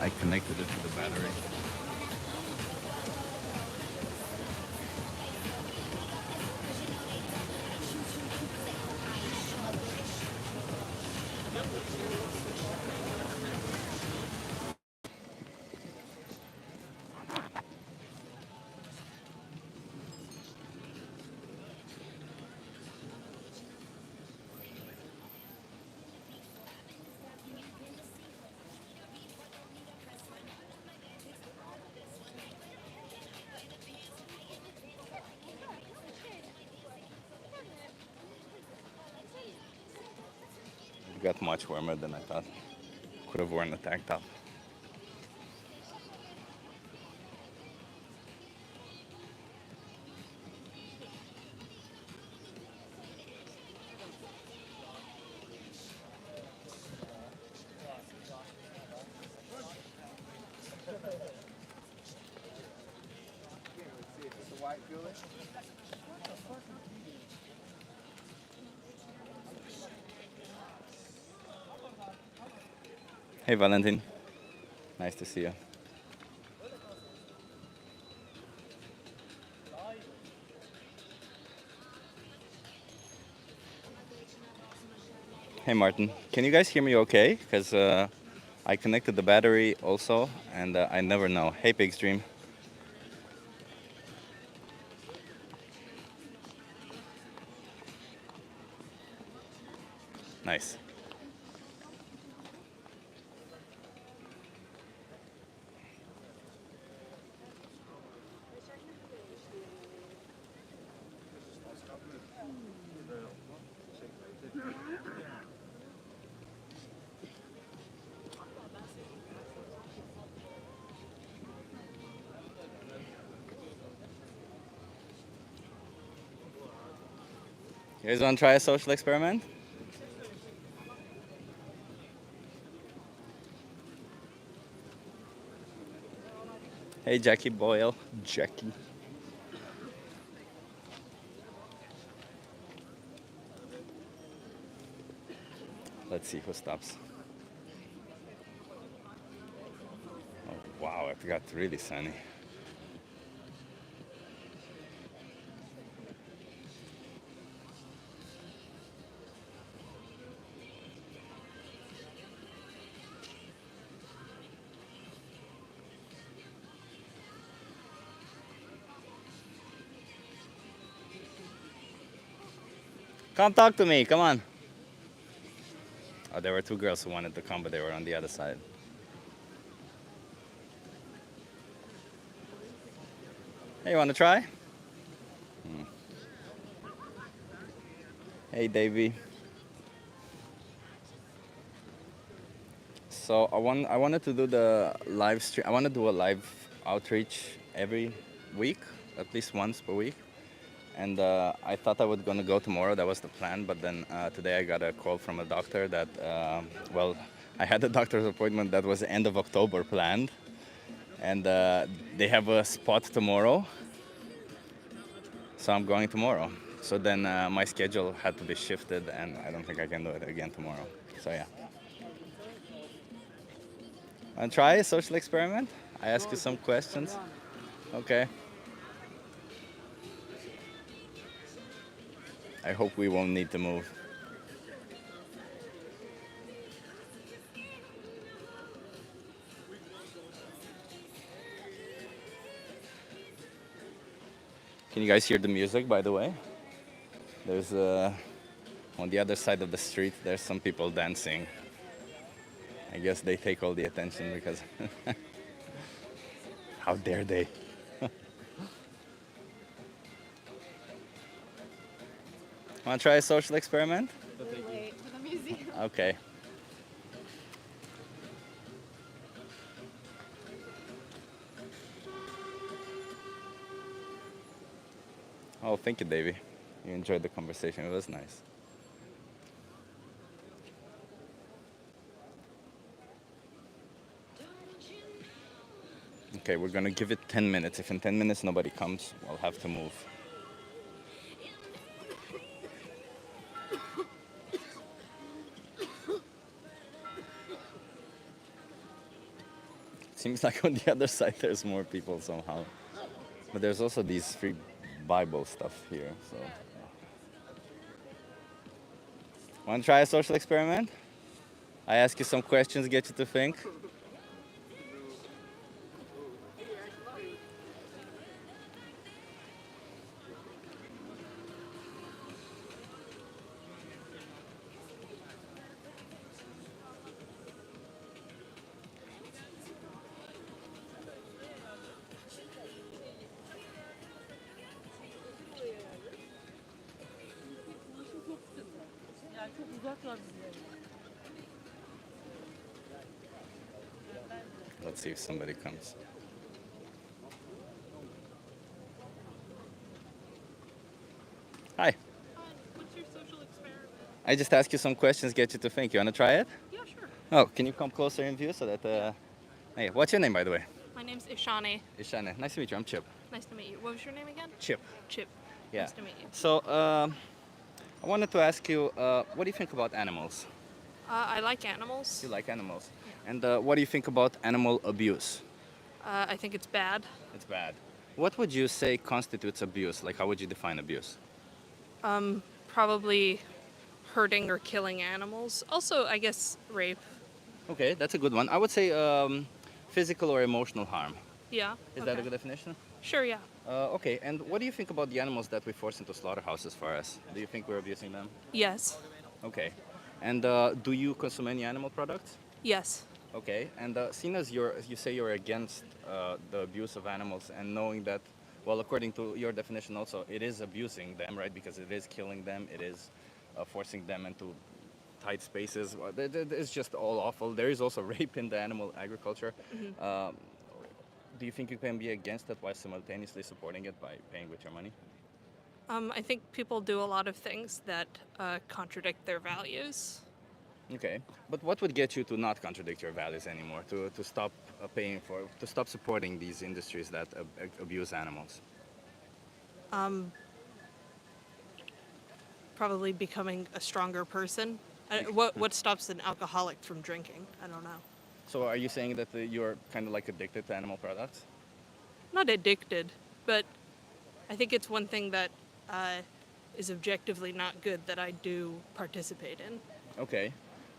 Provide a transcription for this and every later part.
I connected it to the battery. It got much warmer than I thought. Could have worn a tank top. Hey, Valentin. Nice to see you. Hey, Martin. Can you guys hear me okay? Because I connected the battery also, and I never know. Hey, Pig's Dream. Nice. You guys want to try a social experiment? Hey, Jackie Boyle. Jackie. Let's see who stops. Oh, wow, it got really sunny. Come talk to me, come on. Oh, there were two girls who wanted to come, but they were on the other side. Hey, you want to try? Hey, Davey. So I wanted to do the live stream. I want to do a live outreach every week, at least once per week. And I thought I was gonna go tomorrow. That was the plan. But then today I got a call from a doctor that, well, I had a doctor's appointment that was the end of October planned, and they have a spot tomorrow. So I'm going tomorrow. So then my schedule had to be shifted, and I don't think I can do it again tomorrow. So yeah. Want to try a social experiment? I ask you some questions. Okay. I hope we won't need to move. Can you guys hear the music, by the way? There's on the other side of the street, there's some people dancing. I guess they take all the attention because how dare they? Want to try a social experiment? Wait for the museum. Okay. Oh, thank you, Davey. You enjoyed the conversation. It was nice. Okay, we're gonna give it 10 minutes. If in 10 minutes nobody comes, I'll have to move. Seems like on the other side there's more people somehow. But there's also these free Bible stuff here. So, want to try a social experiment? I ask you some questions, get you to think. Let's see if somebody comes. Hi. What's your social experiment? I just ask you some questions, get you to think. You want to try it? Yeah, sure. Oh, can you come closer in view so that. Hey, what's your name, by the way? My name's Ishani. Ishane. Nice to meet you. I'm Chip. Nice to meet you. What was your name again? Chip. Chip. Yeah. Nice to meet you. So, I wanted to ask you, what do you think about animals? I like animals. You like animals. And what do you think about animal abuse? I think it's bad. It's bad. What would you say constitutes abuse? Like, how would you define abuse? Probably hurting or killing animals. Also, I guess rape. Okay, that's a good one. I would say physical or emotional harm. Yeah. Is that a okay. good definition? Sure, yeah. Okay, and what do you think about the animals that we force into slaughterhouses for us? Do you think we're abusing them? Yes. Okay. And do you consume any animal products? Yes. Okay. And seeing as you say you're against the abuse of animals, and knowing that, well, according to your definition, also it is abusing them, right? Because it is killing them, it is forcing them into tight spaces. Well, it's just all awful. There is also rape in the animal agriculture. Do you think you can be against it while simultaneously supporting it by paying with your money? I think people do a lot of things that contradict their values. Okay, but what would get you to not contradict your values anymore? To stop paying for, to stop supporting these industries that abuse animals? Probably becoming a stronger person. What stops an alcoholic from drinking? I don't know. So are you saying that you're kind of like addicted to animal products? Not addicted, but I think it's one thing that is objectively not good that I do participate in. Okay.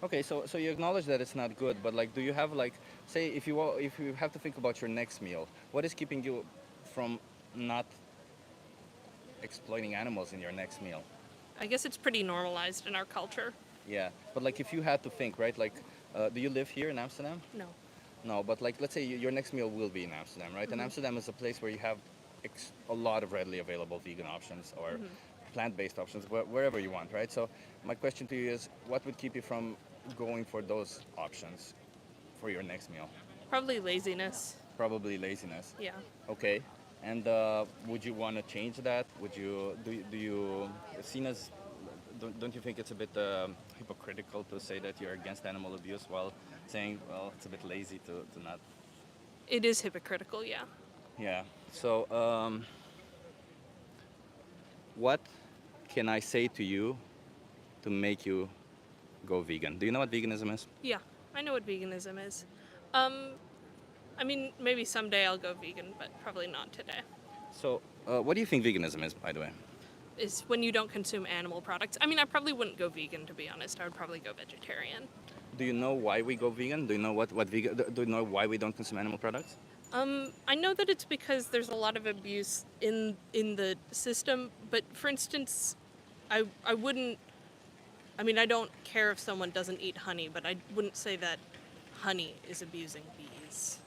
Okay, so you acknowledge that it's not good, but like, do you have like, say, if you have to think about your next meal, what is keeping you from not exploiting animals in your next meal? I guess it's pretty normalized in our culture. Yeah, but like, if you had to think, right? Like, do you live here in Amsterdam? No. No, but like, let's say your next meal will be in Amsterdam, right? And Amsterdam is a place where you have a lot of readily available vegan options or plant-based options, wherever you want, right? So my question to you is, what would keep you from going for those options for your next meal? Probably laziness. Probably laziness. Yeah. Okay. And would you want to change that? Would you do you seen as don't you think it's a bit hypocritical to say that you're against animal abuse while saying, well, it's a bit lazy to not? It is hypocritical, yeah. Yeah. So what can I say to you to make you go vegan? Do you know what veganism is? Yeah. I know what veganism is. I mean, maybe someday I'll go vegan, but probably not today. So what do you think veganism is, by the way? Is when you don't consume animal products. I mean, I probably wouldn't go vegan, to be honest. I would probably go vegetarian. Do you know why we go vegan? Do you know what vegan? Do you know why we don't consume animal products? I know that it's because there's a lot of abuse in the system, but for instance, I wouldn't. I mean, I don't care if someone doesn't eat honey, but I wouldn't say that honey is abusing bees.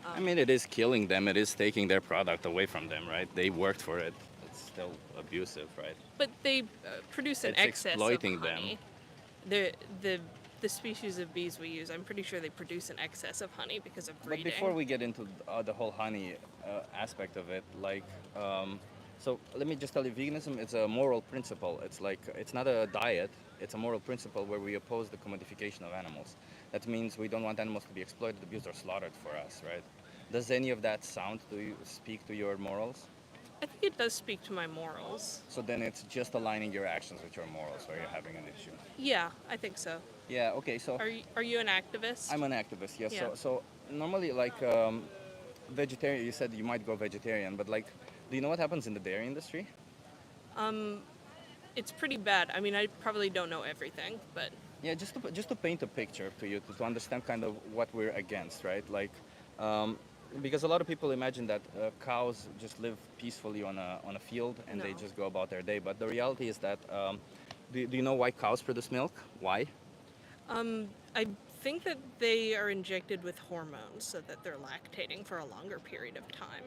I mean, it is killing them. It is taking their product away from them, right? They worked for it. It's still abusive, right? But they produce an It's excess exploiting of them. honey. The species of bees we use, I'm pretty sure they produce an excess of honey because of breeding. But before we get into the whole honey aspect of it, like, so let me just tell you, veganism is a moral principle. It's like, it's not a diet. It's a moral principle where we oppose the commodification of animals. That means we don't want animals to be exploited, abused, or slaughtered for us, right? Does any of that sound to you, speak to your morals? I think it does speak to my morals. So then it's just aligning your actions with your morals where you're having an issue. Yeah, I think so. Yeah. Okay. So Are you an activist? I'm an activist. Yes. Yeah. So normally like vegetarian. You said you might go vegetarian, but like, do you know what happens in the dairy industry? It's pretty bad. I mean, I probably don't know everything, but Yeah, just to paint a picture to you to understand kind of what we're against, right? Like, um, because a lot of people imagine that cows just live peacefully on a field and they no. just go about their day. But the reality is that do you know why cows produce milk? Why? I think that they are injected with hormones so that they're lactating for a longer period of time.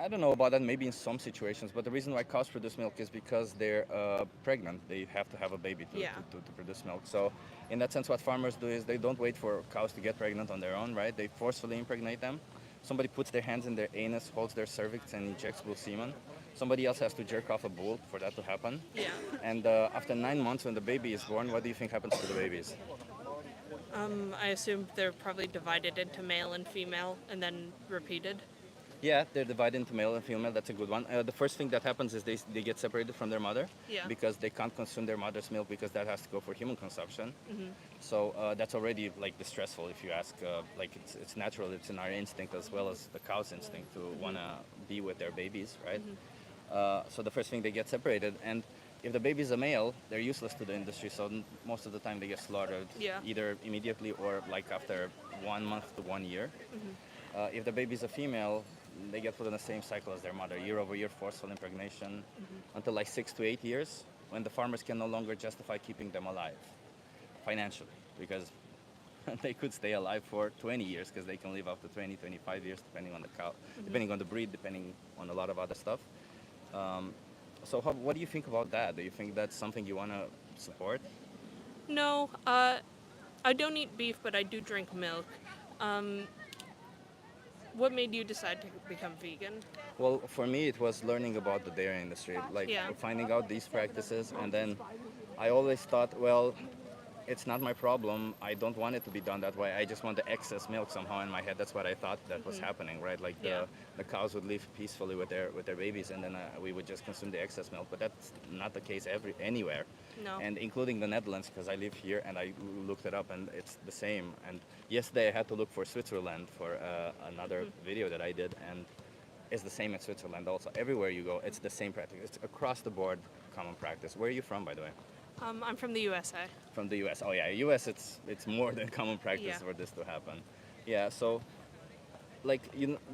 I don't know about that. Maybe in some situations, but the reason why cows produce milk is because they're pregnant. They have to have a baby Yeah. to produce milk. So, in that sense, what farmers do is they don't wait for cows to get pregnant on their own, right? They forcefully impregnate them. Somebody puts their hands in their anus, holds their cervix, and injects blue semen. Somebody else has to jerk off a bull for that to happen. Yeah. And after 9 months, when the baby is born, what do you think happens to the babies? I assume they're probably divided into male and female and then repeated. Yeah, they're divided into male and female. That's a good one. The first thing that happens is they get separated from their mother Yeah. because they can't consume their mother's milk because that has to go for human consumption. Hmm. So that's already like distressful if you ask. Like it's natural. It's in our instinct as well as the cow's instinct to wanna be with their babies, right? So the first thing they get separated, and if the baby's a male, they're useless to the industry. So most of the time they get slaughtered Yeah. either immediately or like after 1 month to 1 year. Hmm. If the baby's a female, they get put in the same cycle as their mother, year over year, forceful impregnation, until like 6 to 8 years, when the farmers can no longer justify keeping them alive financially, because they could stay alive for 20 years, because they can live up to 20, 25 years, depending on the cow, depending on the breed, depending on a lot of other stuff. So what do you think about that? Do you think that's something you want to support? No, I don't eat beef, but I do drink milk. Um, what made you decide to become vegan? Well, for me, it was learning about the dairy industry, like Yeah. finding out these practices, and then I always thought, well, it's not my problem. I don't want it to be done that way. I just want the excess milk somehow in my head. That's what I thought that was happening, right? Like Yeah. the cows would live peacefully with their babies, and then we would just consume the excess milk. But that's not the case anywhere, No. and including the Netherlands, because I live here and I looked it up, and it's the same. And yesterday I had to look for Switzerland for another video that I did, and it's the same in Switzerland also. Everywhere you go, it's the same practice. It's across the board common practice. Where are you from, by the way? I'm from the USA. From the U.S. Oh yeah, U.S. It's more than common practice Yeah. for this to happen. Yeah. So, like,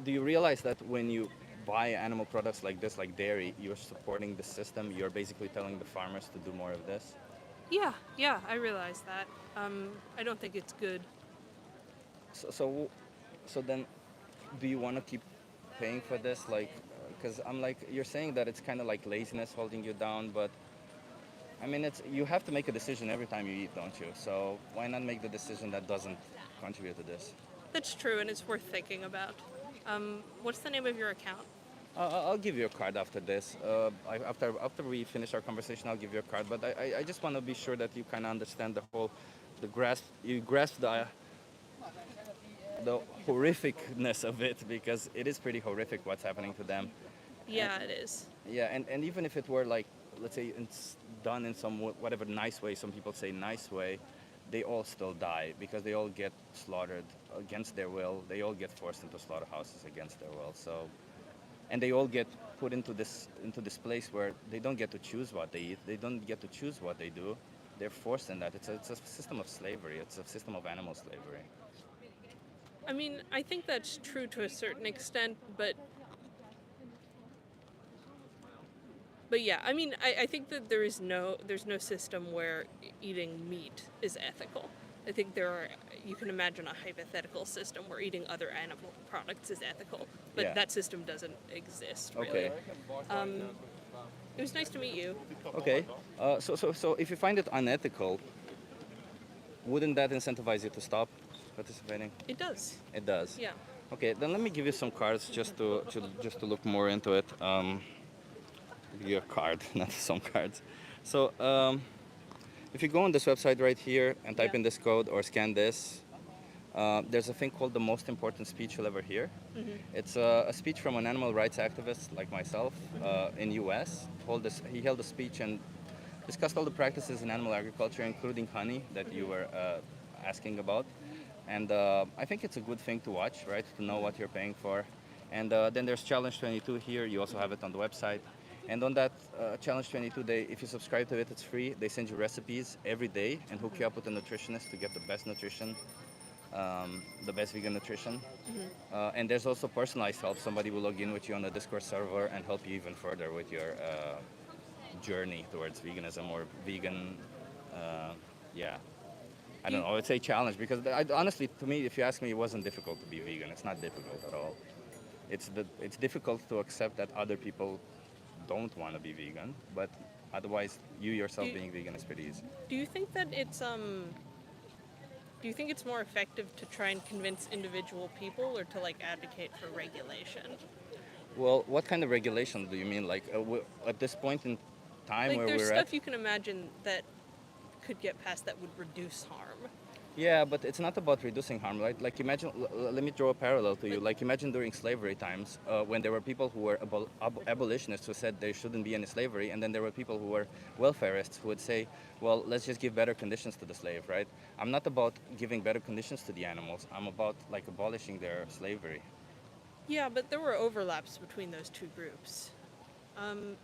do you realize that when you buy animal products like this, like dairy, you're supporting the system? You're basically telling the farmers to do more of this. Yeah, yeah, I realize that. I don't think it's good. So then, do you want to keep paying for this? Like, because I'm like, you're saying that it's kind of like laziness holding you down, but I mean, you have to make a decision every time you eat, don't you? So why not make the decision that doesn't contribute to this? That's true, and it's worth thinking about. What's the name of your account? I'll give you a card after this. After we finish our conversation, I'll give you a card. But I just want to be sure that you kind of understand you grasp the horrificness of it, because it is pretty horrific what's happening to them. Yeah, it is. Yeah, and even if it were like, let's say it's done in some whatever nice way, some people say nice way, they all still die because they all get slaughtered against their will. They all get forced into slaughterhouses against their will. So, and they all get put into this place where they don't get to choose what they eat. They don't get to choose what they do. They're forced in that. It's a system of slavery. It's a system of animal slavery. I mean, I think that's true to a certain extent, but yeah, I mean, I think that there's no system where eating meat is ethical. I think you can imagine a hypothetical system where eating other animal products is ethical, but Yeah. that system doesn't exist really. Okay. It was nice to meet you. Okay. So if you find it unethical, wouldn't that incentivize you to stop participating? It does. It does. Yeah. Okay, then let me give you some cards just to look more into it. Give you a card, not some cards. So if you go on this website right here and type Yeah. in this code or scan this, There's a thing called the most important speech you'll ever hear. Mm-hmm. It's a speech from an animal rights activist like myself in U.S. He held a speech and discussed all the practices in animal agriculture, including honey that you were asking about. And I think it's a good thing to watch, right? To know what you're paying for. And then there's Challenge 22 here. You also have it on the website. And on that Challenge 22, if you subscribe to it, it's free. They send you recipes every day and hook you up with a nutritionist to get the best nutrition, the best vegan nutrition. Mm-hmm. And there's also personalized help. Somebody will log in with you on the Discord server and help you even further with your journey towards veganism or vegan. Uh, yeah, I Do don't you, know. I would say challenge because honestly, to me, if you ask me, it wasn't difficult to be vegan. It's not difficult at all. It's difficult to accept that other people don't want to be vegan, but otherwise, you yourself do, being vegan is pretty easy. do you think that do you think it's more effective to try and convince individual people or to like advocate for regulation? Well, what kind of regulation do you mean? Like at this point in time Like where there's we're at? stuff you can imagine that could get passed that would reduce harm. Yeah, but it's not about reducing harm, right? Like imagine, let me draw a parallel to you. Like Like imagine during slavery times, when there were people who were abolitionists who said there shouldn't be any slavery, and then there were people who were welfarists who would say, well, let's just give better conditions to the slave, right? I'm not about giving better conditions to the animals. I'm about like abolishing their slavery. yeah, but there were overlaps between those two groups. Um,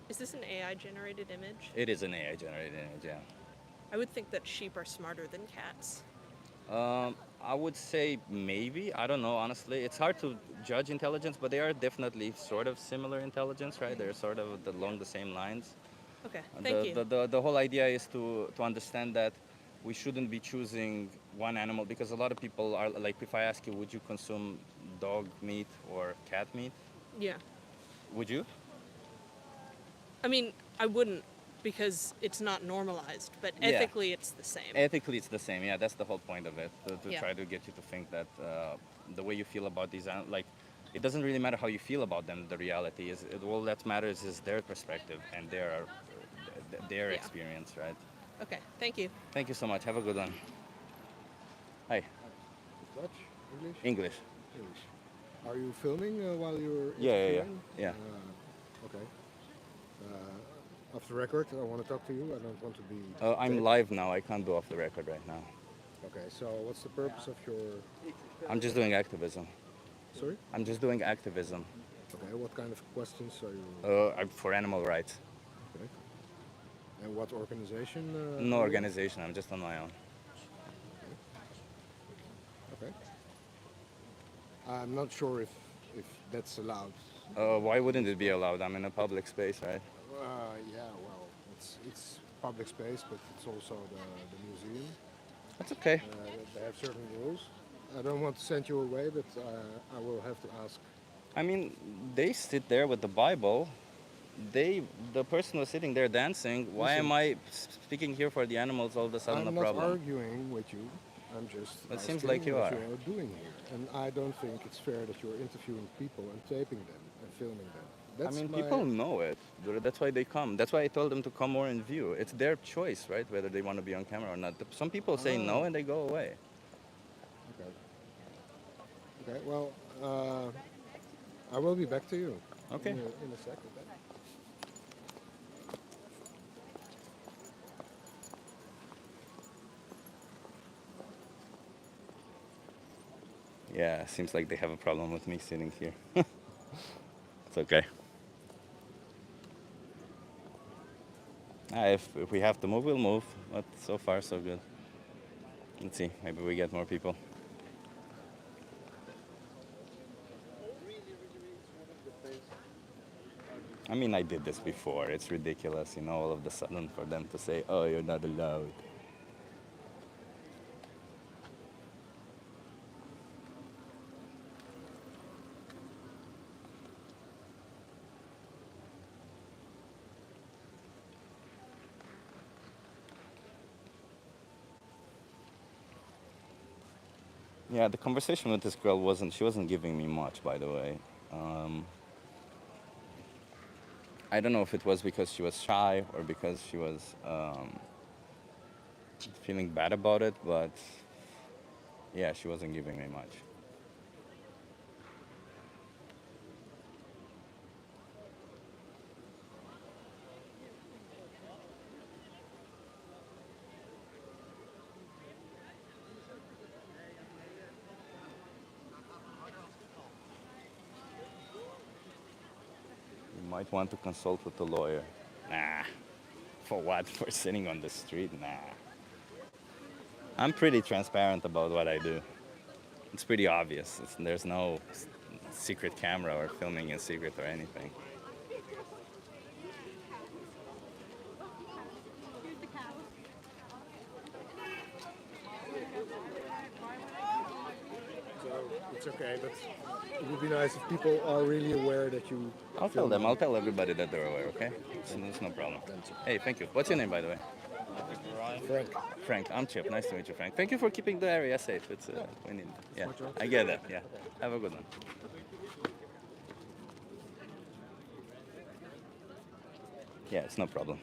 is this an AI generated image? It is an AI generated image, yeah. I would think that sheep are smarter than cats. I would say maybe. I don't know, honestly. It's hard to judge intelligence, but they are definitely sort of similar intelligence, right? They're sort of along the same lines. Okay, thank you. The whole idea is to understand that we shouldn't be choosing one animal because a lot of people are like, if I ask you, would you consume dog meat or cat meat? Yeah. Would you? I mean, I wouldn't because it's not normalized, but Yeah. ethically it's the same. Ethically, it's the same. Yeah, that's the whole point of it. To Yeah. try to get you to think that the way you feel about these, like, it doesn't really matter how you feel about them. The reality is, all that matters is their perspective and their Yeah. experience, right? Okay, thank you. Thank you so much. Have a good one. Hi, Dutch, English, English. English. Are you filming while you're Yeah, yeah, interviewing? yeah. Okay. Off the record, I want to talk to you. I don't want to be. I'm taped. live now. I can't do off the record right now. Okay. So, what's the purpose of your? I'm just doing activism. Sorry. I'm just doing activism Okay. What kind of questions are you? for animal rights. Okay. And what organization? No are you? organization. I'm just on my own. Okay. I'm not sure if that's allowed. Why wouldn't it be allowed? I'm in a public space, right? Yeah. Well, it's public space, but it's also the museum. That's okay. They have certain rules. I don't want to send you away, but I will have to ask. I mean, they sit there with the Bible. The person was sitting there dancing. Why Listen. am I speaking here for the animals all of a sudden I'm a not problem? arguing with you. I'm just It asking seems like you what are. you are doing here. And I don't think it's fair that you're interviewing people and taping them and filming them. I That's mean, my... people know it. That's why they come. That's why I told them to come more in view. It's their choice, right? Whether they want to be on camera or not. Some people say no Ah, and they go away. okay. Okay, well, I will be back to you Okay. in a second. Yeah, seems like they have a problem with me sitting here. It's okay. If we have to move, we'll move. But so far, so good. Let's see. Maybe we get more people. I mean, I did this before. It's ridiculous, all of a sudden for them to say, oh, you're not allowed. Yeah, the conversation with this girl she wasn't giving me much, by the way. Um, I don't know if it was because she was shy or because she was feeling bad about it, but Yeah, she wasn't giving me much. You might want to consult with a lawyer. Nah. For what? For sitting on the street? Nah. I'm pretty transparent about what I do. It's pretty obvious. There's no secret camera or filming in secret or anything. So it's okay, but it would be nice if people are really aware that you I'll tell film them. I'll tell everybody that they're aware, okay? It's no problem. Thanks. Hey, thank you. What's your name, by the way? Frank. Frank. I'm Chip. Nice to meet you, Frank. Thank you for keeping the area safe. It's we need. Yeah, my job. I get that. Yeah. Have a good one. Yeah, it's no problem.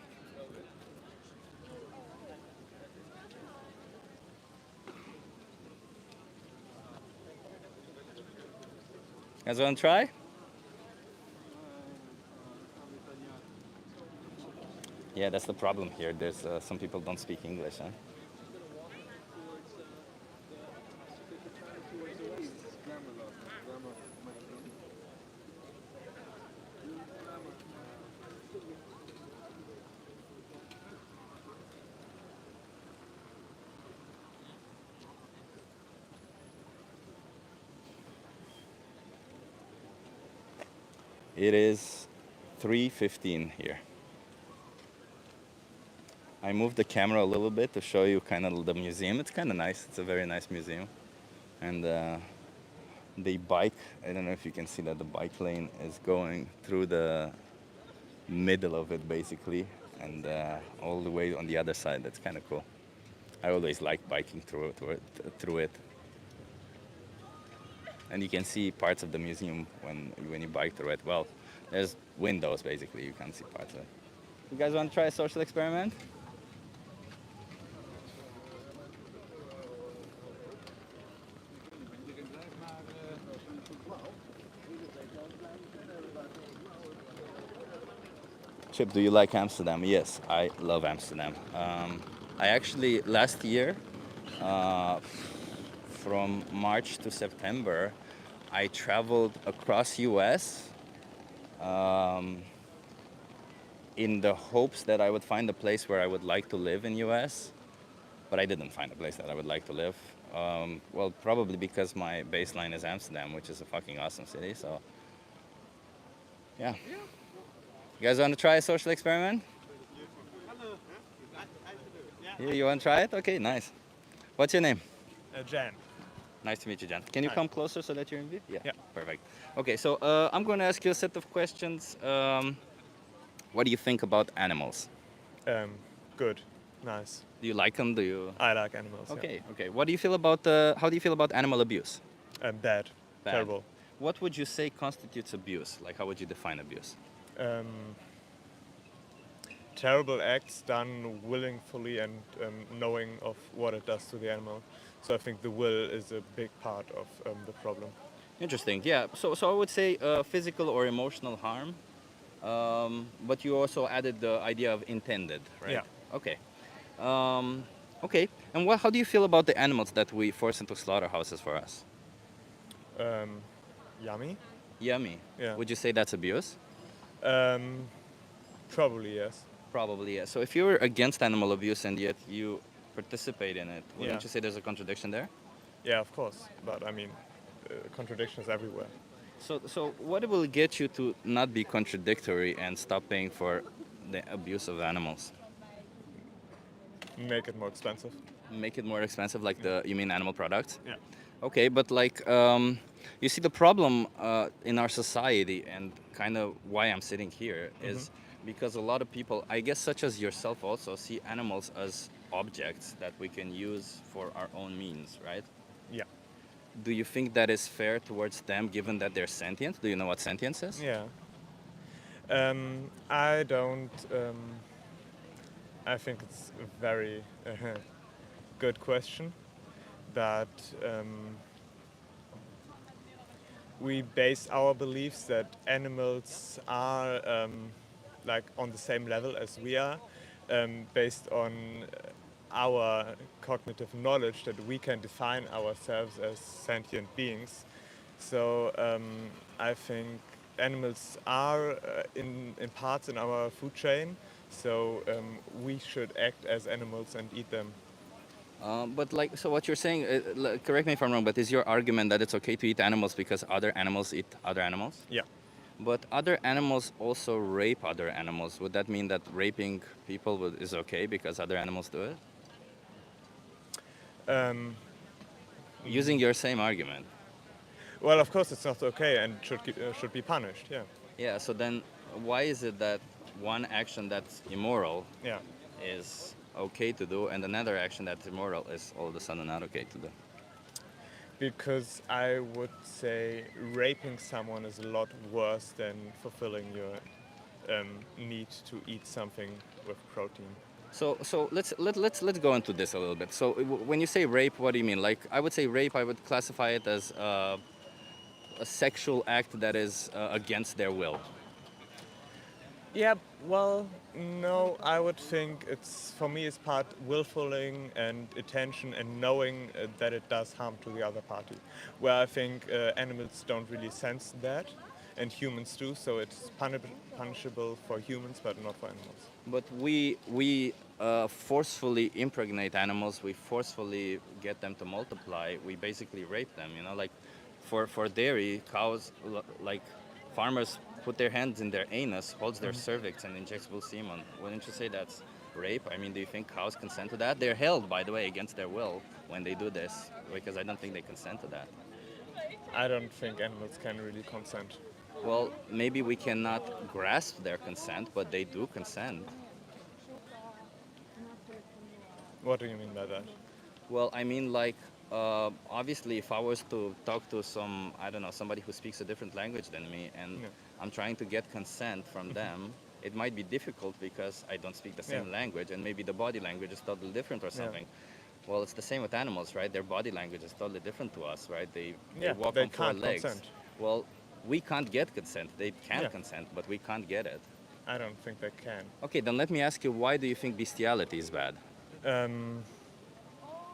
Guys, want to try? Yeah, that's the problem here. There's some people don't speak English, huh? It is 3:15 here. I moved the camera a little bit to show you kind of the museum. It's kind of nice. It's a very nice museum. And the bike, I don't know if you can see that the bike lane is going through the middle of it basically and all the way on the other side. That's kind of cool. I always like biking through it. And you can see parts of the museum when you bike through it. Well, there's windows basically. You can't see parts of it. You guys want to try a social experiment? Chip, do you like Amsterdam? Yes, I love Amsterdam. I actually last year, uh, from March to September, I traveled across U.S. Um, in the hopes that I would find a place where I would like to live in U.S. But I didn't find a place that I would like to live. Well, probably because my baseline is Amsterdam, which is a fucking awesome city. So, yeah. You guys want to try a social experiment? You want to try it? Okay, nice. What's your name? Jan. Nice to meet you, Jan. Can you Hi. come closer so that you're in view? Yeah. Yeah. Perfect. Okay, so I'm going to ask you a set of questions. What do you think about animals? Good. Nice. Do you like them? Do you? I like animals. yeah. Okay, okay. What do you feel about how do you feel about animal abuse? Bad. Bad. Terrible. What would you say constitutes abuse? Like, how would you define abuse? Um, terrible acts done willingly and knowing of what it does to the animal. So I think the will is a big part of the problem. Interesting. Yeah. So I would say physical or emotional harm, but you also added the idea of intended, right? Yeah. Okay. Okay. And how do you feel about the animals that we force into slaughterhouses for us? Yummy. Yummy. Yeah. Would you say that's abuse? Probably yes. Probably. Yeah. So if you're against animal abuse and yet you participate in it, wouldn't Yeah. you say there's a contradiction there? Yeah, of course. But I mean, contradictions everywhere. So what will get you to not be contradictory and stop paying for the abuse of animals? Make it more expensive. Make it more expensive, like you mean animal products? Yeah. Okay, but like, you see the problem in our society and kind of why I'm sitting here is because a lot of people, I guess such as yourself also, see animals as objects that we can use for our own means, right? Yeah. Do you think that is fair towards them given that they're sentient? Do you know what sentience is? Yeah. I don't. I think it's a very good question that we base our beliefs that animals are like on the same level as we are, based on our cognitive knowledge that we can define ourselves as sentient beings. So I think animals are in parts in our food chain, so we should act as animals and eat them. But like, so what you're saying, correct me if I'm wrong, but is your argument that it's okay to eat animals because other animals eat other animals? Yeah. But other animals also rape other animals. Would that mean that raping people is okay because other animals do it? Um, Using your same argument. well, of course, it's not okay and should be punished. Yeah. Yeah, so then why is it that one action that's immoral Yeah. is okay to do and another action that's immoral is all of a sudden not okay to do? Because I would say raping someone is a lot worse than fulfilling your need to eat something with protein. So let's go into this a little bit. So when you say rape, what do you mean? Like I would say rape, I would classify it as a sexual act that is against their will. Yeah, well, no, I would think it's, for me, it's part willfulling and attention and knowing that it does harm to the other party. Where I think animals don't really sense that, and humans do, so it's punishable for humans but not for animals. But we forcefully impregnate animals. We forcefully get them to multiply. We basically rape them. You know, like for dairy cows, like farmers put their hands in their anus, holds their cervix, and injects blue semen. Wouldn't you say that's rape? I mean, do you think cows consent to that? They're held, by the way, against their will when they do this, because I don't think they consent to that. I don't think animals can really consent. Well, maybe we cannot grasp their consent, but they do consent. What do you mean by that? Well, I mean, like, obviously, if I was to talk to some, I don't know, somebody who speaks a different language than me, and Yeah. I'm trying to get consent from them, it might be difficult because I don't speak the same Yeah. language, and maybe the body language is totally different or Yeah. something. Well, it's the same with animals, right? Their body language is totally different to us, right? They Yeah, walk they on four can't legs. consent. Well, we can't get consent. They can Yeah. consent, but we can't get it. I don't think they can. Okay, then let me ask you, why do you think bestiality is bad? Um,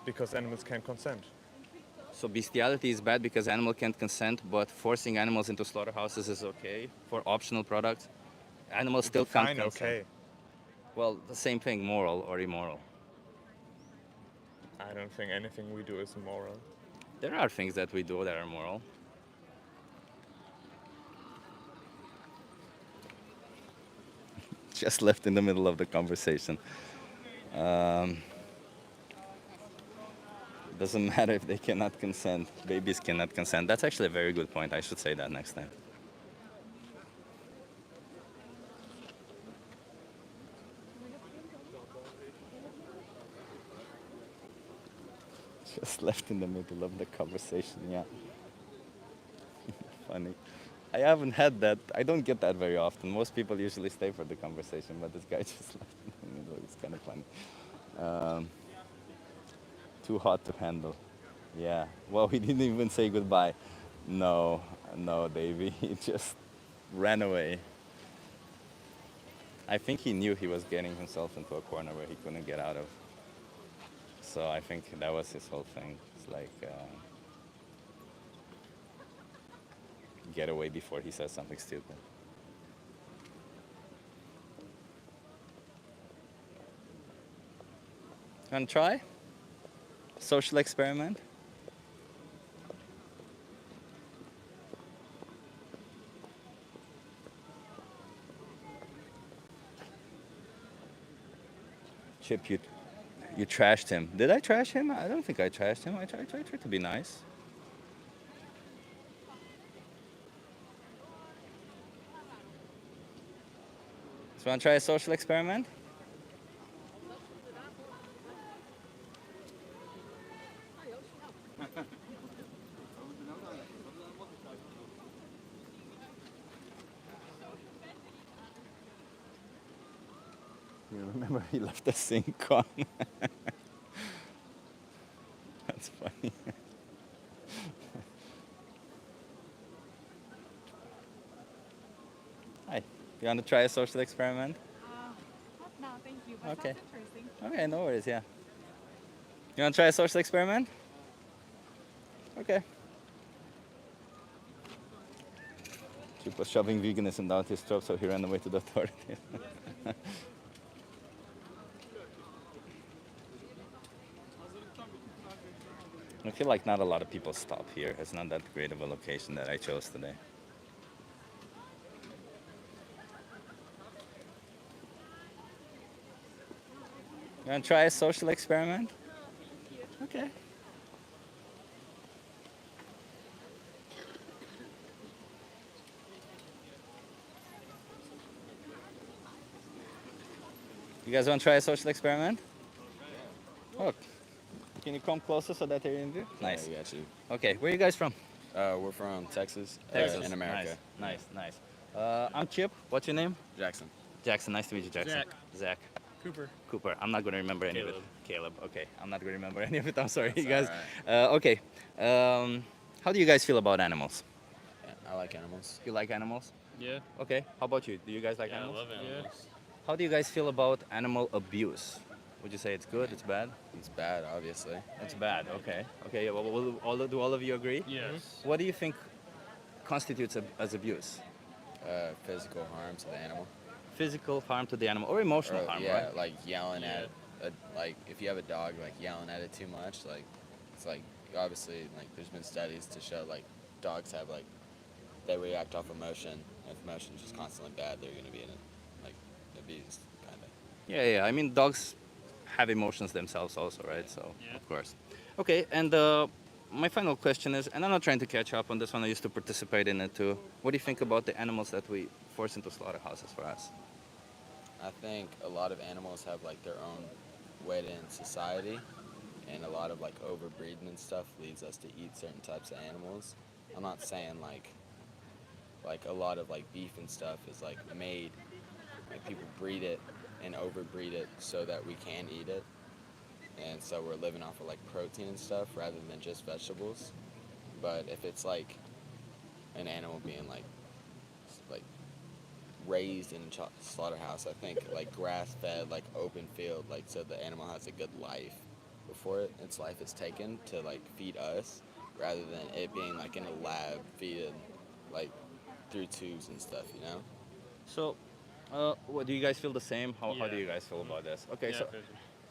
because animals can't consent. So bestiality is bad because animal can't consent, but forcing animals into slaughterhouses is okay for optional products. Animals still can't Fine, consent. okay. Well, the same thing, moral or immoral. I don't think anything we do is immoral. There are things that we do that are moral. Just left in the middle of the conversation. Doesn't matter if they cannot consent. Babies cannot consent. That's actually a very good point. I should say that next time. Just left in the middle of the conversation, yeah. Funny. I haven't had that. I don't get that very often. Most people usually stay for the conversation, but this guy just left in the middle. It's kind of funny. Too hot to handle. Yeah. Well, he didn't even say goodbye. No, no, Davey. He just ran away. I think he knew he was getting himself into a corner where he couldn't get out of. So I think that was his whole thing. It's like get away before he says something stupid. Want to try? Social experiment? Chip, you trashed him. Did I trash him? I don't think I trashed him. I tried to be nice. So want to try a social experiment? You remember he left the sink on. That's funny. You want to try a social experiment? No, thank you. But Okay. sounds interesting. Okay, no worries. Yeah. You want to try a social experiment? Okay. Chip was shoving veganism down his throat, so he ran away to the authorities. I feel like not a lot of people stop here. It's not that great of a location that I chose today. You want to try a social experiment? Okay. You guys want to try a social experiment? Oh, can you come closer so that they're in view? Nice. Yeah, we got you. Okay, where are you guys from? We're from Texas, Texas. in America. Nice, nice. I'm Chip. What's your name? Jackson. Jackson. Nice to meet you, Jackson. Zach. Cooper. Cooper. I'm not going to remember any of it. Caleb. Okay. I'm not going to remember any of it. I'm sorry, you That's guys. Okay. How do you guys feel about animals? Yeah, I like animals. You like animals? Yeah. Okay. How about you? Do you guys like Yeah, I animals? love animals. How do you guys feel about animal abuse? Would you say it's good? It's bad? It's bad, obviously. It's bad. Okay. Okay. Yeah, well, do all of you agree? Yes. What do you think constitutes as abuse? Physical harm to the animal. Physical harm to the animal or emotional Or, harm, yeah, right? like yelling Yeah. at, like if you have a dog, like yelling at it too much, like it's like obviously like there's been studies to show like dogs have like they react off emotion. If emotion's just constantly bad, they're gonna be in like abused, kind of. Yeah, yeah. I mean, dogs have emotions themselves also, right? So, Yeah. of course. Okay, and my final question is, and I'm not trying to catch up on this one, I used to participate in it too. What do you think about the animals that we force into slaughterhouses for us? I think a lot of animals have like their own weight in society, and a lot of like overbreeding and stuff leads us to eat certain types of animals. I'm not saying like a lot of like beef and stuff is like made, like people breed it and overbreed it so that we can eat it, and so we're living off of like protein and stuff rather than just vegetables. But if it's like an animal being like raised in a slaughterhouse, I think like grass fed, like open field, like so the animal has a good life before its life is taken to like feed us, rather than it being like in a lab feeded like through tubes and stuff, you know? So, what do you guys feel the same? How do Yeah. you guys feel about this? Okay, Yeah,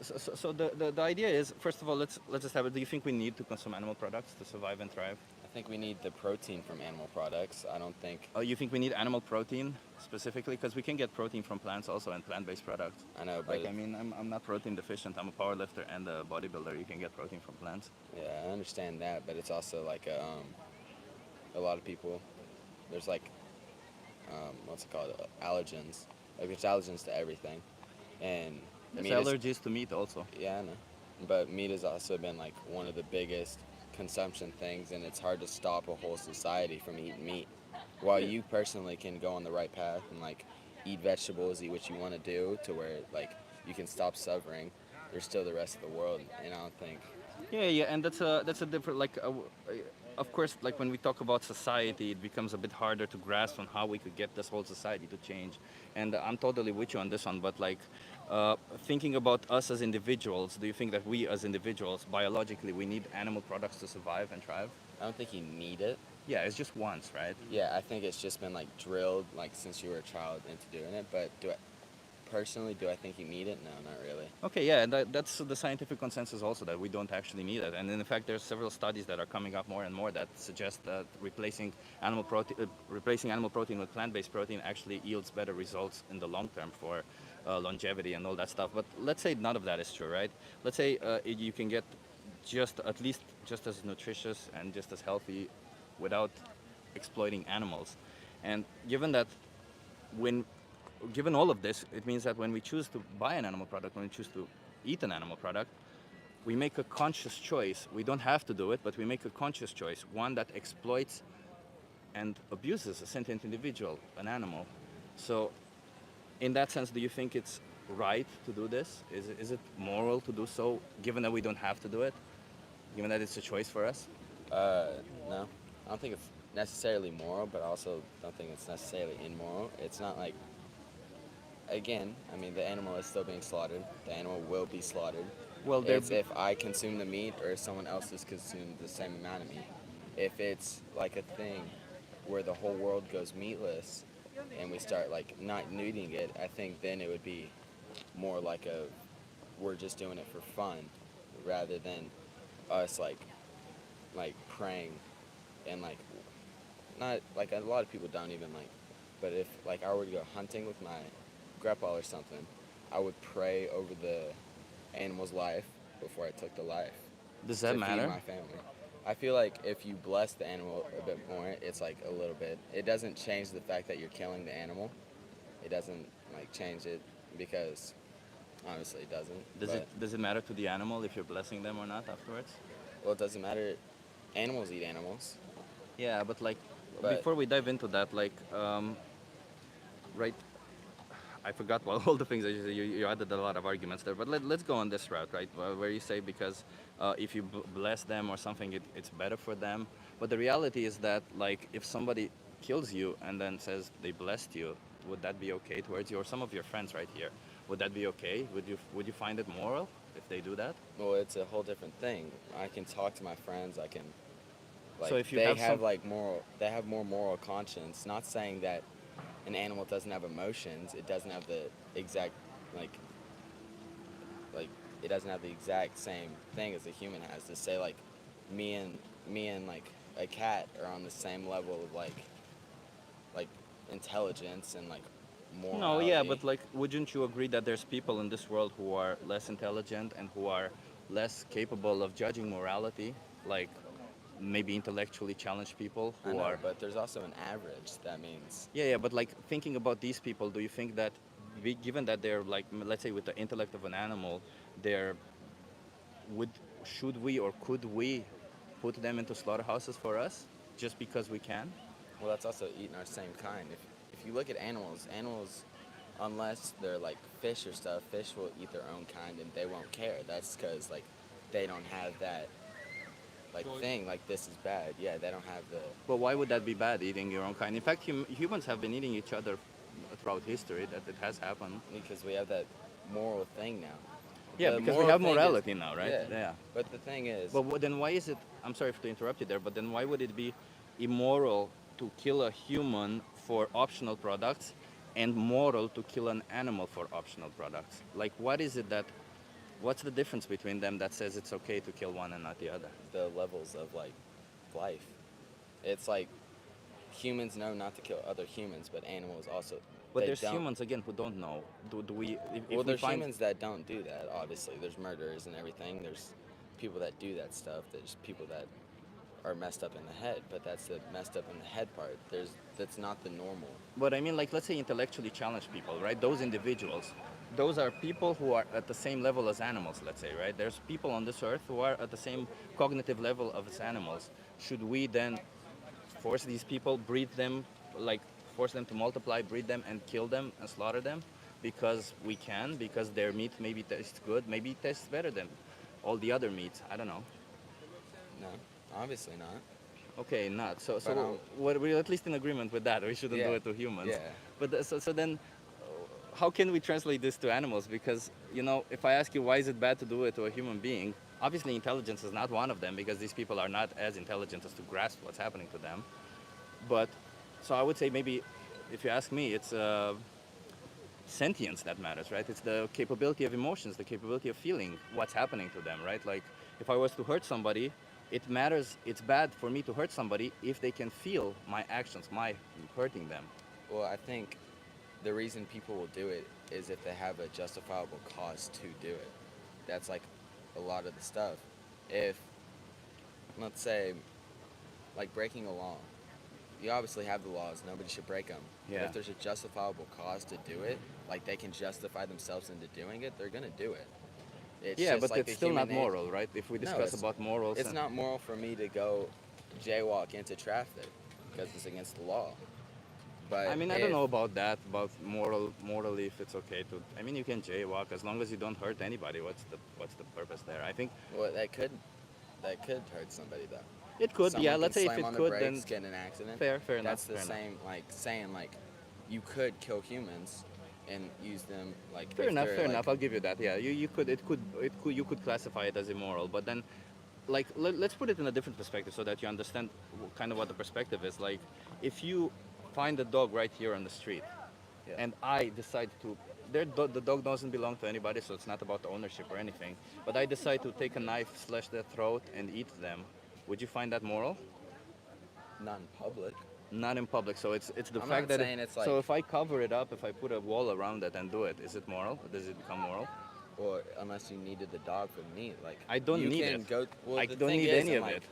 so so the idea is, first of all, let's establish. Do you think we need to consume animal products to survive and thrive? I think we need the protein from animal products. I don't think, Oh, you think we need animal protein specifically? Because we can get protein from plants also and plant-based products. I know, but Like, I mean, I'm not protein deficient. I'm a power lifter and a bodybuilder. You can get protein from plants. yeah, I understand that, but it's also like a lot of people, there's like, what's it called, allergens. Like there's allergens to everything, and There's meat is- allergies to meat also. yeah, I know. But meat has also been like one of the biggest consumption things, and it's hard to stop a whole society from eating meat. While you personally can go on the right path and like eat vegetables, eat what you want to do, to where like you can stop suffering, there's still the rest of the world, and I don't think. Yeah, yeah, and that's a different of course, like when we talk about society, it becomes a bit harder to grasp on how we could get this whole society to change. And I'm totally with you on this one. But like thinking about us as individuals, do you think that we as individuals, biologically, we need animal products to survive and thrive? I don't think you need it. Yeah, it's just once, right? Yeah, I think it's just been like drilled like since you were a child into doing it. But do I think you need it? No, not really. Okay, yeah, and that's the scientific consensus also, that we don't actually need it. And in fact, there's several studies that are coming up more and more that suggest that replacing animal protein with plant-based protein actually yields better results in the long term for longevity and all that stuff. But let's say none of that is true, right? Let's say you can get at least just as nutritious and just as healthy without exploiting animals. And when given all of this, it means that when we choose to buy an animal product, when we choose to eat an animal product, we make a conscious choice. We don't have to do it, but we make a conscious choice, one that exploits and abuses a sentient individual, an animal. So, in that sense, do you think it's right to do this? Is it moral to do so, given that we don't have to do it, given that it's a choice for us? No, I don't think it's necessarily moral, but I also don't think it's necessarily immoral. It's not like again, I mean, the animal is still being slaughtered. The animal will be slaughtered. Well, It's if I consume the meat or if someone else has consumed the same amount of meat. If it's like a thing where the whole world goes meatless and we start like not eating it, I think then it would be more like a we're just doing it for fun rather than us like praying and like not like a lot of people don't even like but if like I were to go hunting with my grandpa or something, I would pray over the animal's life before I took the life does that to feed matter? my family. I feel like if you bless the animal a bit more, it's like a little bit. It doesn't change the fact that you're killing the animal. It doesn't like change it because obviously it doesn't. But Does it matter to the animal if you're blessing them or not afterwards? well, it doesn't matter. Animals eat animals, Yeah, but like but before we dive into that, like right, I forgot well, all the things that you added a lot of arguments there. But let's go on this route, right? Where you say because if you bless them or something, it's better for them. But the reality is that like if somebody kills you and then says they blessed you, would that be okay towards you or some of your friends right here? Would that be okay? Would you find it moral if they do that? well, it's a whole different thing. I can talk to my friends. I can So like if you they have have some, like moral. They have more moral conscience. Not saying that an animal doesn't have emotions. It doesn't have the exact like like it doesn't have the exact same thing as a human has. To say like me and like a cat are on the same level of like intelligence and like no, yeah, morality. but like, wouldn't you agree that there's people in this world who are less intelligent and who are less capable of judging morality, like maybe intellectually challenged people I who know, are, but there's also an average. That means yeah, yeah, but like thinking about these people, do you think that, given that they're like, let's say, with the intellect of an animal, they're would should we or could we put them into slaughterhouses for us just because we can? well, that's also eating our same kind. If you look at animals, unless they're like fish or stuff, fish will eat their own kind and they won't care. That's because like they don't have that like thing like this is bad. Yeah, they don't have the But why would that be bad, eating your own kind? In fact, humans have been eating each other throughout history. That it has happened. because we have that moral thing now. Yeah, The because we moral have thing is morality now, right? yeah, Yeah. but the thing is But then why is it? I'm sorry to interrupt you there, but then why would it be immoral to kill a human for optional products and moral to kill an animal for optional products? Like, what is it that? What's the difference between them that says it's okay to kill one and not the other? the levels of like life. It's like humans know not to kill other humans, but animals also But they there's don't. humans again who don't know. Do we? Well, If we there's find humans that don't do that. Obviously, there's murderers and everything. There's people that do that stuff. There's people that are messed up in the head, but that's the messed up in the head part. That's not the normal. But I mean, like, let's say intellectually challenged people, right? Those individuals, those are people who are at the same level as animals, let's say, right? There's people on this earth who are at the same cognitive level of as animals. Should we then force these people, breed them, like, force them to multiply, breed them, and kill them and slaughter them? Because we can, because their meat maybe tastes good, maybe it tastes better than all the other meats. I don't know. No, obviously not. Okay, not so. But So what, we're at least in agreement with that. We shouldn't do yeah, it to humans. yeah. But so then, how can we translate this to animals? Because if I ask you why is it bad to do it to a human being, obviously intelligence is not one of them because these people are not as intelligent as to grasp what's happening to them. But so I would say maybe, if you ask me, it's sentience that matters, right? It's the capability of emotions, the capability of feeling what's happening to them, right? Like if I was to hurt somebody, it matters. It's bad for me to hurt somebody if they can feel my actions, my hurting them. Well, I think the reason people will do it is if they have a justifiable cause to do it. That's like a lot of the stuff. If let's say like breaking a law, you obviously have the laws. Nobody should break them. But Yeah. if there's a justifiable cause to do it, like they can justify themselves into doing it, they're gonna do it. It's Yeah, just but like it's the still not human nature. moral, right? If we No, discuss about morals, it's and not moral for me to go jaywalk into traffic because it's against the law. I But mean, I don't if know about that, about morally if it's okay to. I mean, you can jaywalk as long as you don't hurt anybody. What's the purpose there? I think well, that could hurt somebody though. it could. Yeah, Someone can let's say if slam it on the could, then brakes, get in an accident. fair enough, That's the fair enough. same like saying like you could kill humans, and use them like Fair if enough, they're fair like enough. I'll give you that. Yeah, you could, you could classify it as immoral, but then, like, let's put it in a different perspective so that you understand kind of what the perspective is. Like, if you find a dog right here on the street, yeah. and I decide to, the dog doesn't belong to anybody, so it's not about ownership or anything. But I decide to take a knife, slash their throat, and eat them. Would you find that moral? Not in public. Not in public. So it's the I'm fact not that saying it's so like if I cover it up, if I put a wall around it and do it, is it moral? Does it become moral? or unless you needed the dog for meat, like I don't you need can it. go. Well, I the don't thing need is, any and of like it.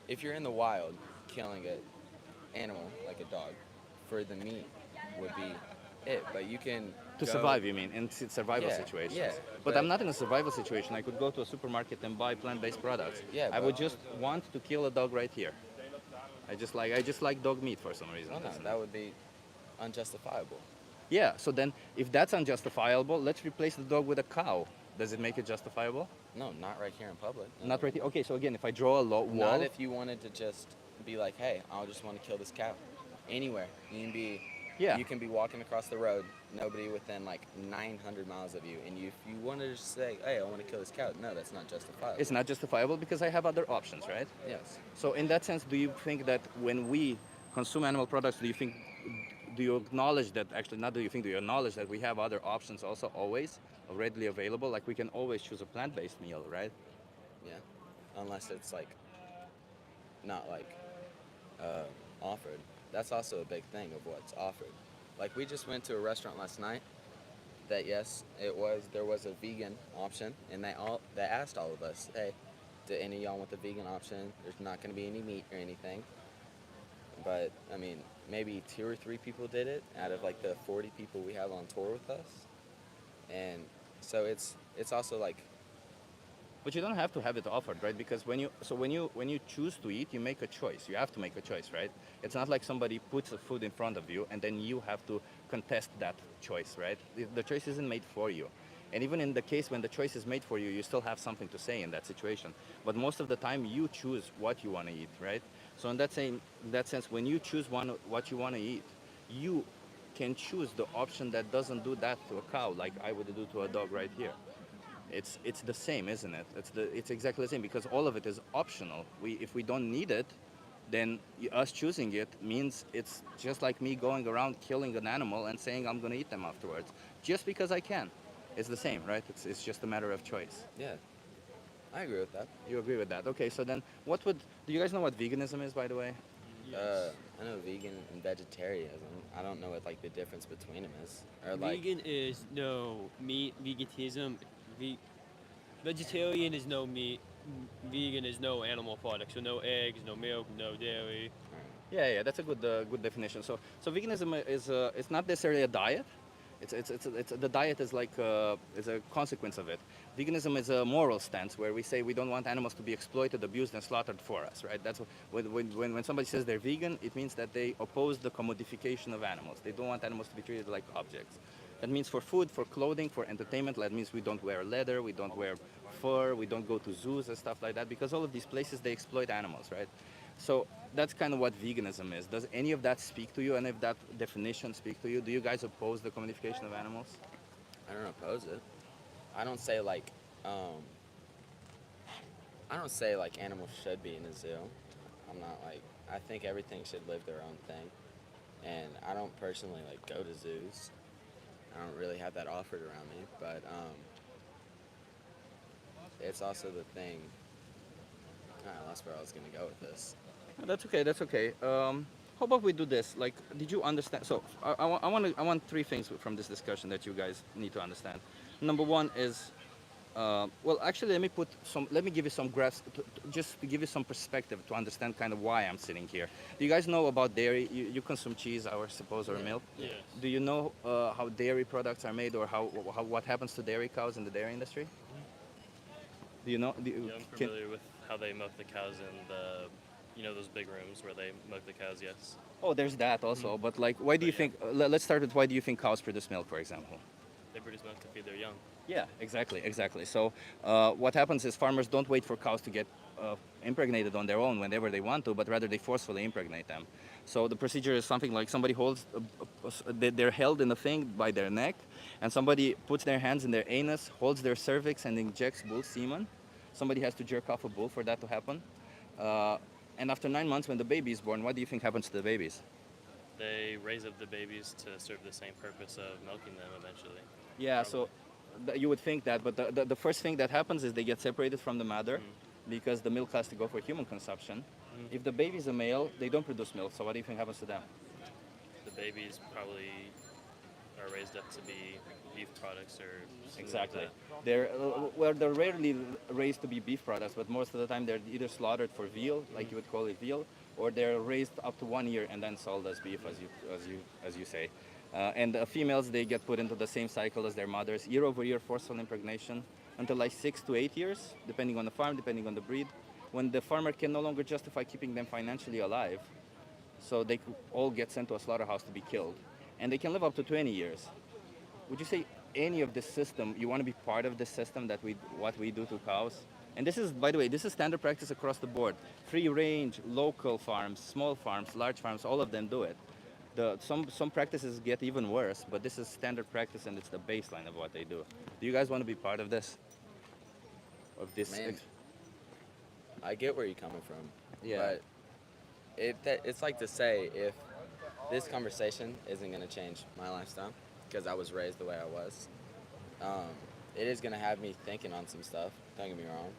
if you're in the wild, killing a animal like a dog for the meat would be it. But you can To go, survive, you mean, in survival Yeah, situations. yeah, But but- I'm not in a survival situation. I could go to a supermarket and buy plant-based products. Yeah, I would but- just want to kill a dog right here. I just like dog meat for some reason. Well, no, that would be unjustifiable. Yeah. So then, if that's unjustifiable, let's replace the dog with a cow. Does it make it justifiable? No, not right here in public. No. Not right here. Okay. So again, if I draw a wall, Not if you wanted to just be like, hey, I just want to kill this cow. Anywhere. You can be Yeah. you can be walking across the road, nobody within like 900 miles of you, and if you wanted to say, hey, I want to kill this cow, no, that's not justifiable. it's not justifiable because I have other options, right? Yes. So in that sense, do you think that when we consume animal products, do you acknowledge that, actually not do you think, do you acknowledge that we have other options also always readily available? Like we can always choose a plant-based meal, right? Yeah. Unless it's like not like offered. That's also a big thing of what's offered. Like we just went to a restaurant last night that yes, there was a vegan option, and they asked all of us, hey, do any of y'all want the vegan option? There's not going to be any meat or anything. But I mean, maybe 2 or 3 people did it out of like the 40 people we have on tour with us, and so it's also like But you don't have to have it offered, right? Because when you choose to eat, you make a choice. You have to make a choice, right? It's not like somebody puts the food in front of you and then you have to contest that choice, right? The choice isn't made for you. And even in the case when the choice is made for you, you still have something to say in that situation. But most of the time, you choose what you want to eat, right? So in that sense, when you choose what you want to eat, you can choose the option that doesn't do that to a cow, like I would do to a dog right here. It's the same, isn't it? It's exactly the same because all of it is optional. If we don't need it, then us choosing it means it's just like me going around killing an animal and saying I'm going to eat them afterwards, just because I can. It's the same, right? It's just a matter of choice. yeah, I agree with that. You agree with that? Okay, so then do you guys know what veganism is, by the way? I know vegan and vegetarianism. I don't know what like the difference between them is, or like Vegan is no meat. Vegetarian is no meat. Vegan is no animal products. So no eggs, no milk, no dairy. Yeah, that's a good definition. So veganism is it's not necessarily a diet. It's the diet is like is a consequence of it. Veganism is a moral stance where we say we don't want animals to be exploited, abused, and slaughtered for us, right? That's when somebody says they're vegan, it means that they oppose the commodification of animals. They don't want animals to be treated like objects. That means for food, for clothing, for entertainment. That means we don't wear leather, we don't wear fur, we don't go to zoos and stuff like that because all of these places they exploit animals, right? So that's kind of what veganism is. Does any of that speak to you? Any of that definition speak to you? Do you guys oppose the commodification of animals? I don't oppose it. I don't say like animals should be in a zoo. I'm not like I think everything should live their own thing, and I don't personally like go to zoos. I don't really have that offered around me, but it's also the thing. I lost where I was gonna go with this. That's okay. That's okay. How about we do this? Like, did you understand? So, I want 3 things from this discussion that you guys need to understand. Number 1 is, well, actually, let me give you some graphs, just to give you some perspective to understand kind of why I'm sitting here. Do you guys know about dairy? You consume cheese, I suppose, or milk. Yes. Do you know how dairy products are made, or what happens to dairy cows in the dairy industry? Do you know? Yeah, I'm familiar with how they milk the cows in those big rooms where they milk the cows, yes. Oh, there's that also. But like, why do you But think? Let's start with why do you think cows produce milk, for example? They produce milk to feed their young. Yeah, exactly. So what happens is farmers don't wait for cows to get impregnated on their own whenever they want to, but rather they forcefully impregnate them. So the procedure is something like somebody holds, they're held in a thing by their neck, and somebody puts their hands in their anus, holds their cervix, and injects bull semen. Somebody has to jerk off a bull for that to happen. Uh, and after 9 months, when the baby is born, what do you think happens to the babies? They raise up the babies to serve the same purpose of milking them eventually. Yeah, Probably. so you would think that, but the first thing that happens is they get separated from the mother because the milk has to go for human consumption. If the baby is a male, they don't produce milk, so what do you think happens to them? The babies probably are raised up to be beef products or something Exactly. like that. They're rarely raised to be beef products, but most of the time they're either slaughtered for veal, like you would call it veal, or they're raised up to 1 year and then sold as beef, as you say. And females, they get put into the same cycle as their mothers, year over year, forceful impregnation, until like 6 to 8 years, depending on the farm, depending on the breed. When the farmer can no longer justify keeping them financially alive, so they all get sent to a slaughterhouse to be killed, and they can live up to 20 years. Would you say any of this system, you want to be part of this system that what we do to cows? And this is, by the way, this is standard practice across the board. Free range, local farms, small farms, large farms, all of them do it. Some practices get even worse, but this is standard practice and it's the baseline of what they do. Do you guys want to be part of this? Of this? Man, I get where you're coming from. Yeah. But it's like to say if this conversation isn't going to change my lifestyle because I was raised the way I was, it is going to have me thinking on some stuff. Don't get me wrong.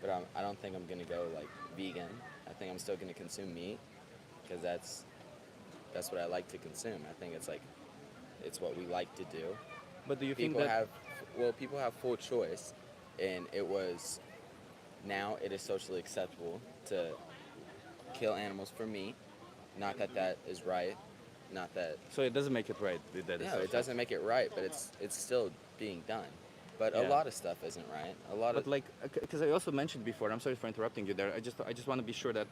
But I don't think I'm going to go like vegan. I think I'm still going to consume meat because that's what I like to consume. I think it's what we like to do. But do you think People that... people have full choice, and now it is socially acceptable to kill animals for meat. Not that that is right. Not that. So it doesn't make it right. That it's No, it doesn't make it right, but it's still being done. But a Yeah. lot of stuff isn't right. But like, because I also mentioned before, I'm sorry for interrupting you there. I just want to be sure that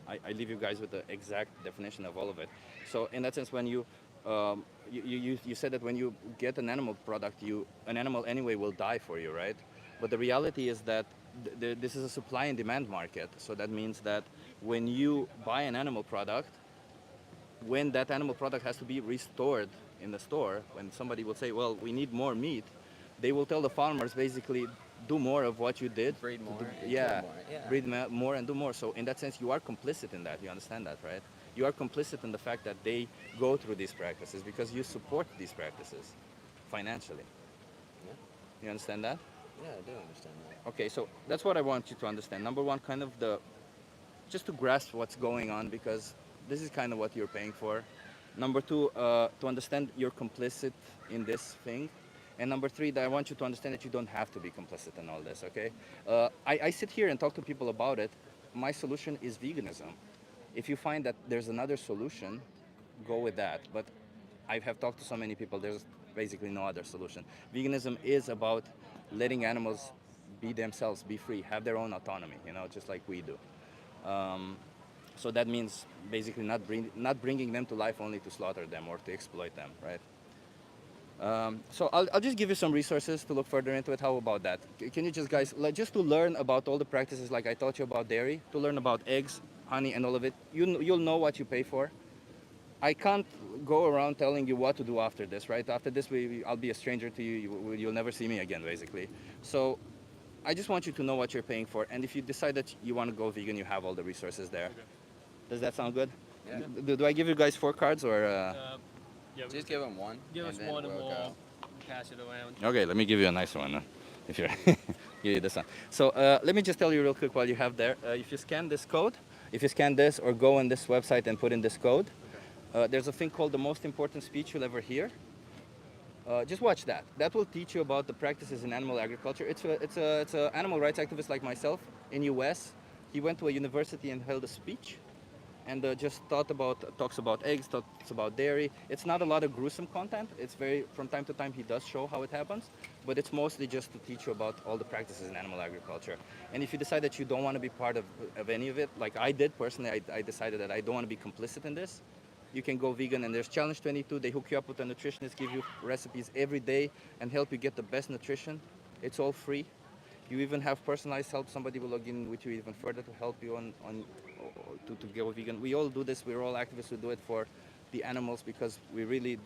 I leave you guys with the exact definition of all of it. So in that sense, when you said that when you get an animal product, an animal anyway will die for you, right? But the reality is that this is a supply and demand market. So that means that when you buy an animal product, when that animal product has to be restored in the store, when somebody will say, well, we need more meat, they will tell the farmers basically do more of what you did. Breed more and Yeah, kill more, yeah. breed more and do more. So in that sense, you are complicit in that. You understand that, right? You are complicit in the fact that they go through these practices because you support these practices financially. Yeah. You understand that? Yeah, I do understand that. Okay, so that's what I want you to understand. Number one, kind of just to grasp what's going on, because this is kind of what you're paying for. Number two, to understand you're complicit in this thing. And number three, that I want you to understand that you don't have to be complicit in all this, okay? I sit here and talk to people about it. My solution is veganism. If you find that there's another solution, go with that. But I have talked to so many people, there's basically no other solution. Veganism is about letting animals be themselves, be free, have their own autonomy, just like we do. So that means basically not bringing them to life only to slaughter them or to exploit them, right? So I'll just give you some resources to look further into it. How about that? Can you just guys, just to learn about all the practices like I taught you about dairy, to learn about eggs, honey, and all of it, you'll know what you pay for. I can't go around telling you what to do after this, right? After this, I'll be a stranger to you. You'll never see me again, basically. So I just want you to know what you're paying for. And if you decide that you want to go vegan, you have all the resources there. Okay. Does that sound good? Yeah. Do I give you guys 4 cards or? Yeah, Just give them one. give us then one and we'll we'll go. pass it around. Okay, let me give you a nice one. If you're, give you this one. So let me just tell you real quick while you have there. If you scan this code, if you scan this or go on this website and put in this code, there's a thing called the most important speech you'll ever hear. Just watch that. That will teach you about the practices in animal agriculture. It's a animal rights activist like myself in U.S. He went to a university and held a speech, and just talks about eggs, talks about dairy. It's not a lot of gruesome content. It's from time to time he does show how it happens, but it's mostly just to teach you about all the practices in animal agriculture. And if you decide that you don't want to be part of any of it, like I did personally, I decided that I don't want to be complicit in this. You can go vegan, and there's Challenge 22. They hook you up with a nutritionist, give you recipes every day, and help you get the best nutrition. It's all free. You even have personalized help. Somebody will log in with you even further to help you to go vegan. We all do this. We're all activists who do it for the animals because we really,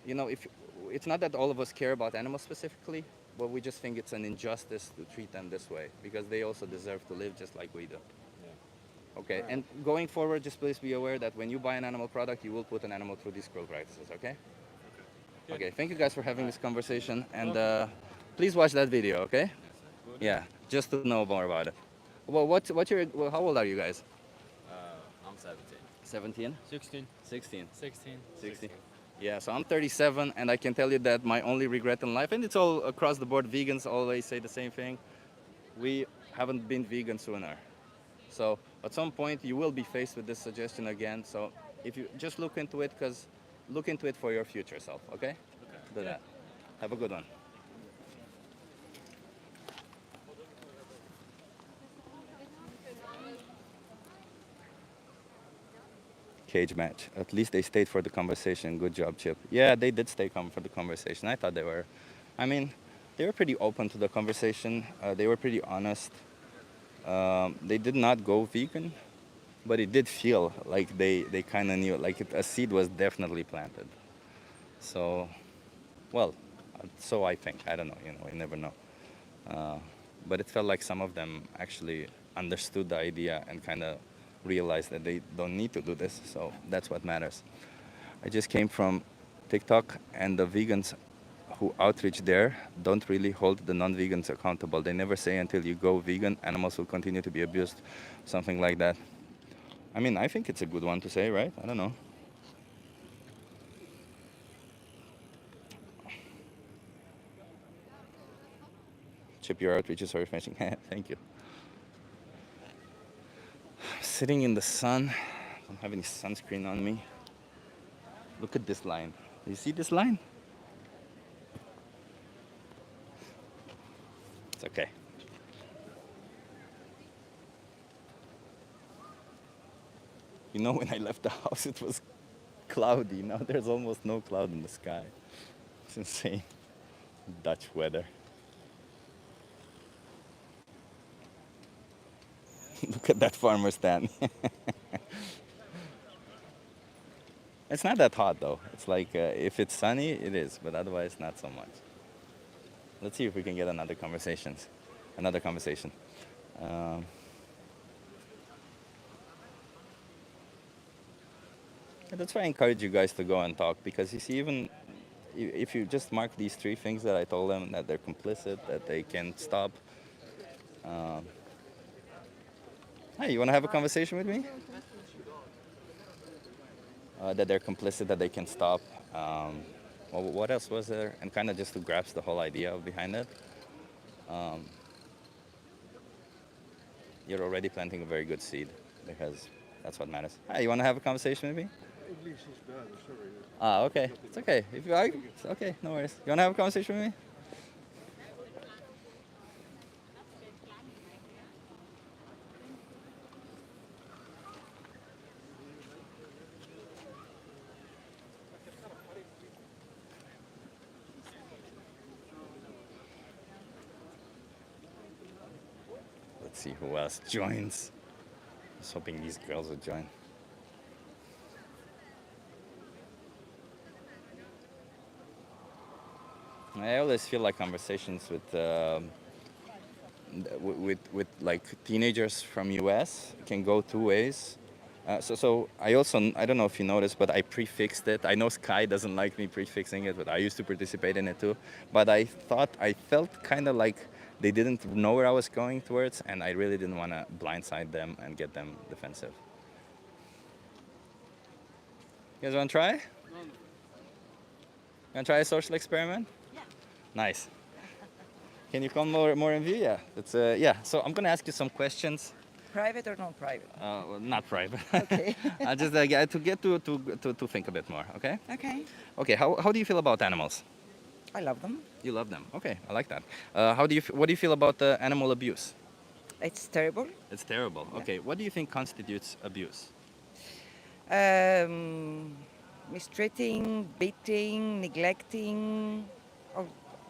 if it's not that all of us care about animals specifically, but we just think it's an injustice to treat them this way because they also deserve to live just like we do. Yeah. Okay, Alright. and going forward, just please be aware that when you buy an animal product, you will put an animal through these cruel practices, okay? Okay, thank you guys for having this conversation, and please watch that video, okay? Yeah, just to know more about it. Well, how old are you guys? I'm 17. 17? 16. 16. 16. 60. Yeah, so I'm 37, and I can tell you that my only regret in life, and it's all across the board, vegans always say the same thing, we haven't been vegan sooner. So at some point you will be faced with this suggestion again. So if you just look into it, look into it for your future self, okay? Do that. Have a good one. Cage match. At least they stayed for the conversation. Good job, Chip. Yeah, they did stay calm for the conversation. I thought I mean, they were pretty open to the conversation. They were pretty honest. They did not go vegan, but it did feel like they kind of knew, like a seed was definitely planted. So, well, so I think. I don't know, you never know. Uh, but it felt like some of them actually understood the idea and kind of realized that they don't need to do this. So that's what matters. I just came from TikTok, and the vegans who outreach there don't really hold the non-vegans accountable. They never say until you go vegan, animals will continue to be abused, something like that. I mean, I think it's a good one to say, right? I don't know. Chip your outreach is very finishing. Thank you. Sitting in the sun. I don't have any sunscreen on me. Look at this line. Do you see this line? It's okay. When I left the house, it was cloudy. Now there's almost no cloud in the sky. It's insane. Dutch weather. Look at that farmer stand. It's not that hot though. It's like if it's sunny, it is, but otherwise not so much. Let's see if we can get another conversation. Um, that's why I encourage you guys to go and talk because you see, even if you just mark these three things that I told them, that they're complicit, that they can stop. Um, hey, you want to have a conversation with me? That they're complicit, that they can stop. Well, what else was there? And kind of just to grasp the whole idea behind it. Um, you're already planting a very good seed because that's what matters. Hey, you want to have a conversation with me? English is bad, sorry. Ah, okay. It's okay. If you like, it's okay. No worries. You want to have a conversation with me? Let's see who else joins. I was hoping these girls would join. I always feel like conversations with like teenagers from US can go two ways. So I don't know if you noticed, but I prefixed it. I know Sky doesn't like me prefixing it, but I used to participate in it too. But I felt kind of like they didn't know where I was going towards, and I really didn't want to blindside them and get them defensive. You guys want to try? Want to try a social experiment? Yeah. Nice. Can you come more in view? Yeah. Yeah. So I'm gonna ask you some questions. Private or non-private? Well, not private. Okay. I just to get to think a bit more. Okay. Okay. Okay. How do you feel about animals? I love them. You love them. Okay. I like that. What do you feel about animal abuse? It's terrible. It's terrible. Yeah. Okay. What do you think constitutes abuse? Mistreating, beating, neglecting, or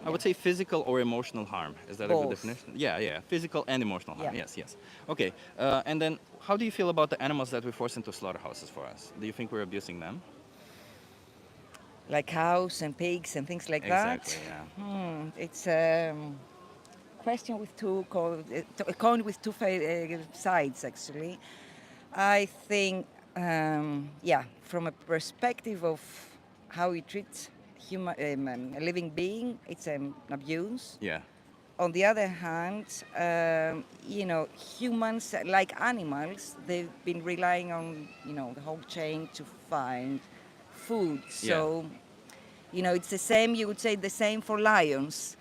I would say physical or emotional harm. Is that a good Both. definition? Yeah, yeah. Physical and emotional harm. Yeah. Yes, yes. Okay. And then, how do you feel about the animals that we force into slaughterhouses for us? Do you think we're abusing them? Like cows and pigs and things like Exactly. that. Yeah. It's a question with a coin with two sides, actually. I think, yeah, from a perspective of how we treat a living being, it's an abuse. Yeah. On the other hand, humans, like animals, they've been relying on, the whole chain to find food. Yeah. So, it's the same, you would say the same for lions.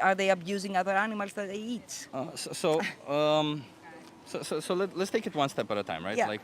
Are they abusing other animals that they eat? Let's take it one step at a time, right? Yeah. Like,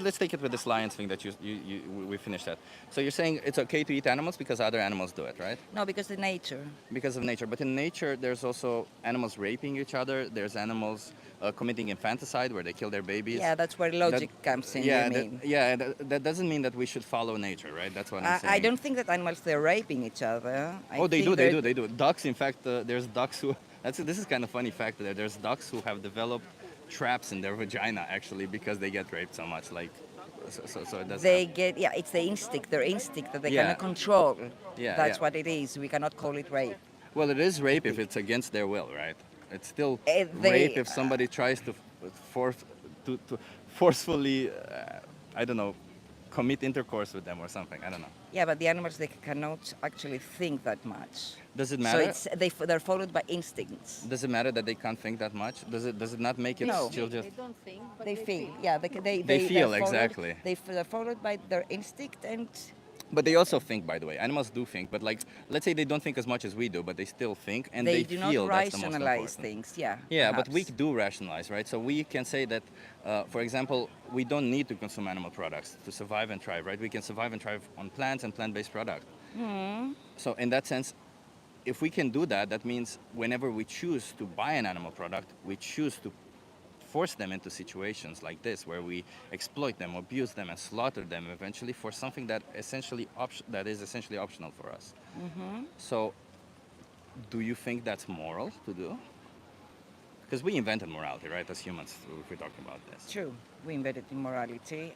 let's take it with this lions thing that we finished at. So you're saying it's okay to eat animals because other animals do it, right? No, because of nature. Because of nature. But in nature, there's also animals raping each other. There's animals committing infanticide where they kill their babies. Yeah, that's where logic comes in, Yeah, you mean. that doesn't mean that we should follow nature, right? That's what I'm saying. I don't think that animals, they're raping each other. Oh, they do. Ducks, in fact, there's ducks who. This is kind of funny fact there. There's ducks who have developed traps in their vagina actually because they get raped so much. Like, so it does. They get, yeah, it's the instinct, their instinct that they Yeah. cannot control. Yeah, That's yeah. what it is. We cannot call it rape. Well, it is rape if it's against their will, right? It's still They- rape if somebody tries to force to forcefully, I don't know, commit intercourse with them or something. I don't know. Yeah, but the animals, they cannot actually think that much. Does it matter? So they're followed by instincts. Does it matter that they can't think that much? Does it not make it No. still just? don't think, but They feel, yeah, They they're feel, followed- exactly. They're followed by their instinct, and But they also think, by the way. Animals do think, but like, let's say they don't think as much as we do, but they still think and they they do not feel that's the most rationalize important. things. Yeah. Yeah, but we perhaps. do rationalize, right? So we can say that, for example, we don't need to consume animal products to survive and thrive, right? We can survive and thrive on plants and plant-based products. So in that sense, if we can do that, that means whenever we choose to buy an animal product, we choose to force them into situations like this, where we exploit them, abuse them, and slaughter them eventually for something that that is essentially optional for us. So, do you think that's moral to do? Because we invented morality, right, as humans, if we're talking about this. True, we invented immorality.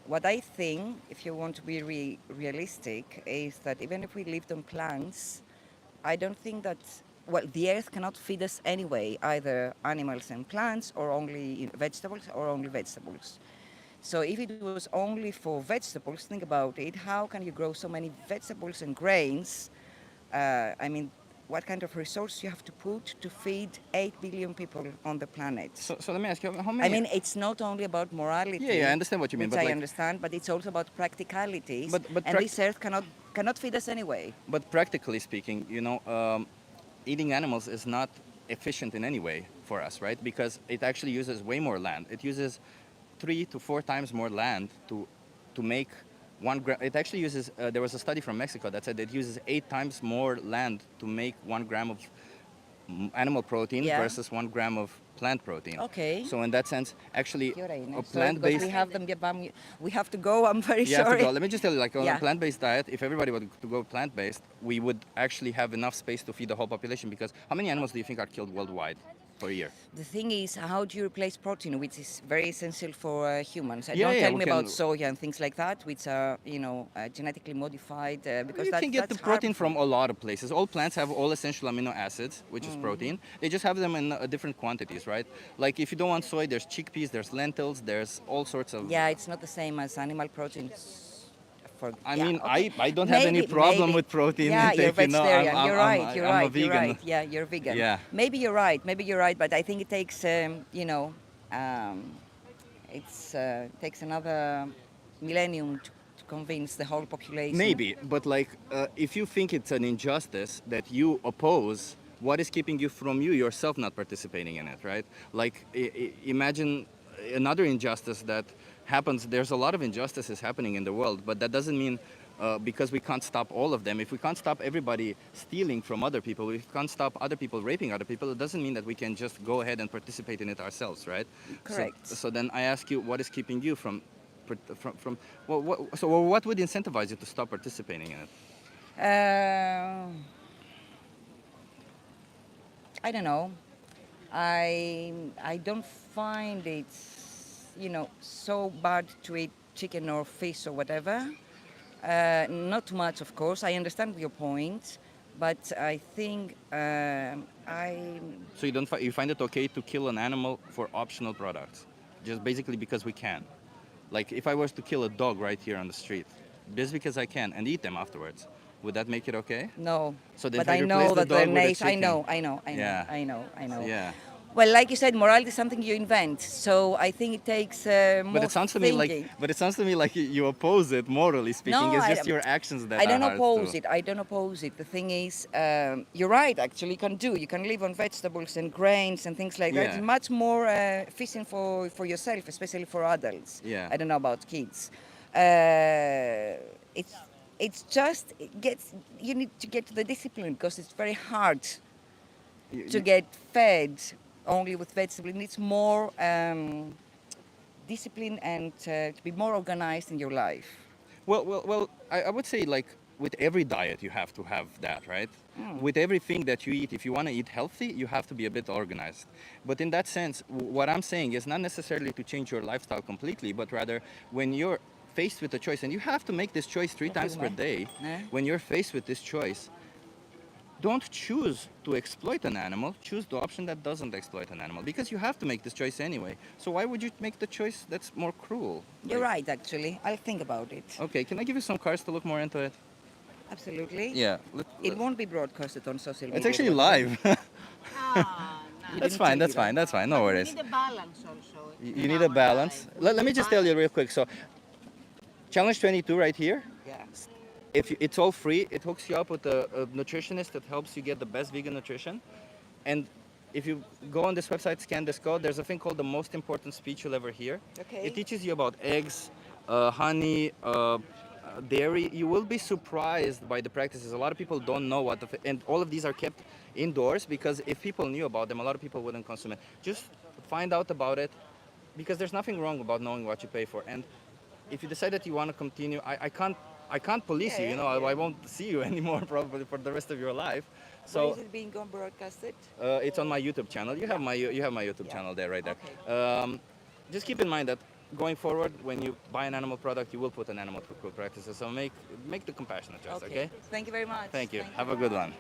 What I think, if you want to be realistic, is that even if we lived on plants, I don't think that, well, the earth cannot feed us anyway, either animals and plants, or only vegetables, or only vegetables. So if it was only for vegetables, think about it, how can you grow so many vegetables and grains? I mean, what kind of resource you have to put to feed 8 billion people on the planet? So let me ask you, how many? I mean, it's not only about morality. Yeah, I understand what you mean, Which but I like- understand, but it's also about practicalities. But and this earth cannot feed us anyway. But practically speaking, eating animals is not efficient in any way for us, right? Because it actually uses way more land. It uses 3 to 4 times more land to make 1 gram. It actually uses. There was a study from Mexico that said it uses 8 times more land to make 1 gram of animal protein Yeah. versus 1 gram of plant protein. Okay. So in that sense, actually, You're right, a because plant-based. we have to go. I'm very You have sorry. to go. Let me just tell you, like on Yeah. a plant-based diet, if everybody were to go plant-based, we would actually have enough space to feed the whole population. Because how many animals do you think are killed worldwide per year? The thing is, how do you replace protein, which is very essential for humans? Yeah, Don't yeah, tell we me about can- soya and things like that, which are, genetically modified. Because You can get the that's protein harmful. from a lot of places. All plants have all essential amino acids, which is protein. They just have them in different quantities, right? Like if you don't want soy, there's chickpeas, there's lentils, there's all sorts of. Yeah, it's not the same as animal proteins. I mean, I don't have any problem with protein Yeah, intake, you're vegetarian. I'm, You're I'm- right. You're I'm a right. You're vegan. right. Yeah, you're vegan. Yeah. Maybe you're right. Maybe you're right. But I think it takes, takes another millennium to convince the whole population. Maybe, but like, if you think it's an injustice that you oppose, what is keeping you from you yourself not participating in it, right? Like, imagine another injustice that happens. There's a lot of injustices happening in the world, but that doesn't mean because we can't stop all of them. If we can't stop everybody stealing from other people, if we can't stop other people raping other people, it doesn't mean that we can just go ahead and participate in it ourselves, right? Correct. So then I ask you, what is keeping you from what would incentivize you to stop participating in it? Uh, I don't know. I don't find it, so bad to eat chicken or fish or whatever. Not much, of course. I understand your point, but I think I So you find it okay to kill an animal for optional products, just basically because we can. Like if I was to kill a dog right here on the street, just because I can, and eat them afterwards, would that make it okay? no. So then But if I I replace know the that they're dog with a nice. I chicken, know, I know, I know, yeah, I know, I know. yeah. Well, like you said, morality is something you invent. So I think it takes But more it sounds to me like, thinking. you oppose it morally speaking. No, It's just your actions that I are don't hard oppose to. it. I don't oppose it. The thing is, you're right. Actually, you can live on vegetables and grains and things like that. It's Yeah, much more efficient for yourself, especially for adults. yeah. I don't know about kids. Uh, it's it's just it gets you need to get to the discipline because it's very hard You, to you, get fed only with vegetables. It needs more discipline and to be more organized in your life. well. I would say like with every diet you have to have that, right? Mm. With everything that you eat, if you want to eat healthy, you have to be a bit organized. But in that sense, what I'm saying is not necessarily to change your lifestyle completely, but rather when you're faced with a choice, and you have to make this choice three times per day. Eh? When you're faced with this choice, don't choose to exploit an animal. Choose the option that doesn't exploit an animal, because you have to make this choice anyway. So why would you make the choice that's more cruel? You're right, actually. I'll think about it. Okay, can I give you some cards to look more into it? Absolutely. Yeah, It won't be broadcasted on social it's media. actually live. Ah, You nice. That's didn't fine. tell me That's that. fine. That's fine. No But we worries. need a balance also. You in need a our balance. life. We Let need me a just tell you balance. real quick. So, challenge 22 right here. Yeah. If you, it's all free, it hooks you up with a nutritionist that helps you get the best vegan nutrition. And if you go on this website, scan this code, there's a thing called the most important speech you'll ever hear. Okay. It teaches you about eggs, honey, dairy. You will be surprised by the practices. A lot of people don't know what and all of these are kept indoors, because if people knew about them, a lot of people wouldn't consume it. Just find out about it, because there's nothing wrong about knowing what you pay for. And if you decide that you want to continue, I can't police Yeah, you. yeah, I yeah. won't see you anymore probably for the rest of your life. Where is So it being broadcasted? it's on my YouTube channel. You have my YouTube Yeah. channel there, right there. Okay. Just keep in mind that going forward, when you buy an animal product, you will put an animal cruel practices. So make the compassionate choice. Okay. Thank you very much. Thank you. Have a good one.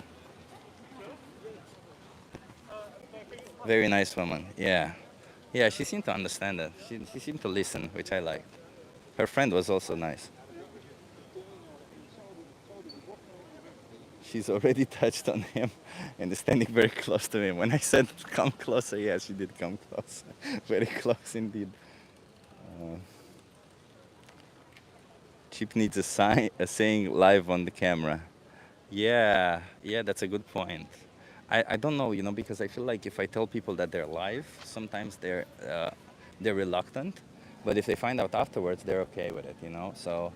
Very nice woman. Yeah. Yeah, she seemed to understand it. She seemed to listen, which I liked. Her friend was also nice. She's already touched on him and is standing very close to him. When I said come closer, yeah, she did come close. Very close indeed. Chip needs a saying live on the camera. Yeah, yeah, that's a good point. I don't know, because I feel like if I tell people that they're live, sometimes they're reluctant. But if they find out afterwards, they're okay with it. So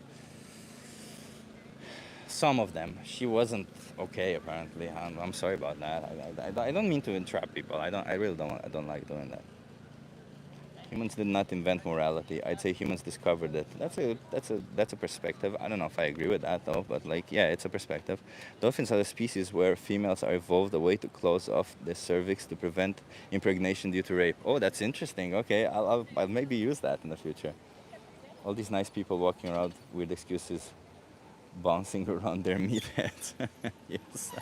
some of them, she wasn't okay apparently. I'm sorry about that. I don't mean to entrap people. I really don't. I don't like doing that. Humans did not invent morality. I'd say humans discovered it. That's a perspective. I don't know if I agree with that though, but yeah, it's a perspective. Dolphins are the species where females are evolved a way to close off the cervix to prevent impregnation due to rape. Oh, that's interesting. Okay, I'll maybe use that in the future. All these nice people walking around with excuses, bouncing around their meat heads. Yes,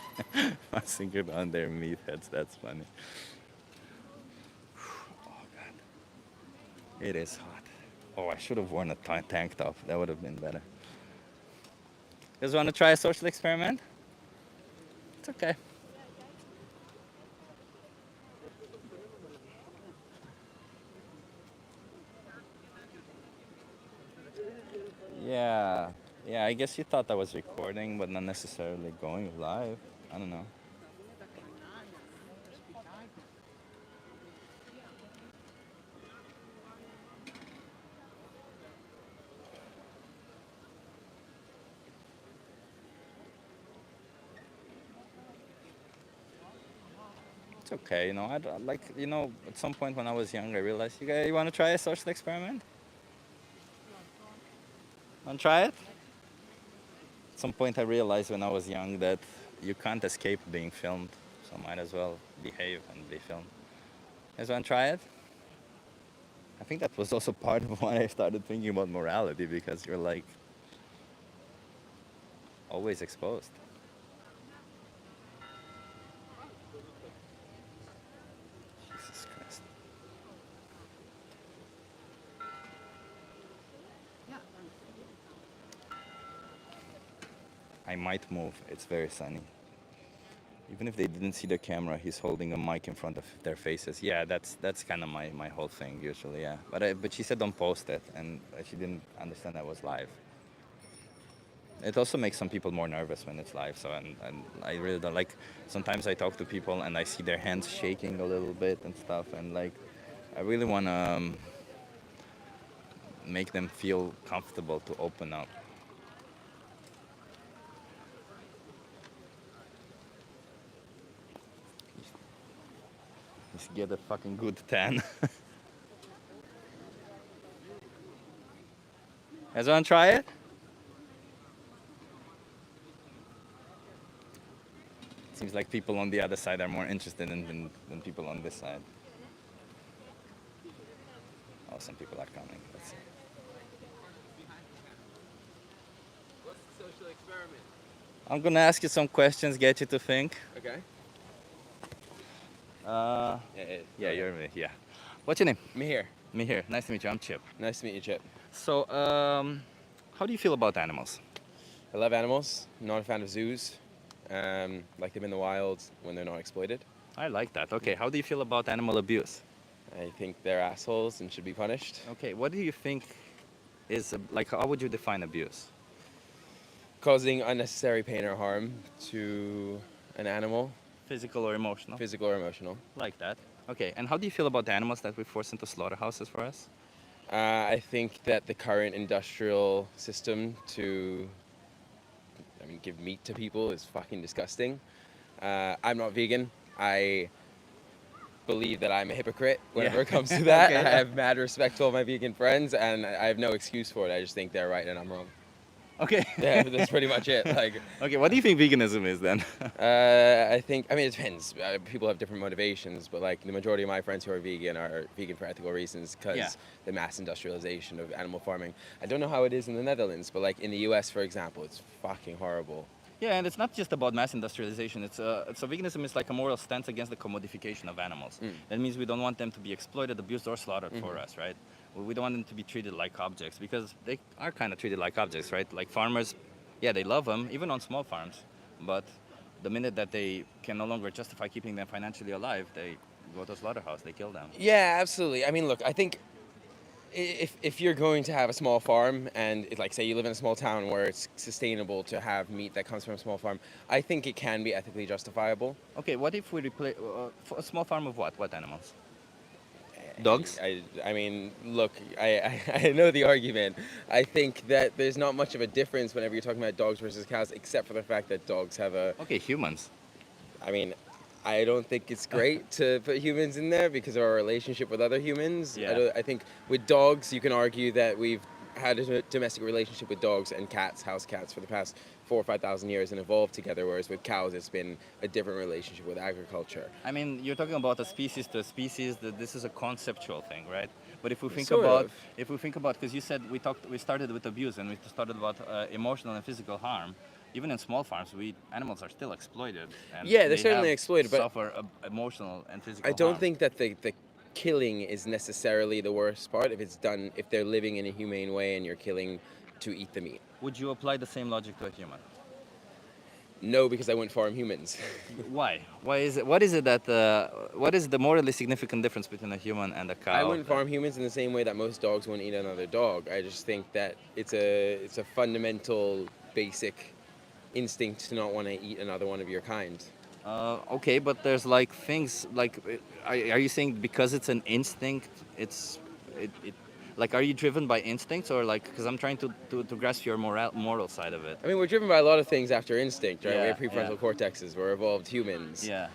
bouncing around their meat heads. That's funny. It is hot. Oh, I should have worn a tank top. That would have been better. You guys want to try a social experiment? It's okay. Yeah. Yeah, I guess you thought I was recording, but not necessarily going live. I don't know. It's okay, at some point when I was young, I realized, you want to try a social experiment? Want to try it? At some point, I realized when I was young that you can't escape being filmed, so might as well behave and be filmed. You guys want to try it? I think that was also part of why I started thinking about morality, because you're like always exposed. Jesus Christ. I might move. It's very sunny. Even if they didn't see the camera, he's holding a mic in front of their faces. Yeah, that's kind of my whole thing usually. Yeah, but she said don't post it, and she didn't understand that was live. It also makes some people more nervous when it's live. So and I really don't like. Sometimes I talk to people and I see their hands shaking a little bit and stuff, and like I really want to make them feel comfortable to open up. Just get a fucking good tan. Guys want to try it? Seems like people on the other side are more interested than people on this side. Oh, some people are coming. Let's see. What's the social experiment? I'm gonna ask you some questions, get you to think. Okay. Yeah, you're me. Yeah. What's your name? Miher. Miher. Nice to meet you. I'm Chip. Nice to meet you, Chip. So, how do you feel about animals? I love animals. Not a fan of zoos. Like them in the wild when they're not exploited. I like that. Okay. How do you feel about animal abuse? I think they're assholes and should be punished. Okay. What do you think is like? How would you define abuse? Causing unnecessary pain or harm to an animal, Physical or emotional? physical or emotional. Like that. Okay. And how do you feel about the animals that we force into slaughterhouses for us? I think that the current industrial system give meat to people is fucking disgusting. I'm not vegan. I believe that I'm a hypocrite whenever it comes to that. Okay. I have mad respect for all my vegan friends, and I have no excuse for it. I just think they're right and I'm wrong. Okay. Yeah, that's pretty much it. Like, Okay. What do you think veganism is then? it depends. People have different motivations, but like the majority of my friends who are vegan for ethical reasons because Yeah. the mass industrialization of animal farming. I don't know how it is in the Netherlands, but like in the US, for example, it's fucking horrible. Yeah, and it's not just about mass industrialization. So veganism is like a moral stance against the commodification of animals. That means we don't want them to be exploited, abused, or slaughtered for us, right? We don't want them to be treated like objects because they are kind of treated like objects, right? Like farmers, yeah, they love them, even on small farms. But the minute that they can no longer justify keeping them financially alive, they go to a slaughterhouse, they kill them. Yeah, absolutely. I mean, look, I think if you're going to have a small farm and like say you live in a small town where it's sustainable to have meat that comes from a small farm, I think it can be ethically justifiable. Okay, what if we replace a small farm of what? What animals? Dogs? I mean, look, I know the argument. I think that there's not much of a difference whenever you're talking about dogs versus cows, except for the fact that dogs have a. Okay, humans. I mean, I don't think it's great to put humans in there because of our relationship with other humans. Yeah. I think with dogs, you can argue that we've had a domestic relationship with dogs and cats, house cats, for the past 4,000 or 5,000 years and evolved together, whereas with cows, it's been a different relationship with agriculture. I mean, you're talking about a species to a species. That this is a conceptual thing, right? But if we think Sort about, of. because you said we started with abuse and we started about emotional and physical harm. Even in small farms, animals are still exploited. And Yeah, they're they certainly have exploited, but suffer emotional and physical. I don't harm. think that the killing is necessarily the worst part if they're living in a humane way and you're killing to eat the meat. Would you apply the same logic to a human? No, because I wouldn't farm humans. Why? Why is it? What is it that? What is the morally significant difference between a human and a cow? I wouldn't farm humans in the same way that most dogs wouldn't eat another dog. I just think that it's a fundamental, basic instinct to not want to eat another one of your kind. Okay, but there's like things like, are you saying because it's an instinct, like, are you driven by instincts or like? Because I'm trying to grasp your moral side of it. I mean, we're driven by a lot of things after instinct, right? Yeah, We have prefrontal yeah. cortexes. We're evolved humans. Yeah.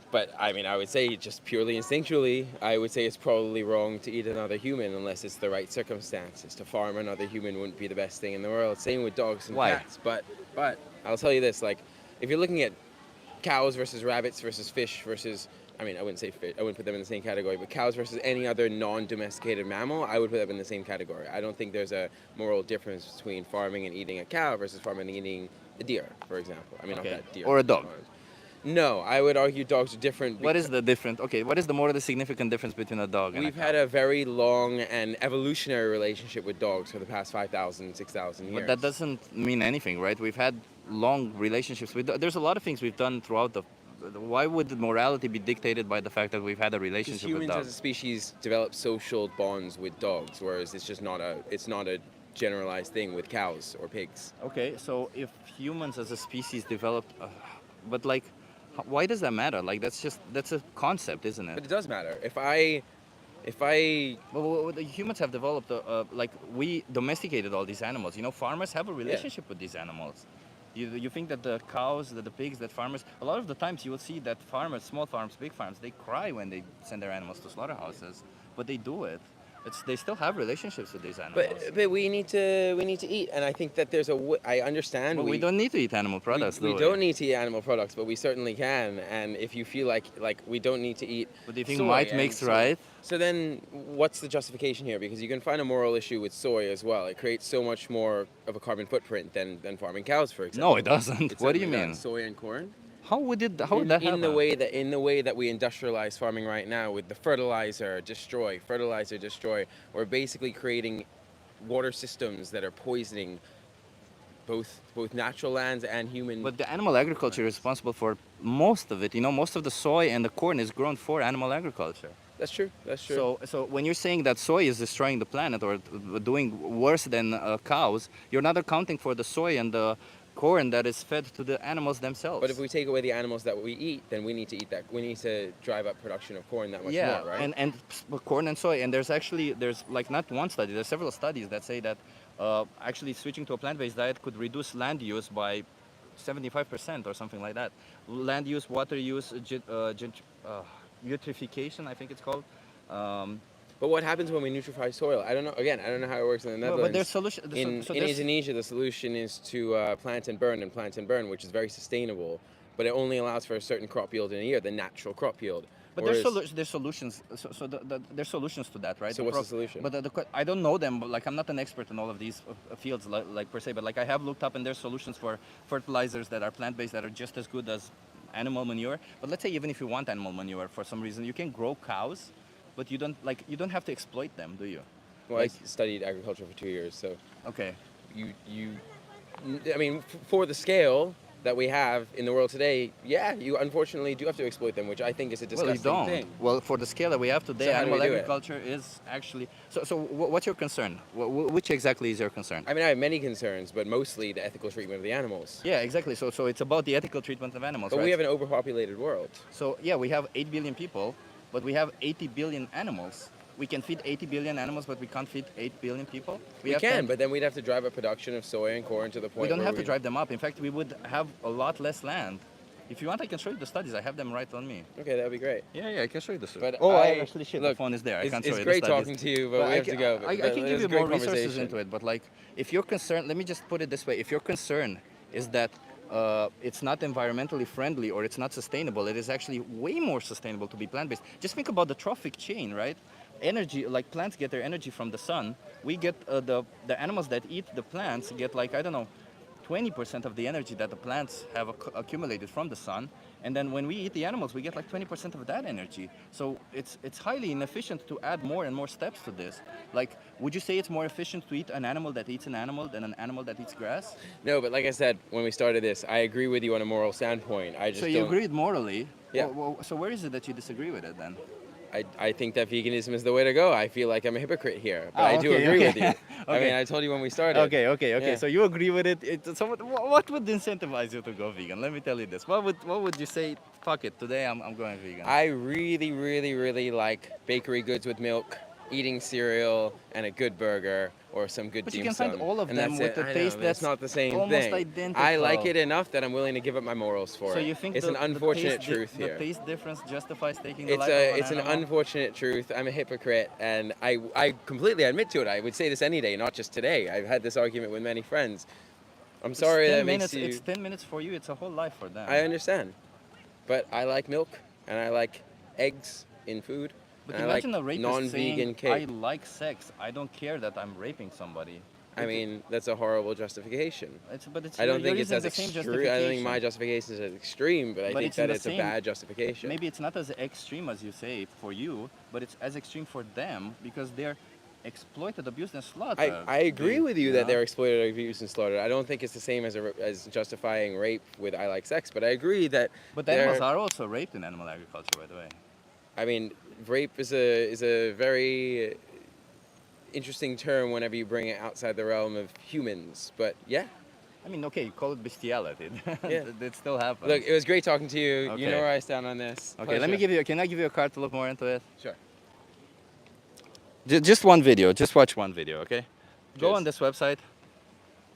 But I mean, I would say just purely instinctually, I would say it's probably wrong to eat another human unless it's the right circumstances. To farm another human wouldn't be the best thing in the world. Same with dogs and Why? cats. But I'll tell you this: like, if you're looking at cows versus rabbits versus fish versus, I mean, I wouldn't say fish, I wouldn't put them in the same category, but cows versus any other non-domesticated mammal, I would put them in the same category. I don't think there's a moral difference between farming and eating a cow versus farming and eating a deer, for example. I mean, Okay. not that deer. Or a dog. No, I would argue dogs are different. What is the difference? Okay, what is the morally significant difference between a dog and We've a cow? had a very long and evolutionary relationship with dogs for the past 5,000, 6,000 years. But that doesn't mean anything, right? We've had long relationships with. There's a lot of things we've done throughout the. Why would morality be dictated by the fact that we've had a Because relationship with humans as a dogs? species develop social bonds with dogs, whereas it's not a generalized thing with cows or pigs. Okay, so if humans as a species developed, but like, why does that matter? Like that's a concept, isn't But it? it does matter. If I Well, the humans have developed, like we domesticated all these animals. You know, farmers have a relationship with these animals. You think that the cows, that the pigs, that farmers, a lot of the times you will see that farmers, small farms, big farms, they cry when they send their animals to slaughterhouses, but they do it. They still have relationships with these animals. but we need to eat, and I think that there's I understand But we don't need to eat animal products, we do don't need to eat animal products, but we certainly can. And if you feel like we don't need to eat, But do you think soy might and makes so- right? So then, what's the justification here? Because you can find a moral issue with soy as well. It creates so much more of a carbon footprint than farming cows, for example. No, it doesn't. It What do you certainly mean? does. Soy and corn. How would that happen? In the way that we industrialize farming right now, with the fertilizer destroy, we're basically creating water systems that are poisoning both natural lands and human. But the animal agriculture is responsible for most of it. You know, most of the soy and the corn is grown for animal agriculture. That's true. That's true. So when you're saying that soy is destroying the planet or doing worse than cows, you're not accounting for the soy and the corn that is fed to the animals themselves. But if we take away the animals that we eat, then we need to eat that. We need to drive up production of corn that much yeah, more, right? and corn and soy, and there's like not one study, there's several studies that say that actually switching to a plant-based diet could reduce land use by 75% or something like that. Land use, water use, eutrophication, I think it's called. But what happens when we nutrify soil? I don't know. Again, I don't know how it works in the Netherlands. But there's solution. In Indonesia, the solution is to plant and burn, which is very sustainable. But it only allows for a certain crop yield in a year, the natural crop yield. But Whereas- there's solutions. There's solutions to that, right? So what's the solution? But I don't know them. But like I'm not an expert in all of these fields, like per se. But like I have looked up, and there's solutions for fertilizers that are plant-based that are just as good as animal manure. But let's say even if you want animal manure for some reason, you can grow cows, but you don't have to exploit them, do you? Well, I studied agriculture for 2 years, so Okay. I mean, for the scale that we have in the world today, yeah, you unfortunately do have to exploit them, which I think is a Well, you disgusting don't. thing. Well, for the scale that we have today, So how do animal we do it? agriculture is actually. So what's your concern? Which exactly is your concern? I mean, I have many concerns, but mostly the ethical treatment of the animals. Yeah, exactly. So it's about the ethical treatment of animals, But right? we have an overpopulated world. So yeah, we have 8 billion people, but we have 80 billion animals. We can feed 80 billion animals, but we can't feed 8 billion people. We have can, 10. but then we'd have to drive up production of soy and corn to the point We don't where have to drive them up. In fact, we would have a lot less land. If you want, I can show you the studies. I have them right on me. Okay, that would be great. Yeah, I can show you the studies. But Oh, I- actually, shit, look, the phone is there. I it's- can't show it's you great the studies. talking to you, but we have to go. I But can it give was you a great more resources conversation. into it, but like, if your concern, let me just put it this way: if your concern is that it's not environmentally friendly or it's not sustainable, it is actually way more sustainable to be plant-based. Just think about the trophic chain, right? Energy, like plants get their energy from the sun. We get the animals that eat the plants get like, I don't know, 20% of the energy that the plants have accumulated from the sun, and then when we eat the animals, we get like 20% of that energy. So it's highly inefficient to add more and more steps to this. Like, would you say it's more efficient to eat an animal that eats an animal than an animal that eats grass? No, but like I said when we started this, I agree with you on a moral standpoint. I just So you don't- agreed morally. Yeah. So where is it that you disagree with it then? I think that veganism is the way to go. I feel like I'm a hypocrite here, but Oh, I do okay, agree okay. with you. I Okay. mean, I told you when we started. Okay. Yeah. So you agree with it. So what would incentivize you to go vegan? Let me tell you this. What would you say? Fuck it. Today I'm going vegan. I really, really, really like bakery goods with milk. eating cereal and a good burger or some good But you dim can find sum, all of and them that's with it. a I know, taste but it's that's not the same almost thing. I like identical. it enough that I'm willing to give up my morals for So it. you think It's an unfortunate truth the here. taste difference justifies taking the life of an It's an animal? unfortunate truth. I'm a hypocrite, and I completely admit to it. I would say this any day, not just today. I've had this argument with many friends. I'm It's sorry that 10 it makes minutes. you. It's 10 minutes for you. It's a whole life for them. I understand, but I like milk, and I like eggs in food, But and I like imagine a rapist saying, non-vegan "I cake. like sex. I don't care that I'm raping somebody." I mean, that's a horrible justification. But I don't you're think it's using as the same extreme. I don't think my justification. justification is as extreme, but I But think it's in that the it's a same. bad justification. Maybe it's not as extreme as you say for you, but it's as extreme for them because they're exploited, abused, and slaughtered. I agree with you you that know? they're exploited, abused, and slaughtered. I don't think it's the same as justifying rape with "I like sex," but I agree that But they're. animals are also raped in animal agriculture, by the way. I mean, rape is a very interesting term whenever you bring it outside the realm of humans. But yeah, I mean, okay, you call it bestiality. yeah. It still happens. Look, it was great talking to you. You know Okay. where I stand on this. Okay, let me Pleasure. give you. Can I give you a card to look more into it? Sure. Just one video. Just watch one video, okay? Go Cheers. on this website,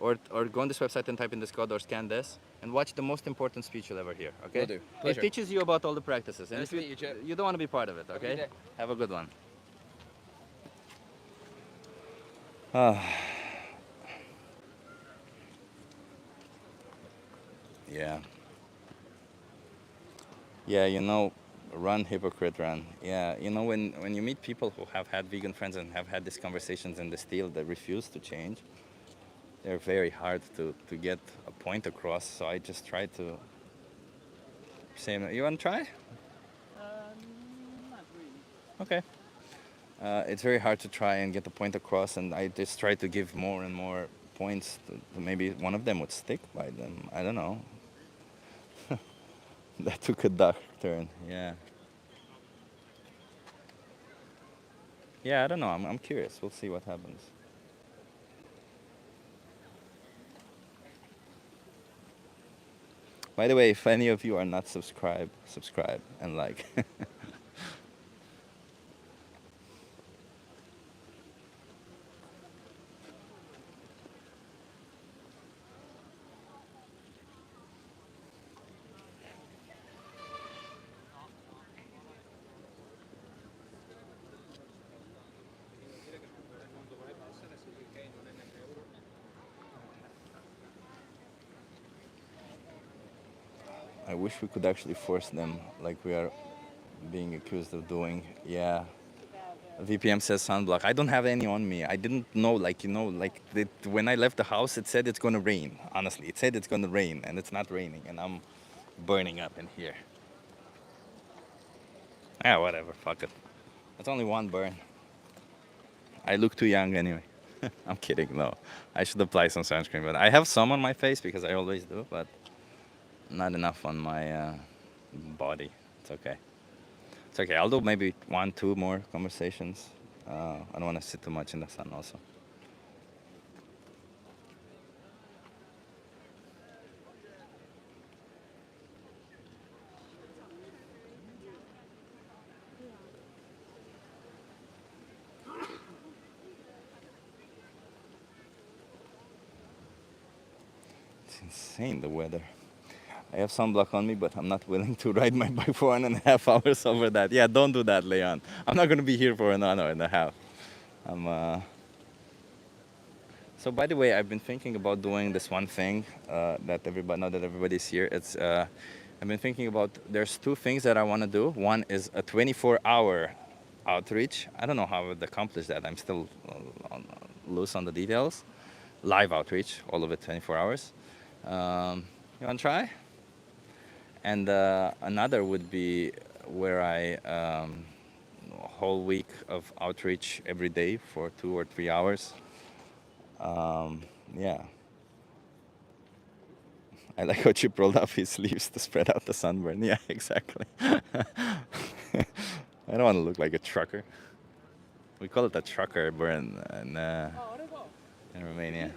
or go on this website and type in this code or scan this, and watch the most important speech you'll ever hear, okay? Will do. It Pleasure. teaches you about all the practices. And Nice if to meet you, Chip. you don't want to be part of it, a good okay? day. Have a good one. Yeah. Yeah, run, hypocrite, run. Yeah, when you meet people who have had vegan friends and have had these conversations and they still they refuse to change, they're very hard to get a point across. So I just try to say, you want to try? Not really. Okay. It's very hard to try and get the point across, and I just try to give more and more points. Maybe one of them would stick by them. I don't know. That took a dark turn. Yeah. Yeah, I don't know. I'm curious. We'll see what happens. By the way, if any of you are not subscribed, subscribe and like. I wish we could actually force them like we are being accused of doing. Yeah. VPM says sunblock. I don't have any on me. I didn't know, when I left the house, it said it's gonna rain. Honestly, it said it's gonna rain, and it's not raining, and I'm burning up in here. Yeah, whatever. Fuck it. It's only one burn. I look too young anyway. I'm kidding. No, I should apply some sunscreen, but I have some on my face because I always do, but not enough on my body. It's okay. It's okay. I'll do maybe 1, 2 more conversations. I don't want to sit too much in the sun also. It's insane, the weather. I have sunblock on me, but I'm not willing to ride my bike for 1.5 hours over that. Yeah, don't do that, Leon. I'm not going to be here for an hour and a half. So by the way, I've been thinking about doing this one thing that everybody, now that everybody's here, I've been thinking about, there's 2 things that I want to do. One is a 24-hour outreach. I don't know how I would accomplish that. I'm still loose on the details. Live outreach, all of it 24 hours. You want to try? And another would be where I a whole week of outreach every day for 2 or 3 hours. Yeah. I like how Chip rolled up his sleeves to spread out the sunburn. Yeah, exactly. I don't want to look like a trucker. We call it a trucker burn in Romania.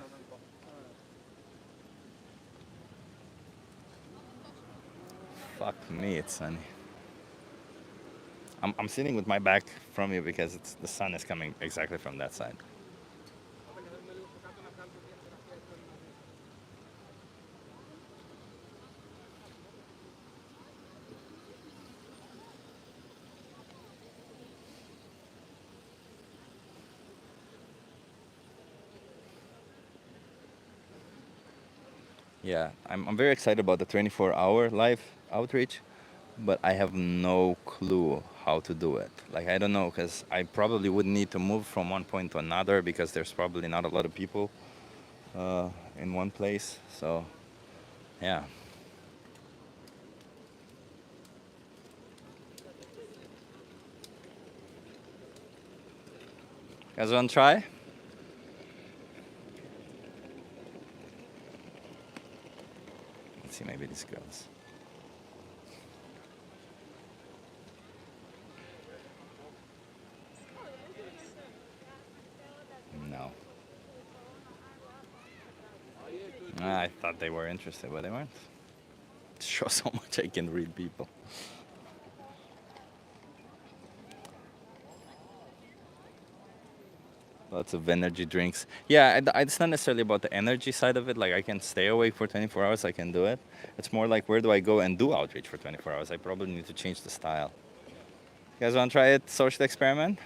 Fuck me, it's sunny. I'm sitting with my back from you because the sun is coming exactly from that side. Yeah, I'm very excited about the 24-hour live outreach, but I have no clue how to do it. Like, I don't know, because I probably would need to move from one point to another because there's probably not a lot of people in one place. So, yeah. Guys, want to try? Let's see, maybe this goes. No. I thought they were interested, but they weren't. It shows how much I can read people. Lots of energy drinks. Yeah, it's not necessarily about the energy side of it. Like, I can stay awake for 24 hours, I can do it. It's more like, where do I go and do outreach for 24 hours? I probably need to change the style. You guys want to try it? Social experiment?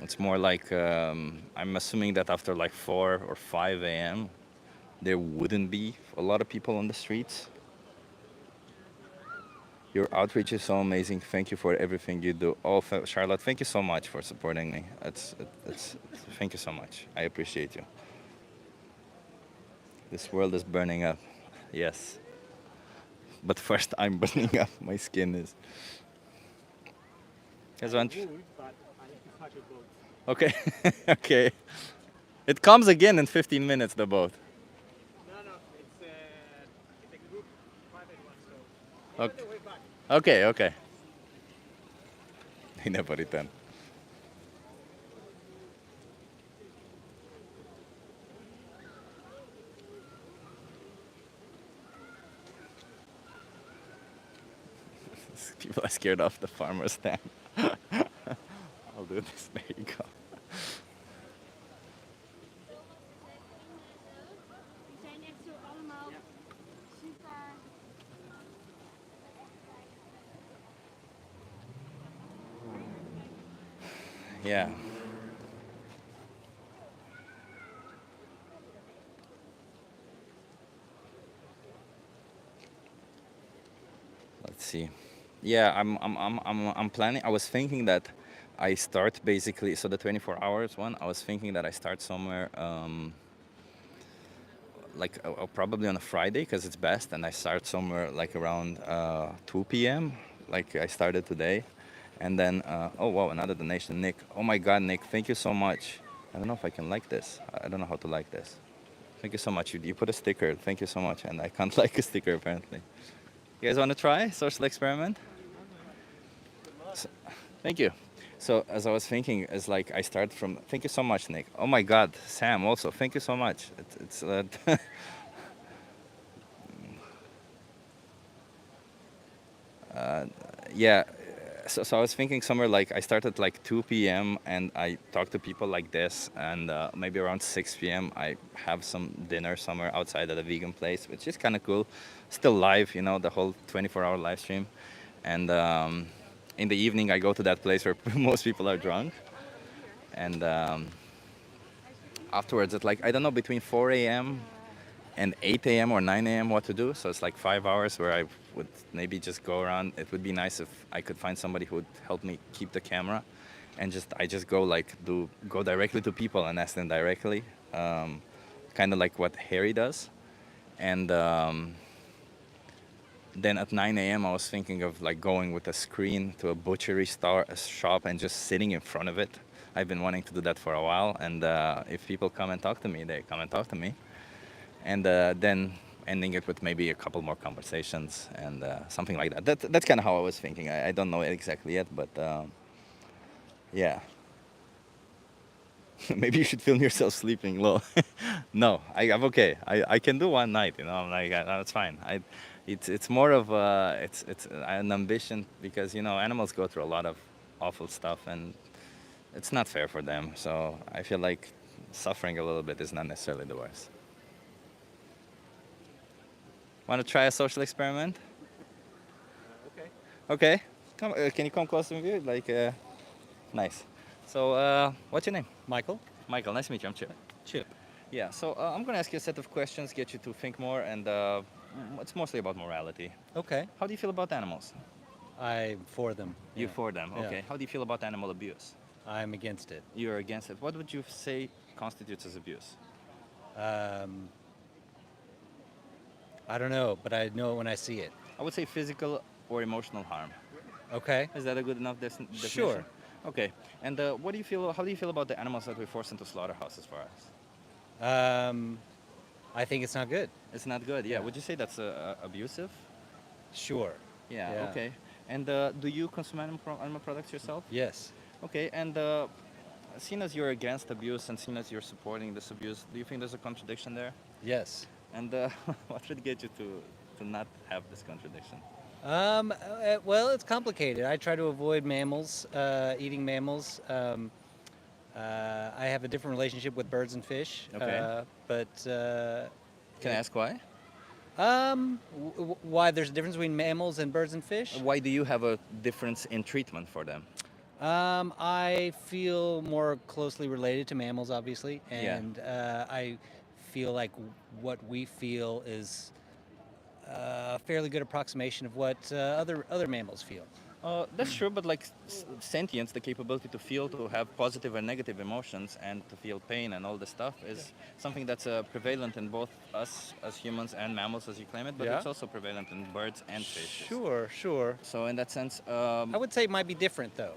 It's more like, I'm assuming that after like 4 or 5 a.m., there wouldn't be a lot of people on the streets. Your outreach is so amazing. Thank you for everything you do. Oh, Charlotte, thank you so much for supporting me. Thank you so much. I appreciate you. This world is burning up. Yes. But first, I'm burning up. My skin is. Guys want? Okay. Okay. It comes again in 15 minutes, the boat. Okay. Okay, okay. He never returned. People are scared of the farmer's stand. I'll do this. There you go. zijn echt zo allemaal super. Yeah. Let's see. Yeah, I'm planning. I was thinking that I start basically. So the 24 hours one. I was thinking that I start somewhere. Like probably on a Friday because it's best, and I start somewhere like around 2 p.m. like I started today, and then oh wow, another donation, Nick. Oh my God, Nick, thank you so much. I don't know if I can like this. I don't know how to like this. Thank you so much. You put a sticker. Thank you so much, and I can't like a sticker apparently. You guys want to try social experiment? So, thank you. So as I was thinking, it's like I start from. Thank you so much, Nick. Oh my God, Sam. Also, thank you so much. It's yeah. So I was thinking somewhere like I started like 2 p.m. and I talk to people like this, and maybe around 6 p.m. I have some dinner somewhere outside at a vegan place, which is kind of cool. Still live, you know, the whole 24-hour live stream, and in the evening I go to that place where most people are drunk, and afterwards it's like I don't know, between 4 a.m. and 8 a.m. or 9 a.m. what to do. So it's like 5 hours where I would maybe just go around. It would be nice if I could find somebody who would help me keep the camera, and I just go like go directly to people and ask them directly, kind of like what Harry does, and then at 9 a.m. I was thinking of like going with a screen to a butchery shop and just sitting in front of it. I've been wanting to do that for a while, and if people come and talk to me, they come and talk to me, and then ending it with maybe a couple more conversations and something like that. That's kind of how I was thinking. I don't know it exactly yet, but yeah. Maybe you should film yourself sleeping. Well, no, I'm okay. I can do one night. You know, I'm like that's fine. It's more of it's an ambition because animals go through a lot of awful stuff and it's not fair for them. So I feel like suffering a little bit is not necessarily the worst. Want to try a social experiment? Okay. Okay. Come. Can you come close to me? Like, nice. So, what's your name? Michael? Michael. Nice to meet you. I'm Chip. Chip. Yeah. So I'm gonna ask you a set of questions, get you to think more, and it's mostly about morality. Okay. How do you feel about animals? I'm for them. You yeah. for them? Yeah. Okay. How do you feel about animal abuse? I'm against it. You're against it. What would you say constitutes as abuse? I don't know, but I know it when I see it. I would say physical or emotional harm. Okay. Is that a good enough definition? Sure. Okay. And what do you feel? How do you feel about the animals that we force into slaughterhouses for us? I think it's not good. It's not good. Yeah. Yeah. Would you say that's abusive? Sure. Yeah. Yeah. Okay. And do you consume animal products yourself? Yes. Okay. And seeing as you're against abuse and seeing as you're supporting this abuse, do you think there's a contradiction there? Yes. And what would get you to not have this contradiction? Well, it's complicated. I try to avoid mammals, eating mammals. I have a different relationship with birds and fish. Okay. Can I ask why? Why there's a difference between mammals and birds and fish? Why do you have a difference in treatment for them? I feel more closely related to mammals, obviously, Yeah. and I feel like what we feel is a fairly good approximation of what other mammals feel. That's true, but like sentience, the capability to feel, to have positive and negative emotions, and to feel pain and all this stuff is something that's prevalent in both us as humans and mammals, as you claim it, but Yeah. it's also prevalent in birds and fish. Sure, sure. So in that sense, I would say it might be different, though.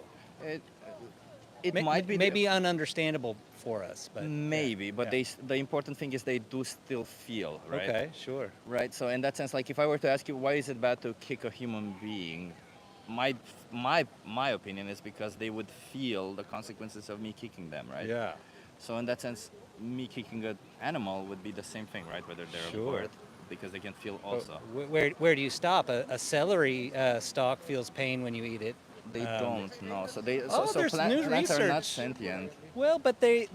it might be maybe ununderstandable for us, but maybe, but yeah. the important thing is they do still feel, right? Okay, sure. Right. So in that sense, like if I were to ask you why is it bad to kick a human being, my opinion is because they would feel the consequences of me kicking them, right? Yeah. So in that sense, me kicking an animal would be the same thing, right? Whether they're Sure. a bird, because they can feel But also. where do you stop? A celery stalk feels pain when you eat it. They don't know. So there's new plants are not research. sentient. Well, but they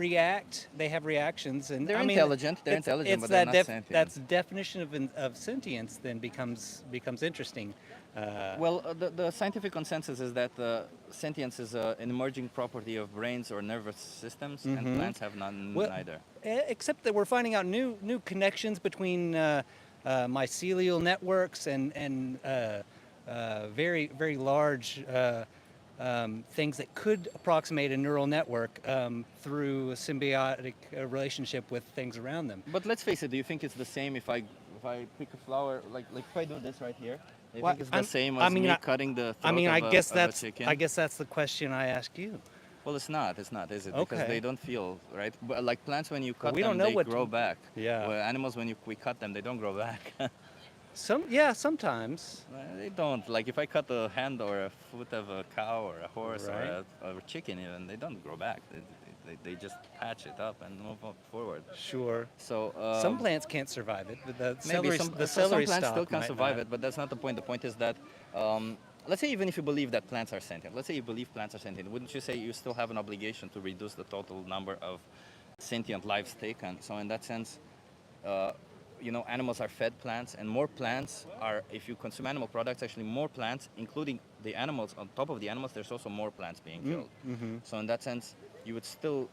react. They have reactions, and They're I mean, intelligent. They're it's- intelligent, it's but they're that not sentient. That's definition of sentience then becomes interesting. Well, the scientific consensus is that sentience is an emerging property of brains or nervous systems, and plants have none Well, neither. Except that we're finding out new connections between mycelial networks and very large things that could approximate a neural network through a symbiotic relationship with things around them. But let's face it. Do you think it's the same if I pick a flower like if I do this right here? Do you Well, think it's the I'm- same I as mean, me I- cutting the throat I mean, of I a, guess of a that's chicken? I guess that's the question I ask you. Well, it's not. It's not, is it? Because Okay. they don't feel, right? But like plants, when you cut we don't them, know they what- grow back. Yeah. Well, animals, when we cut them, they don't grow back. Sometimes. They don't. Like if I cut a hand or a foot of a cow or a horse Right. or a chicken, even they don't grow back. They just patch it up and move on forward. Sure. So Some plants can't survive it, but the maybe celery, some, the some celery plants stalk still can might survive not. it, but that's not the point. The point is that, let's say even if you believe that plants are sentient, let's say you believe plants are sentient, wouldn't you say you still have an obligation to reduce the total number of sentient lives taken? So in that sense, animals are fed plants, and more plants are, if you consume animal products, actually more plants, including the animals, on top of the animals, there's also more plants being killed. Mm-hmm. So in that sense, you would still,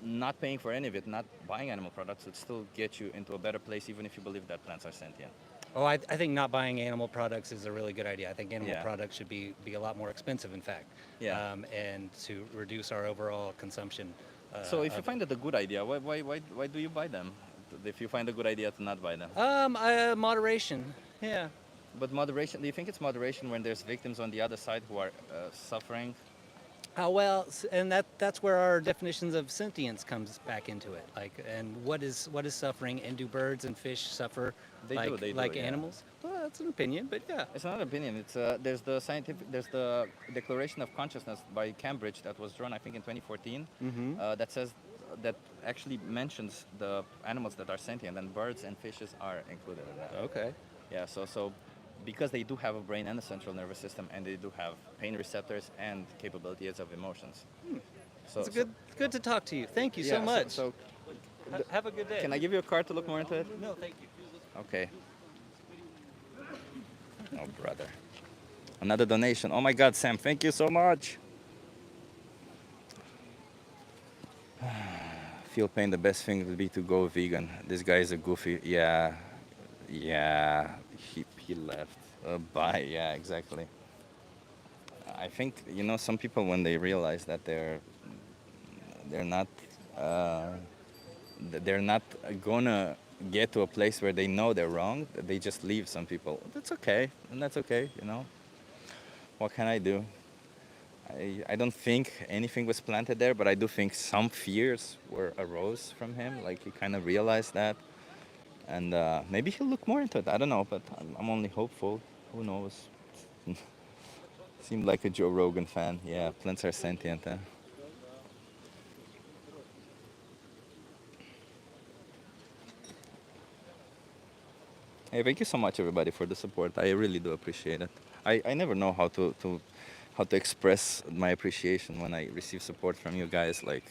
not paying for any of it, not buying animal products, would still get you into a better place, even if you believe that plants are sentient. Oh, I think not buying animal products is a really good idea. I think animal Yeah. products should be a lot more expensive, in fact. Yeah. And to reduce our overall consumption. So if you of find it a good idea, why do you buy them? If you find a good idea to not buy them. moderation. Yeah. But moderation, do you think it's moderation when there's victims on the other side who are suffering? Well, and that's where our definitions of sentience comes back into it. Like, and what is suffering, and do birds and fish suffer They like do, like yeah. animals? Well, that's an opinion, but yeah. It's not an opinion. It's there's the Declaration of Consciousness by Cambridge that was drawn, I think, in 2014. That says that actually mentions the animals that are sentient, and birds and fishes are included in that. Okay. Yeah, so because they do have a brain and a central nervous system, and they do have pain receptors and capabilities of emotions. So, It's good to talk to you. Thank you so yeah, much. so Have a good day. can I give you a card to look more into it? No, thank you. Okay. Oh, brother. Another donation. Oh my God, Sam, thank you so much. Feel pain. The best thing would be to go vegan. This guy is a goofy. Yeah, yeah. He left. Bye. Yeah, exactly. I think some people when they realize that they're not uh, they're not gonna get to a place where they know they're wrong. They just leave. Some people. That's okay, and that's okay. What can I do? I don't think anything was planted there, but I do think some fears were arose from him. Like he kind of realized that, and maybe he'll look more into it. I don't know, but I'm only hopeful. Who knows? Seemed like a Joe Rogan fan. Yeah, plants are sentient. Huh? Hey, thank you so much, everybody, for the support. I really do appreciate it. I never know how to express my appreciation when I receive support from you guys, like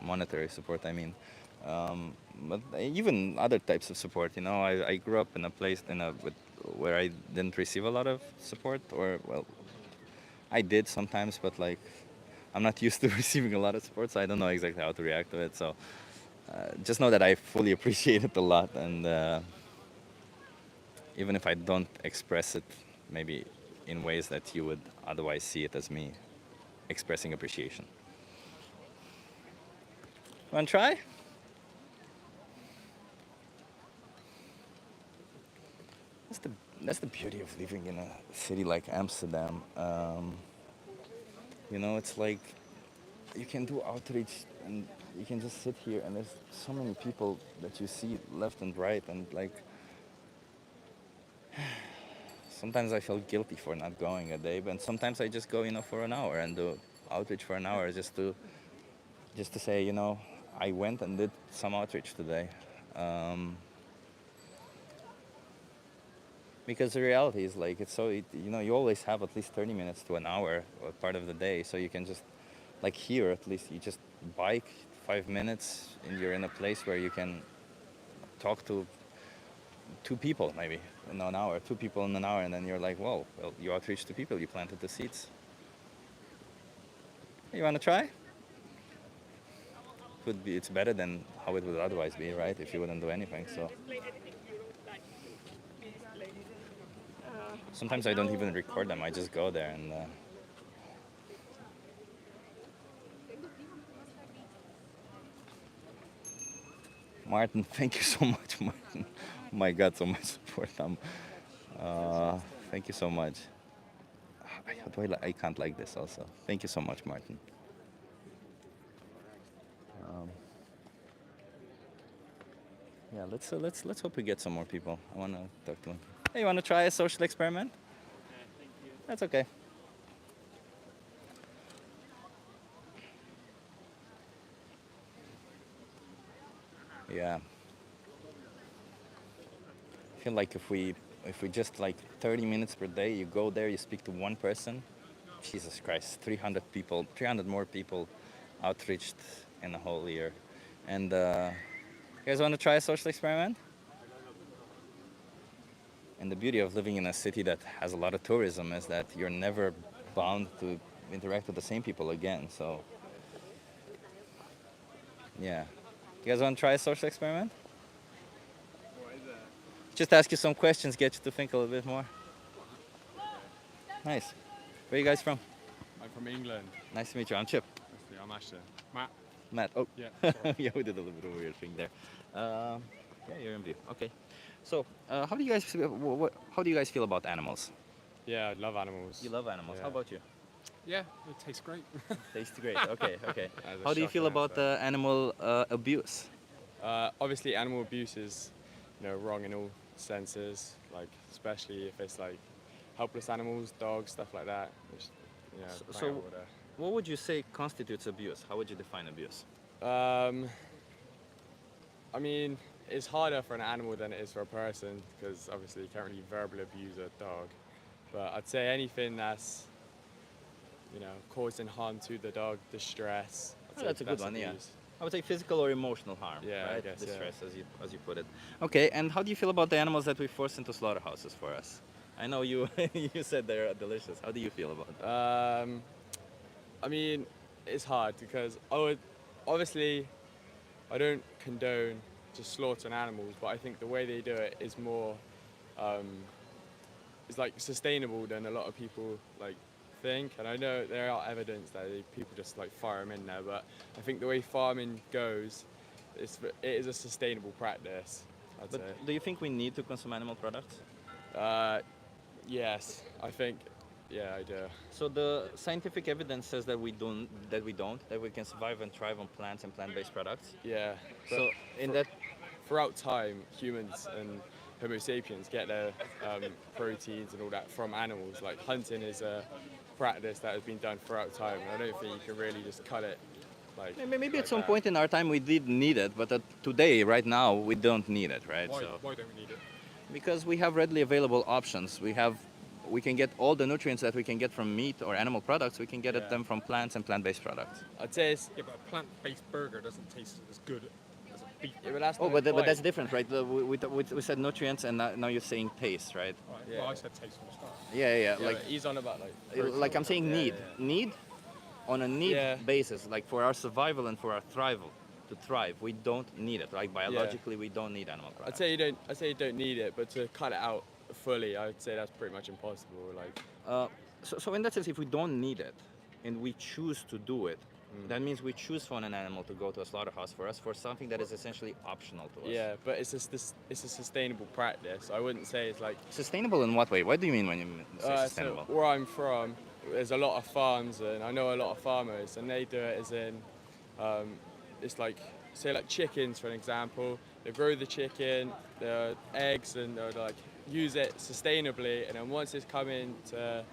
monetary support. I mean, but even other types of support. I grew up in a place where I didn't receive a lot of support, or well, I did sometimes, but like I'm not used to receiving a lot of support, so I don't know exactly how to react to it. So just know that I fully appreciate it a lot, and even if I don't express it, maybe in ways that you would otherwise see it as me expressing appreciation. Want to try? That's the that's the beauty of living in a city like Amsterdam. It's like you can do outreach and you can just sit here and there's so many people that you see left and right, and like sometimes I feel guilty for not going a day, but sometimes I just go, for an hour and do outreach for an hour just to say, I went and did some outreach today. Um, because the reality is like you always have at least 30 minutes to an hour or part of the day, so you can just like here at least you just bike 5 minutes and you're in a place where you can talk to two people maybe in an hour, two people in an hour, and then you're like, whoa, well, you outreach to people, you planted the seeds. You want to try? It's better than how it would otherwise be, right, if you wouldn't do anything. So sometimes I don't even record them, I just go there and Martin, thank you so much, Martin. Oh my God, so much support. Thank you so much. How do I can't like this also. Thank you so much, Martin. Um, yeah, let's hope we get some more people. I want to talk to them. Hey, you want to try a social experiment? That's okay. Yeah. I feel like if we just like 30 minutes per day, you go there, you speak to one person, Jesus Christ, 300 people, 300 more people outreached in a whole year. And you guys want to try a social experiment? And the beauty of living in a city that has a lot of tourism is that you're never bound to interact with the same people again. So, yeah. You guys want to try a social experiment? Just ask you some questions, get you to think a little bit more. Nice. Where are you guys from? I'm from England. Nice to meet you. I'm Chip. I'm Asher. Matt. Matt. Oh. Yeah. Yeah, we did a little bit of a weird thing there. Yeah, you're in view. Okay. So, how do you guys how do you guys feel about animals? Yeah, I love animals. You love animals. Yeah. How about you? Yeah, it tastes great. Tastes great. Okay, okay. That was a How do you feel shocking about answer. animal abuse? Obviously, animal abuse is, wrong in all senses. Like, especially if it's like helpless animals, dogs, stuff like that. Which, So, what would you say constitutes abuse? How would you define abuse? I mean, it's harder for an animal than it is for a person because obviously you can't really verbally abuse a dog. But I'd say anything that's, causing harm to the dog, distress. I'd Oh, say that's a good one, yeah. abuse. I would say physical or emotional harm, Yeah, I right? guess, yeah. Distress, as you put it. Okay, and how do you feel about the animals that we force into slaughterhouses for us? I know you you said they're delicious. How do you feel about that? I mean, it's hard because obviously, I don't condone just slaughtering animals, but I think the way they do it is more, um, is like sustainable than a lot of people like think. And I know there are evidence that people just like fire them in there, but I think the way farming goes, it is a sustainable practice. I'd But say. do you think we need to consume animal products? Yes, I think. Yeah, I do. So the scientific evidence says that we don't, that we can survive and thrive on plants and plant-based products. Yeah. So in that, throughout time, humans and Homo sapiens get their proteins and all that from animals. Like hunting is a practice that has been done throughout time, and I don't think you can really just cut it. Like maybe like at some that. point in our time we did need it, but today, right now, we don't need it, right? Why, So why don't we need it? because we have readily available options. We can get all the nutrients that we can get from meat or animal products. We can get Yeah. them from plants and plant-based products. I'd say it's. Yeah, but a plant-based burger doesn't taste as good as a beef Yeah, burger. but that's Oh, not but the that's point. different, right? We said nutrients, and now you're saying taste, right? Right. Yeah. Well, I said taste from the start. Yeah, Yeah, like but he's on about like. like I'm saying Yeah, need, yeah. need on a need Yeah. basis, like for our survival and for our thrival to thrive. We don't need it. Like biologically, we don't need animal products. I'd say you don't need it, but to cut it out fully, I'd say that's pretty much impossible. Like. So in that sense, if we don't need it and we choose to do it, Mm. that means we choose for an animal to go to a slaughterhouse for us for something that is essentially optional to us. Yeah, but it's a sustainable practice. I wouldn't say it's like. Sustainable in what way? What do you mean when you say So sustainable? where I'm from, there's a lot of farms, and I know a lot of farmers, and they do it as in, it's like, say like chickens for an example. They grow the chicken, the eggs, and they'll like use it sustainably, and then once it's coming to,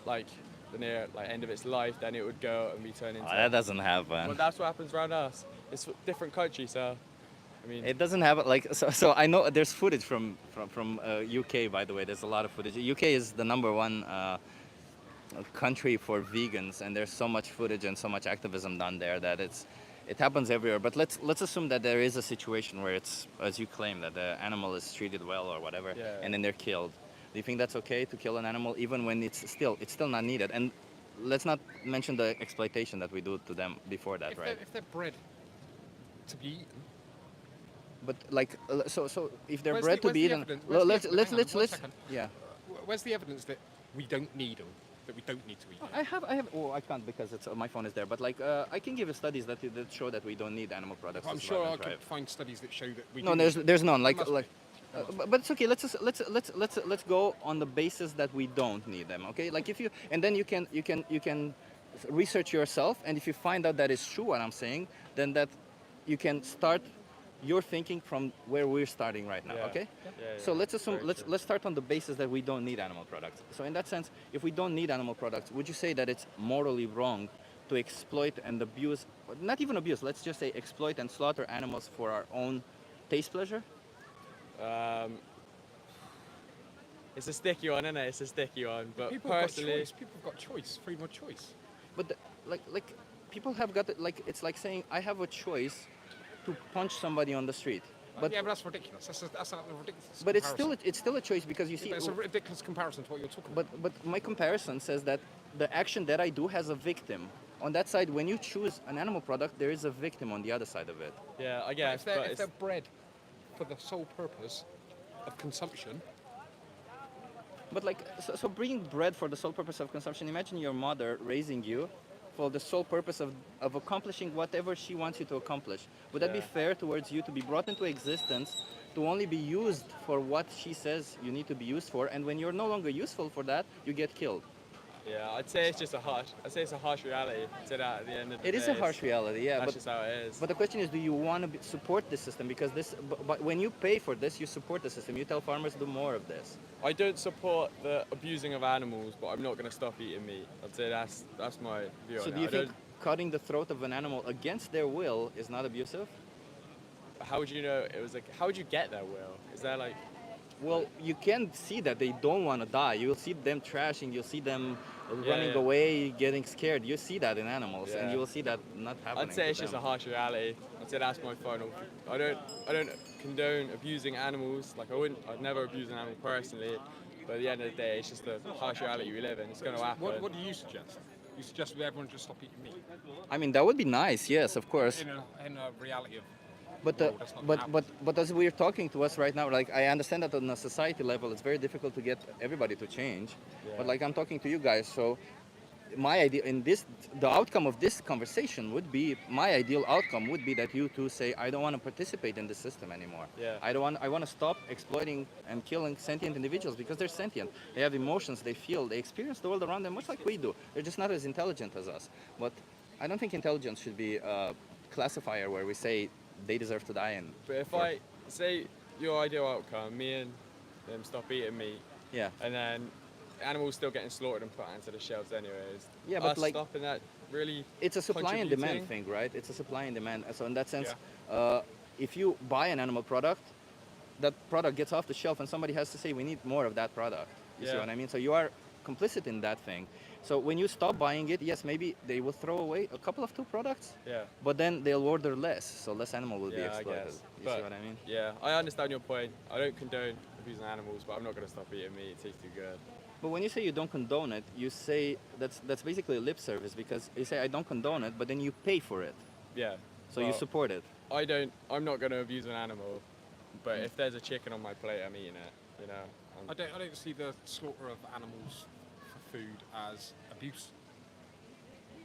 like the near like end of its life, then it would go and be turned into. That doesn't happen. Well, that's what happens around us. It's different countries, so. I mean, It doesn't have like so. I know there's footage from UK. By the way, there's a lot of footage. UK is the #1 country for vegans, and there's so much footage and so much activism done there that it happens everywhere. But let's assume that there is a situation where it's, as you claim, that the animal is treated well or whatever, Yeah. and then they're killed. Do you think that's okay to kill an animal even when it's still not needed? And let's not mention the exploitation that we do to them before that, right? If they're bred to be eaten, But like, so if they're Where's bred the- to be where's the eaten, evidence- well, where's let's the- let's hang on, let's one second. yeah. where's the evidence that we don't need them? That we don't need to eat them? I have. Oh, I can't because it's my phone is there. But like, I can give you studies that show that we don't need animal products. I'm to sure survive I and could thrive. find studies that show that we. No, do. there's none. There Like must be. like. But it's okay. Let's go on the basis that we don't need them. Okay, like if you and then you can research yourself, and if you find out that is true what I'm saying, then that you can start your thinking from where we're starting right now. Yeah. Okay. Yeah, So yeah, let's assume very let's true. let's start on the basis that we don't need animal products. So in that sense, if we don't need animal products, would you say that it's morally wrong to exploit and abuse, not even abuse, let's just say exploit and slaughter animals for our own taste pleasure? It's a sticky one, isn't it? It's a sticky one. But People have got personally, choice. People have got choice. Freedom of choice. But like people have got it, like it's like saying I have a choice to punch somebody on the street. But yeah, but that's ridiculous. That's a ridiculous. but comparison. it's still a choice because you Yeah, see. but it's a ridiculous comparison to what you're talking about. But my comparison says that the action that I do has a victim. On that side, when you choose an animal product, there is a victim on the other side of it. yeah, I But guess. if they're, But if it's, they're bred for the sole purpose of consumption, But like, so bringing bread for the sole purpose of consumption, imagine your mother raising you for the sole purpose of accomplishing whatever she wants you to accomplish. Would that be Yeah. fair towards you to be brought into existence to only be used for what she says you need to be used for, and when you're no longer useful for that, you get killed? yeah, I'd say it's just a harsh. I'd say it's a harsh reality. To that at the end of the It day. is a harsh reality, yeah. That's But just how it is. But the question is, do you want to support this system? Because but when you pay for this, you support the system. You tell farmers do more of this. I don't support the abusing of animals, but I'm not going to stop eating meat. I'd say that's my view So on do it. you I think don't- cutting the throat of an animal against their will is not abusive? how would you know it was like? How would you get there, Will? Is there like? Well, you can see that they don't want to die. You'll see them trashing. You'll see them running yeah. away, getting scared. You see that in animals, and Yeah. you will see that not happening. I'd say to it's just a them. harsh reality. I'd say that's my final. I don't condone abusing animals. Like I'd never abuse an animal personally. But at the end of the day, it's just the harsh reality we live in. It's going to happen. What do you suggest? You suggest that everyone just stop eating meat I mean, that would be nice. Yes, of course. in a reality of. But world, that's not gonna happen. but as we're talking to us right now, like I understand that on a society level, it's very difficult to get everybody to change. But like I'm talking to you guys, so my idea in this, the outcome of this conversation would be, my ideal outcome would be that you two say, I don't want to participate in the system anymore. Yeah. I want to stop exploiting and killing sentient individuals because they're sentient. They have emotions, they feel, they experience the world around them much like we do. They're just not as intelligent as us. But I don't think intelligence should be a classifier where we say they deserve to die. And But if I say your ideal outcome, me and them stop eating meat, yeah, and then animals still getting slaughtered and put into the shelves anyways. Yeah, but us like stopping that really. it's a supply and demand contributing? thing, right? It's a supply and demand. So in that sense, if you buy an animal product, that product gets off the shelf and somebody has to say we need more of that product. You see Yeah. what I mean? So you are complicit in that thing. So when you stop buying it, yes, maybe they will throw away a couple of two products, Yeah. but then they'll order less, so less animal will be Yeah, I exploited. guess. You But see what I mean? Yeah, I understand your point. I don't condone abusing animals, but I'm not going to stop eating meat. It tastes too good. But when you say you don't condone it, you say that's basically a lip service because you say I don't condone it, but then you pay for it. Yeah. So you well, support it. I'm not going to abuse an animal, but if there's a chicken on my plate, I'm eating it. You know. I don't see the slaughter of animals for food as abuse.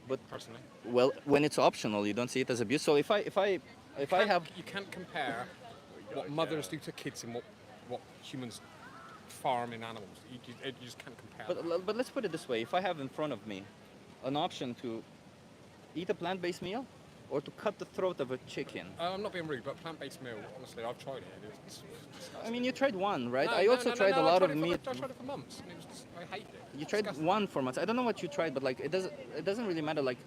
But personally, well, when it's optional, you don't see it as abuse. So if I have you can't compare what mothers do to kids and what humans farm in animals. You just can't compare. But let's put it this way: if I have in front of me an option to eat a plant-based meal or to cut the throat of a chicken. I'm not being rude, but plant-based meal, honestly, I've tried it. It's disgusting. I mean, you tried one, right? No, I also tried a lot of meat. I tried it for months, and I hated it. You tried one for months. I don't know what you tried, but like it doesn't really matter, like,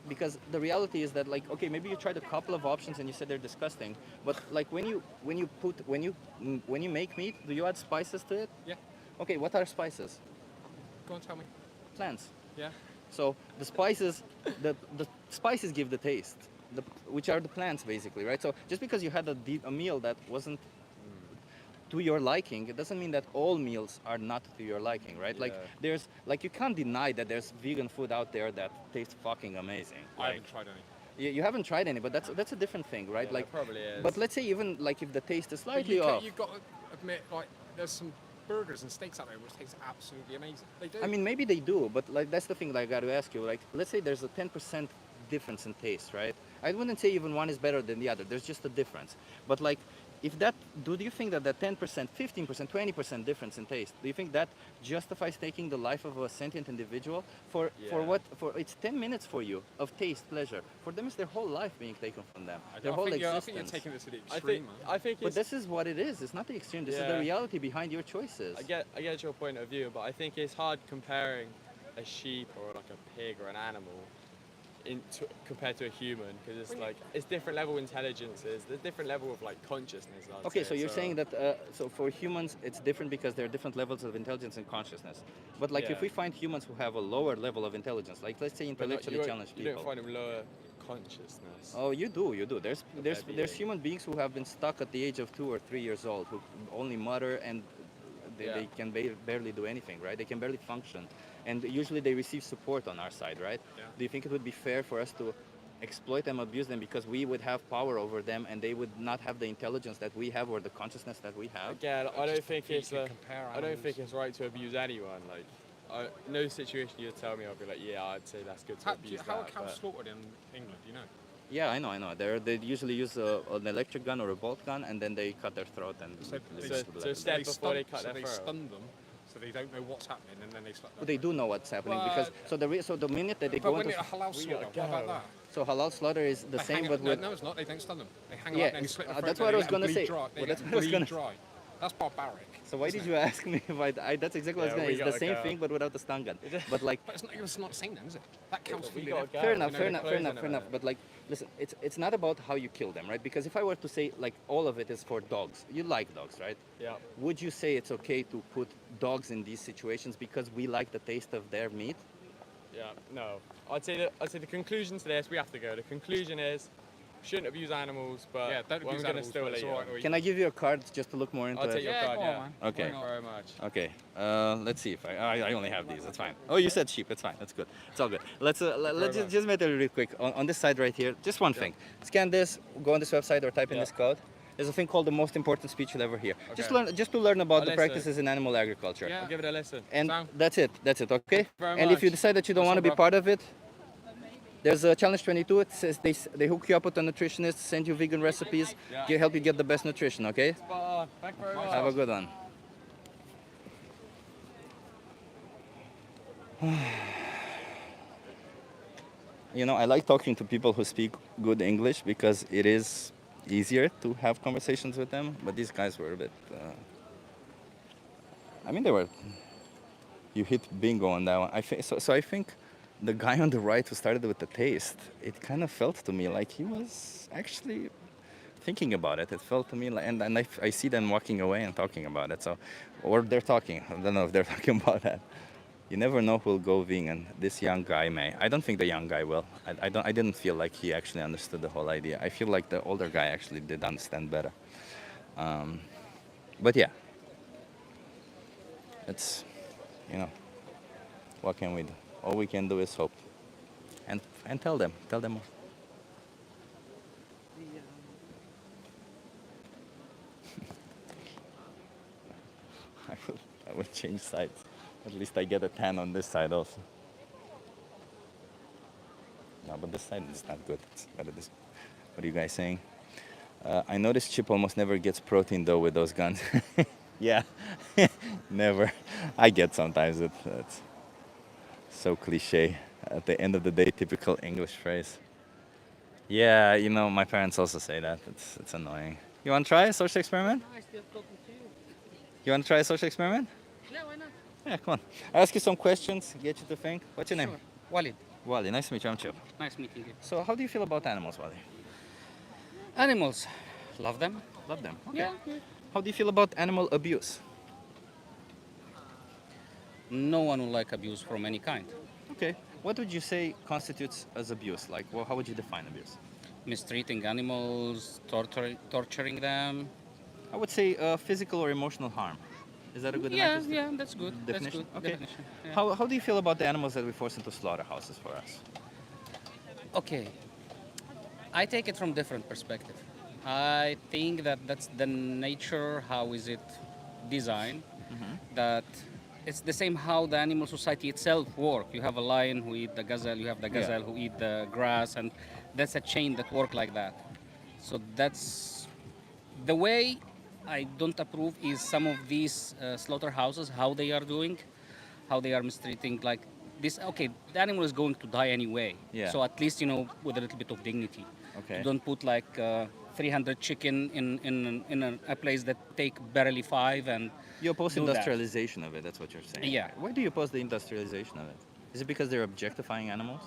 because the reality is that, like, okay, maybe you tried a couple of options and you said they're disgusting, but like when you make meat, do you add spices to it? Yeah. Okay, what are spices? Go on, tell me. Plants. Yeah. So the spices, the spices give the taste, which are the plants basically, right? So just because you had a meal that wasn't to your liking, it doesn't mean that all meals are not to your liking, right? Yeah. Like you can't deny that there's vegan food out there that tastes fucking amazing. I haven't tried any. You haven't tried any, but that's a different thing, right? Yeah, Like there probably is. But let's say even like if the taste is But slightly off. you've got to admit, like, there's some burgers and steaks out there which taste absolutely amazing. They do. I mean, maybe they do, but like that's the thing that I got to ask you. Like, let's say there's a 10% difference in taste, right? I wouldn't say even one is better than the other. There's just a difference. But like, do you think that 10%, 15%, 20% difference in taste, do you think that justifies taking the life of a sentient individual for what? For it's 10 minutes for you of taste, pleasure. For them, it's their whole life being taken from them. Their whole existence. I think you're taking this to the extreme. I think. But this is what it is. It's not the extreme. This is the reality behind your choices. I get your point of view, but I think it's hard comparing a sheep or like a pig or an animal compared to a human, because it's like it's different level intelligences, there's different level of like consciousness. Okay, so you're saying that so for humans it's different because there are different levels of intelligence and consciousness. But like if we find humans who have a lower level of intelligence, like let's say intellectually challenged people, you don't find them lower consciousness. Oh, you do. There's human beings who have been stuck at the age of 2 or 3 years old who only mutter and they can barely do anything, right? They can barely function. And usually they receive support on our side, right? Yeah. Do you think it would be fair for us to exploit them, abuse them, because we would have power over them and they would not have the intelligence that we have or the consciousness that we have? Again, I don't think it's right to abuse anyone. Like, no situation you'd tell me, I'd be like, yeah, I'd say that's good to abuse How are that. cows slaughtered in England? Do you know? Yeah, I know. They usually use an electric gun or a bolt gun, and then they cut their throat and. So step before they cut their they throat. stun them, so they don't know what's happening, and then they slap them. But they do know what's happening Well, because so the minute that they But go when into it halal slaughter, what about that? so halal slaughter is the They same, hang but up, with no, it's not. They don't stun them. They hang Yeah, up and they slit the throat. that's and what they I was let them gonna bleed say. Dry. They Well, let that's them what I was bleed gonna- dry. That's barbaric. So why did you ask me if that's exactly what I was Yeah, going we to. It's got the a same cow. thing, but without the stun gun. But like, But it's not the same then, is it? That counts we feeding got a it. cow. fair You enough, know, fair the enough, fair clothes enough, in a fair enough. minute. But like, listen, it's not about how you kill them, right? Because if I were to say like all of it is for dogs, you like dogs, right? Yeah. Would you say it's okay to put dogs in these situations because we like the taste of their meat? Yeah. No. I'd say the conclusion to this, we have to go. The conclusion is, shouldn't abuse animals, but Yeah, don't we're abuse going to animals, still but it's eat all right them. to eat. Can I give you a card just to look more into I'll it? take your Yeah, card. go on, Yeah. man. Okay. Why not? Very much. Okay, let's see if I only have these. That's fine. Oh, you said sheep. That's fine. That's good. It's all good. Let's let's very just make it really quick on this side right here. Just one thing. Scan this. Go on this website or type in Yeah. this code. There's a thing called the most important speech you'll ever hear. Just Okay. learn, just to learn about I'll the listen. practices in animal agriculture. Yeah. I'll give it a listen. And Sound? that's it. That's it. Okay. very And if you much. decide that you don't Nice want to one, be bro. part of it, there's a challenge 22. It says they hook you up with a nutritionist, send you vegan recipes, Yeah. help you get the best nutrition. Okay. Spot on. Thank you very much. Have a good one. You know, I like talking to people who speak good English because it is easier to have conversations with them. But these guys were a bit. I mean, they were. You hit bingo on that one. So I think the guy on the right who started with the taste, it kind of felt to me like he was actually thinking about it. It felt to me like, and I see them walking away and talking about it. So, or they're talking. I don't know if they're talking about that. You never know who'll go vegan. This young guy may. I don't think the young guy will. I didn't feel like he actually understood the whole idea. I feel like the older guy actually did understand better. But yeah, it's, you know, what can we do? All we can do is hope, and tell them more. I will change sides. At least I get a tan on this side also. No, but this side is not good. It's better this. What are you guys saying? I noticed Chip almost never gets protein though with those guns. Yeah, never. I get sometimes it's so cliche. At the end of the day, typical English phrase. Yeah, you know, my parents also say that. It's annoying. You want to try a social experiment? Nice talking to you. You want to try a social experiment? Yeah, why not? Yeah, come on. I'll ask you some questions, get you to think. What's your name? Sure. Wally. Wally, nice to meet you. I'm Chip. Nice meeting you. So, how do you feel about animals, Wally? Animals. Love them. Love them. Okay. Yeah. How do you feel about animal abuse? No one will like abuse from any kind. Okay. What would you say constitutes as abuse? Like, well, how would you define abuse? Mistreating animals, torturing them. I would say physical or emotional harm. Is that a good Yeah, enough yeah, that's good. That's definition? good. Okay. Definition. Yeah. How do you feel about the animals that we force into slaughterhouses for us? Okay. I take it from different perspective. I think that that's the nature, how is it designed, that it's the same how the animal society itself work. You have a lion who eat the gazelle, you have the Yeah. gazelle who eat the grass, and that's a chain that work like that. So that's the way I don't approve is some of these slaughterhouses, how they are doing, how they are mistreating like this. Okay, the animal is going to die anyway. Yeah. So at least, you know, with a little bit of dignity. Okay. You don't put like 300 chicken in a place that take barely 5 and You oppose do that. industrialization of it, that's what you're saying. Yeah. Why do you oppose the industrialization of it? Is it because they're objectifying animals?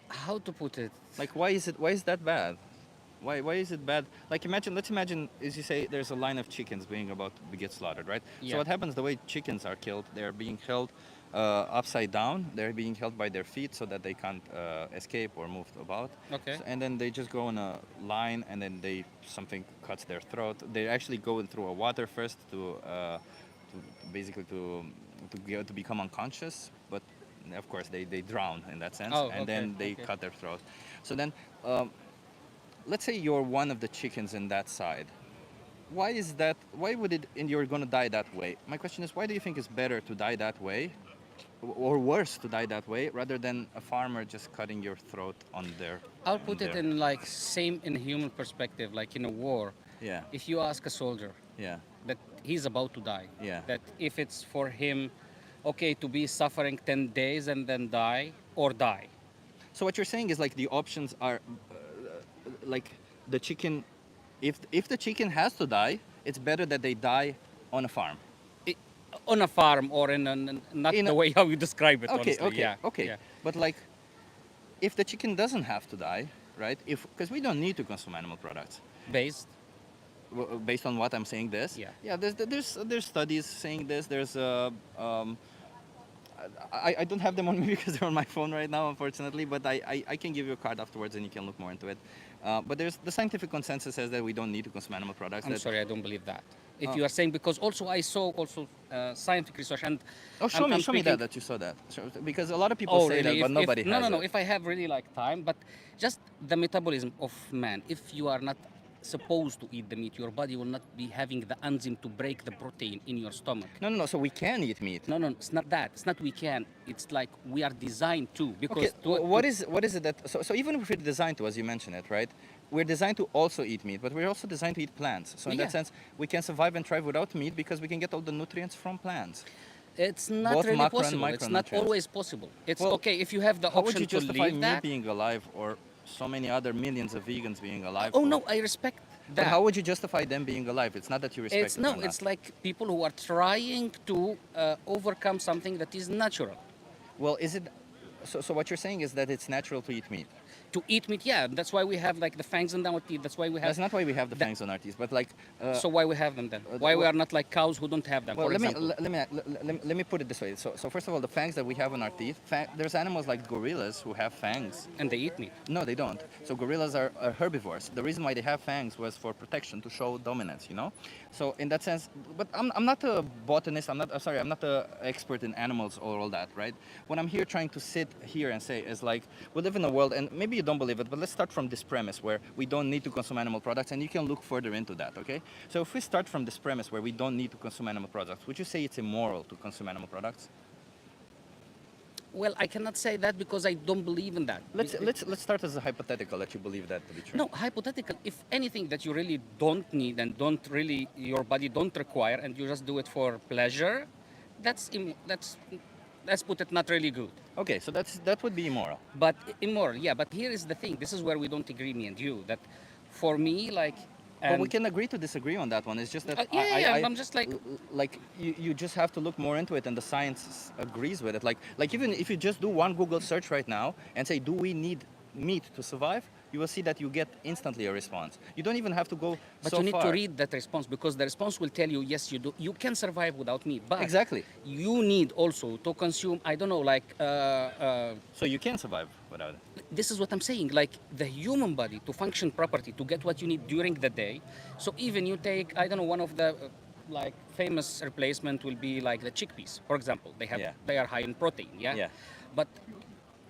How to put it? Like, why is that bad? Why is it bad? Like, let's imagine, as you say, there's a line of chickens being about to get slaughtered, right? Yeah. So what happens, the way chickens are killed, they're being held upside down. They're being held by their feet so that they can't escape or move about. Okay. And then they just go in a line, and then something cuts their throat. They actually go through a water first to basically to become unconscious, but of course they drown in that sense, Oh, and okay, then they okay. cut their throat. So then, let's say you're one of the chickens in that side. Why is that? Why would it? And you're gonna die that way. My question is, why do you think it's better to die that way, or worse to die that way, rather than a farmer just cutting your throat on their? I'll put it in like same in human perspective, like in a war. Yeah. If you ask a soldier Yeah. that he's about to die, Yeah. that if it's for him, okay, to be suffering 10 days and then die or die. So what you're saying is like the options are like the chicken, if the chicken has to die, it's better that they die on a farm. On a farm or not In the a- way how you describe it. Okay, honestly. okay, Yeah. okay. Yeah. But like, if the chicken doesn't have to die, right? If because we don't need to consume animal products. Based. Based on what I'm saying, this. Yeah. Yeah. There's studies saying this. There's I don't have them on me because they're on my phone right now, unfortunately. But I can give you a card afterwards and you can look more into it. But there's the scientific consensus says that we don't need to consume animal products. I'm that- sorry, I don't believe that. If Oh. you are saying, because also I saw also scientific research and Oh, show me I'm show me speaking- that you saw that. Because a lot of people Oh, say really? that, but nobody no, has no, no. it. If I have really like time, but just the metabolism of man. If you are not supposed to eat the meat, your body will not be having the enzyme to break the protein in your stomach. No. So we can eat meat. No, it's not that. It's not we can. It's like we are designed to. Because Okay, what is it that so even if we're designed to, as you mentioned it, right? We're designed to also eat meat, but we're also designed to eat plants. So in Yeah. that sense, we can survive and thrive without meat because we can get all the nutrients from plants. It's not Both really macro and possible. It's not micronutrients. always possible. It's Well, okay if you have the How would option you to justify leave me that. being alive or so many other millions of vegans being alive? Oh for- no, I respect But that. how would you justify them being alive? It's not that you respect It's them no, or not. it's like people who are trying to overcome something that is natural. Well, is it so what you're saying is that it's natural to eat meat? To eat meat, yeah, that's why we have like the fangs in our teeth. That's why we have. That's not why we have the that- fangs on our teeth, but like So why we have them then? Why we are not like cows who don't have them? Well, for let me, example. let me put it this way. So first of all, the fangs that we have on our teeth, there's animals like gorillas who have fangs. And they eat meat. No, they don't. So gorillas are herbivores. The reason why they have fangs was for protection, to show dominance, you know? So in that sense, but I'm not a botanist, I'm not an expert in animals or all that, right? What I'm here trying to sit here and say is like, we live in a world, and maybe you don't believe it, but let's start from this premise where we don't need to consume animal products, and you can look further into that, okay? So if we start from this premise where we don't need to consume animal products, would you say it's immoral to consume animal products? Well, I cannot say that because I don't believe in that. Let's start as a hypothetical that you believe that to be true. No, hypothetical. If anything that you really don't need and don't really your body don't require, and you just do it for pleasure, let's put it not really good. Okay, so that would be immoral. But immoral, yeah. But here is the thing. This is where we don't agree, me and you. That for me, like. But we can agree to disagree on that one. It's just that I'm just like you just have to look more into it, and the science agrees with it. Like even if you just do one Google search right now and say, "Do we need meat to survive?" you will see that you get instantly a response. You don't even have to go But so you need far. to read that response, because the response will tell you, yes, you do. You can survive without meat, but Exactly. you need also to consume. I don't know, like. So you can survive without it. This is what I'm saying. Like the human body to function properly, to get what you need during the day. So even you take, I don't know, one of the like famous replacement will be like the chickpeas, for example. They are high in protein. Yeah. But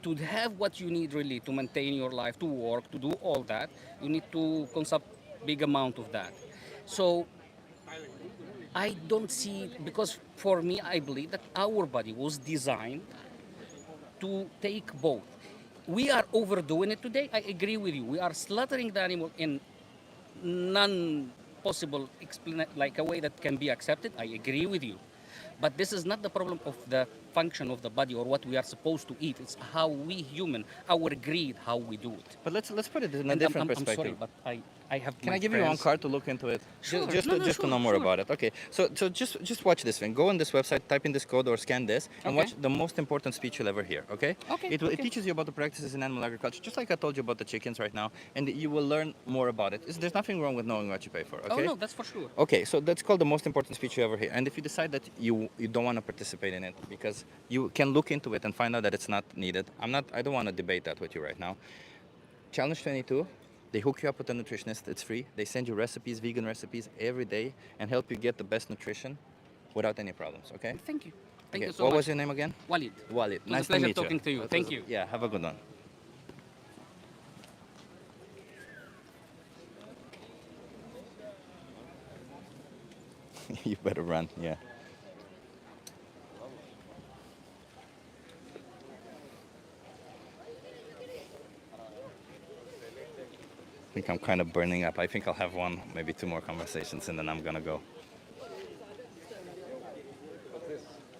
to have what you need really to maintain your life, to work, to do all that, you need to consume big amount of that. So I don't see, because for me, I believe that our body was designed to take both. We are overdoing it today. I agree with you. We are slaughtering the animal in non-possible like a way that can be accepted. I agree with you. But this is not the problem of the function of the body or what we are supposed to eat. It's how we human, our greed, how we do it. But let's put it in a And different I'm perspective. sorry, but I have. Can my I give you one friends- card to look into it? Sure. Just No, no, to sure, know more sure. about it. Okay. So just watch this thing. Go on this website, type in this code or scan this, and Okay. watch the most important speech you'll ever hear. Okay. Okay, It okay. teaches you about the practices in animal agriculture, just like I told you about the chickens right now, and you will learn more about it. There's nothing wrong with knowing what you pay for. Okay. Oh no, that's for sure. Okay, so that's called the most important speech you ever hear. And if you decide that you don't want to participate in it because you can look into it and find out that it's not needed, I don't want to debate that with you right now. Challenge 22, they hook you up with a nutritionist. It's free. They send you recipes, vegan recipes every day, and help you get the best nutrition without any problems. Okay? Thank you. Thank Okay, you so what much. was your name again? Walid. Walid. It was Nice a pleasure to meet talking you. to you. It Thank was- you. Yeah, have a good one. You better run, yeah. I think I'm kind of burning up. I think I'll have one, maybe two more conversations, and then I'm gonna go.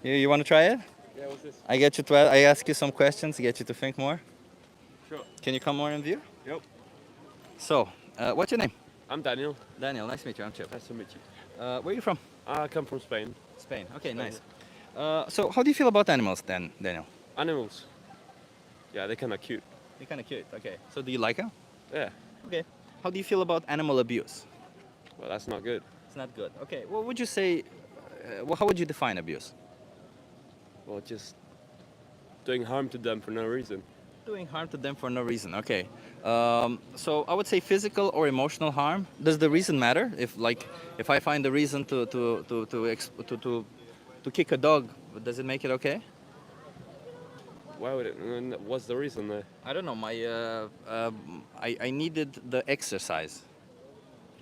You want to try it? Yeah, what's this? I ask you some questions, get you to think more. Sure. Can you come more in view? Yep. So, What's your name? I'm Daniel. Daniel, nice to meet you. I'm Chip. Nice to meet you. Where are you from? I come from Spain. Spain. Okay, nice. So how do you feel about animals then, Daniel? Animals. Yeah, they're kind of cute. They're kind of cute. Okay. So do you like them? Yeah. Okay. How do you feel about animal abuse? Well, that's not good. It's not good. Okay. What would you say? Well, how would you define abuse? Well, just doing harm to them for no reason. Doing harm to them for no reason. Okay. So I would say physical or emotional harm. Does the reason matter? If I find a reason to kick a dog, does it make it okay? Why would it? What's the reason there? I don't know. I needed the exercise.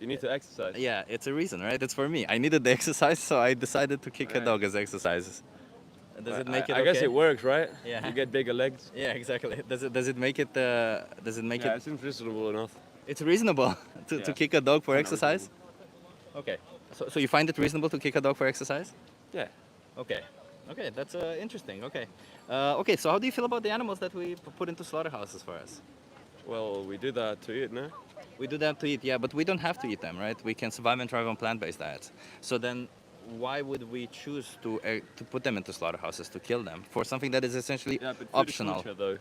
You need to exercise. Yeah, it's a reason, right? It's for me. I needed the exercise, so I decided to kick a dog as exercise. Does it make it okay? I guess it works, right? Yeah. You get bigger legs. Yeah, exactly. Does it make it? Does it make Yeah, it? it seems reasonable enough. It's reasonable to Yeah. kick a dog for Kinda exercise. Okay. So you find it reasonable to kick a dog for exercise? Yeah. Okay. Okay, that's interesting. Okay. Okay. So how do you feel about the animals that we put into slaughterhouses for us? Well, we do that to eat, no? We do that to eat, yeah, but we don't have to eat them, right? We can survive and thrive on plant-based diets. So then, why would we choose to put them into slaughterhouses to kill them for something that is essentially Yeah, but food optional? is culture, though.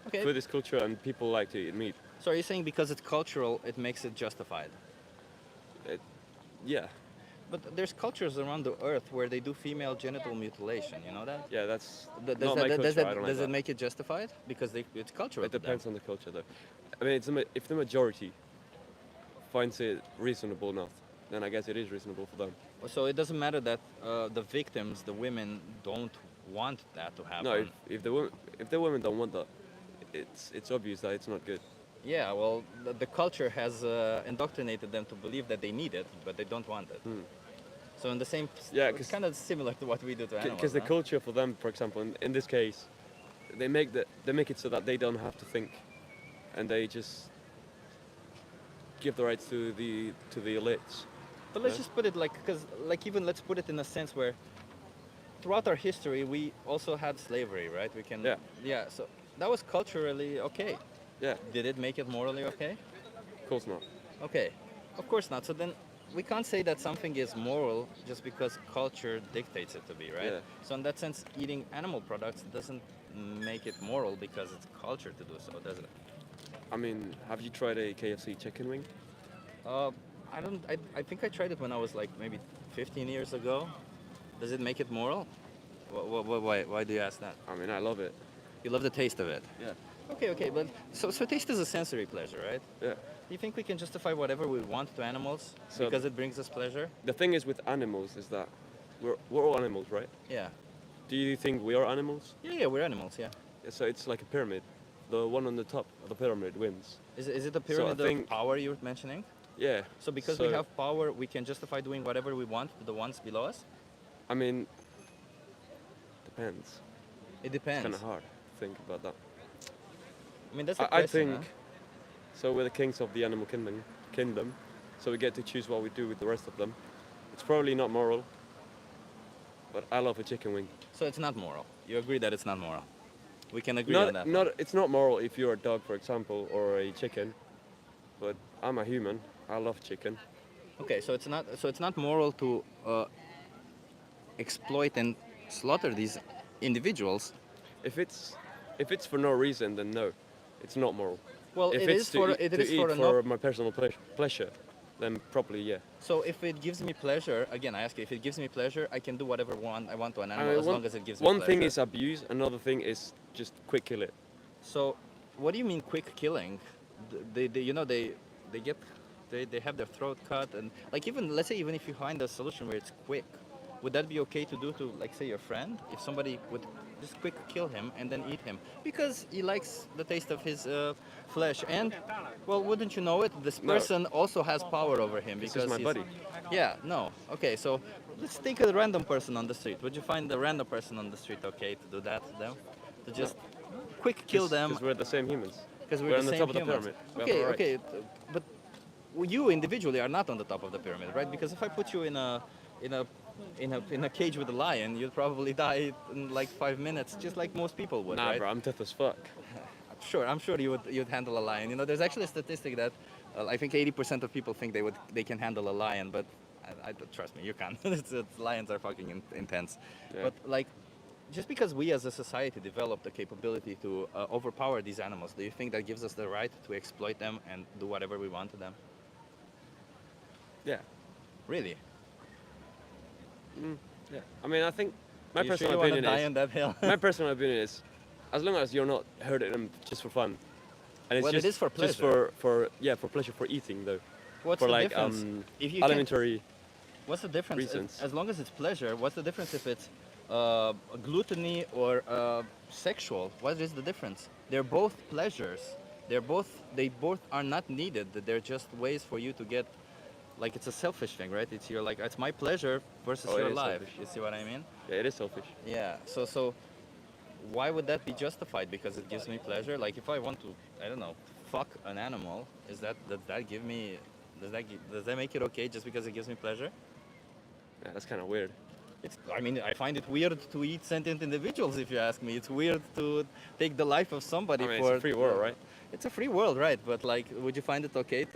Okay. Food is culture, and people like to eat meat. So are you saying because it's cultural, it makes it justified? Yeah. But there's cultures around the earth where they do female genital mutilation. You know that? Yeah, that's Does not my culture. I don't like does it that. make it justified? Because it's cultural. It depends on the culture, though. I mean, if the majority finds it reasonable enough, then I guess it is reasonable for them. So it doesn't matter that the victims, the women, don't want that to happen. No, if the women don't want that, it's obvious that it's not good. Yeah, well, the culture has indoctrinated them to believe that they need it, but they don't want it. So in the same, Yeah, it's kind of similar to what we do to animals. Because the no? culture for them, for example, in this case, they make it so that they don't have to think, and they just give the rights to the elites. But let's just put it even let's put it in a sense where throughout our history we also had slavery, right? We can. Yeah. So that was culturally okay. Yeah. Did it make it morally okay? Of course not. Okay. Of course not. So then we can't say that something is moral just because culture dictates it to be, right? Yeah. So in that sense, eating animal products doesn't make it moral because it's culture to do so, does it? I mean, have you tried a KFC chicken wing? I don't. I think I tried it when I was like maybe 15 years ago. Does it make it moral? Why do you ask that? I mean, I love it. You love the taste of it. Yeah. Okay, but so taste is a sensory pleasure, right? Yeah. Do you think we can justify whatever we want to animals So- because it brings us pleasure? The thing is with animals is that we're all animals, right? Yeah. Do you think we are animals? Yeah, we're animals. Yeah. Yeah, so it's like a pyramid. The one on the top of the pyramid wins. Is it the So I pyramid of think- power you're mentioning? Yeah. So because we have power, we can justify doing whatever we want to the ones below us? I mean, depends. It depends. It's kind of hard to think about that. I mean, that's the I question, think. So we're the kings of the animal kingdom. So we get to choose what we do with the rest of them. It's probably not moral, but I love a chicken wing. So it's not moral. You agree that it's not moral. We can agree on that. It's not moral if you're a dog, for example, or a chicken. But I'm a human. I love chicken. Okay, so it's not moral to exploit and slaughter these individuals. If it's for no reason, then no, it's not moral. Well, if it it's is to for eat, it to is eat for a for my personal pleasure, then probably yeah. So if it gives me pleasure, again, I ask you, if it gives me pleasure, I can do whatever I want to an I animal mean, as long as it gives me one pleasure. thing is abuse, another thing is just quick kill it. So, what do you mean quick killing? They have their throat cut and like let's say even if you find a solution where it's quick, would that be okay to do to like say your friend if somebody would just quick kill him and then eat him because he likes the taste of his flesh and well wouldn't you know it this No. person also has power over him This because is my he's- buddy. Yeah, no. Okay, so let's take a random person on the street. Would you find a random person on the street okay to do that to them? To just quick kill them? Because we're the same humans. Because we're on the the same top of the humans. pyramid. We have Okay, our rights. okay, but you individually are not on the top of the pyramid, right? Because if I put you in a cage with a lion, you'd probably die in like 5 minutes, just like most people would, Nah, right? bro, I'm tough as fuck. I'm sure you'd handle a lion. You know, there's actually a statistic that I think 80% of people think they can handle a lion, but trust me, you can't. Lions are fucking intense. Yeah. But like, just because we as a society develop the capability to overpower these animals, do you think that gives us the right to exploit them and do whatever we want to them? Yeah. Really? Yeah. I mean, I think my Are you sure personal you wanna opinion die is on that hill? my personal opinion is, as long as you're not hurting them just for fun, and it's Well, it just is for just pleasure. for pleasure for eating though. What's for the like difference? If you can- alimentary What's the difference? reasons. As long as it's pleasure, what's the difference if it's gluttony or sexual? What is the difference? They're both pleasures. They both are not needed. They're just ways for you to get, like, it's a selfish thing, right? It's your like it's my pleasure versus Oh, it your is life. selfish. You see what I mean? Yeah, it is selfish. Yeah. So why would that be justified? Because it gives me pleasure. Like if I want to, I don't know, fuck an animal, does that give me does that make it okay just because it gives me pleasure? Yeah, that's kind of weird. I mean, I find it weird to eat sentient individuals, if you ask me. It's weird to take the life of somebody I mean, for... it's a free world, right? It's a free world, right? But, like, would you find it okay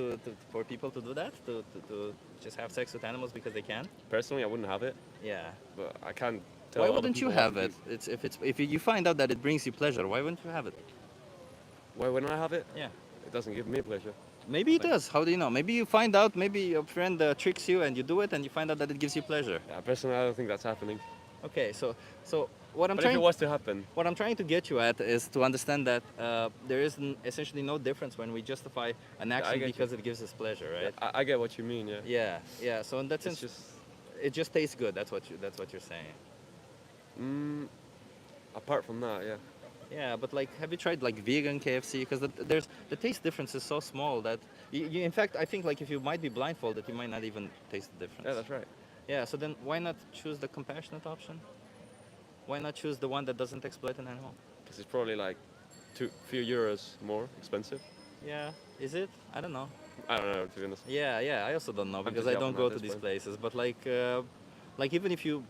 for people to do that? To just have sex with animals because they can? Personally, I wouldn't have it. Yeah. But I can't tell Why other wouldn't you people what have to it? do. If you find out that it brings you pleasure, why wouldn't you have it? Why wouldn't I have it? Yeah. It doesn't give me pleasure. Maybe it does. How do you know? Maybe you find out, maybe your friend tricks you and you do it and you find out that it gives you pleasure. Yeah, personally, I don't think that's happening. Okay, so what I'm But trying... if it was to happen... What I'm trying to get you at is to understand that there is essentially no difference when we justify an I action get you. because it gives us pleasure, right? Yeah, I get what you mean, yeah. Yeah. So in that sense, it just tastes good. That's what you're saying. Apart from that, yeah. Yeah, but like, have you tried like vegan KFC? Because the taste difference is so small that in fact, I think like if you might be blindfolded, you might not even taste the difference. Yeah, that's right. Yeah. So then why not choose the compassionate option? Why not choose the one that doesn't exploit an animal? Because it's probably like few euros more expensive. Yeah. Is it? I don't know. I don't know, to be honest. Yeah. I also don't know I'm because just I don't jumping go at to this these point. places. But like even if you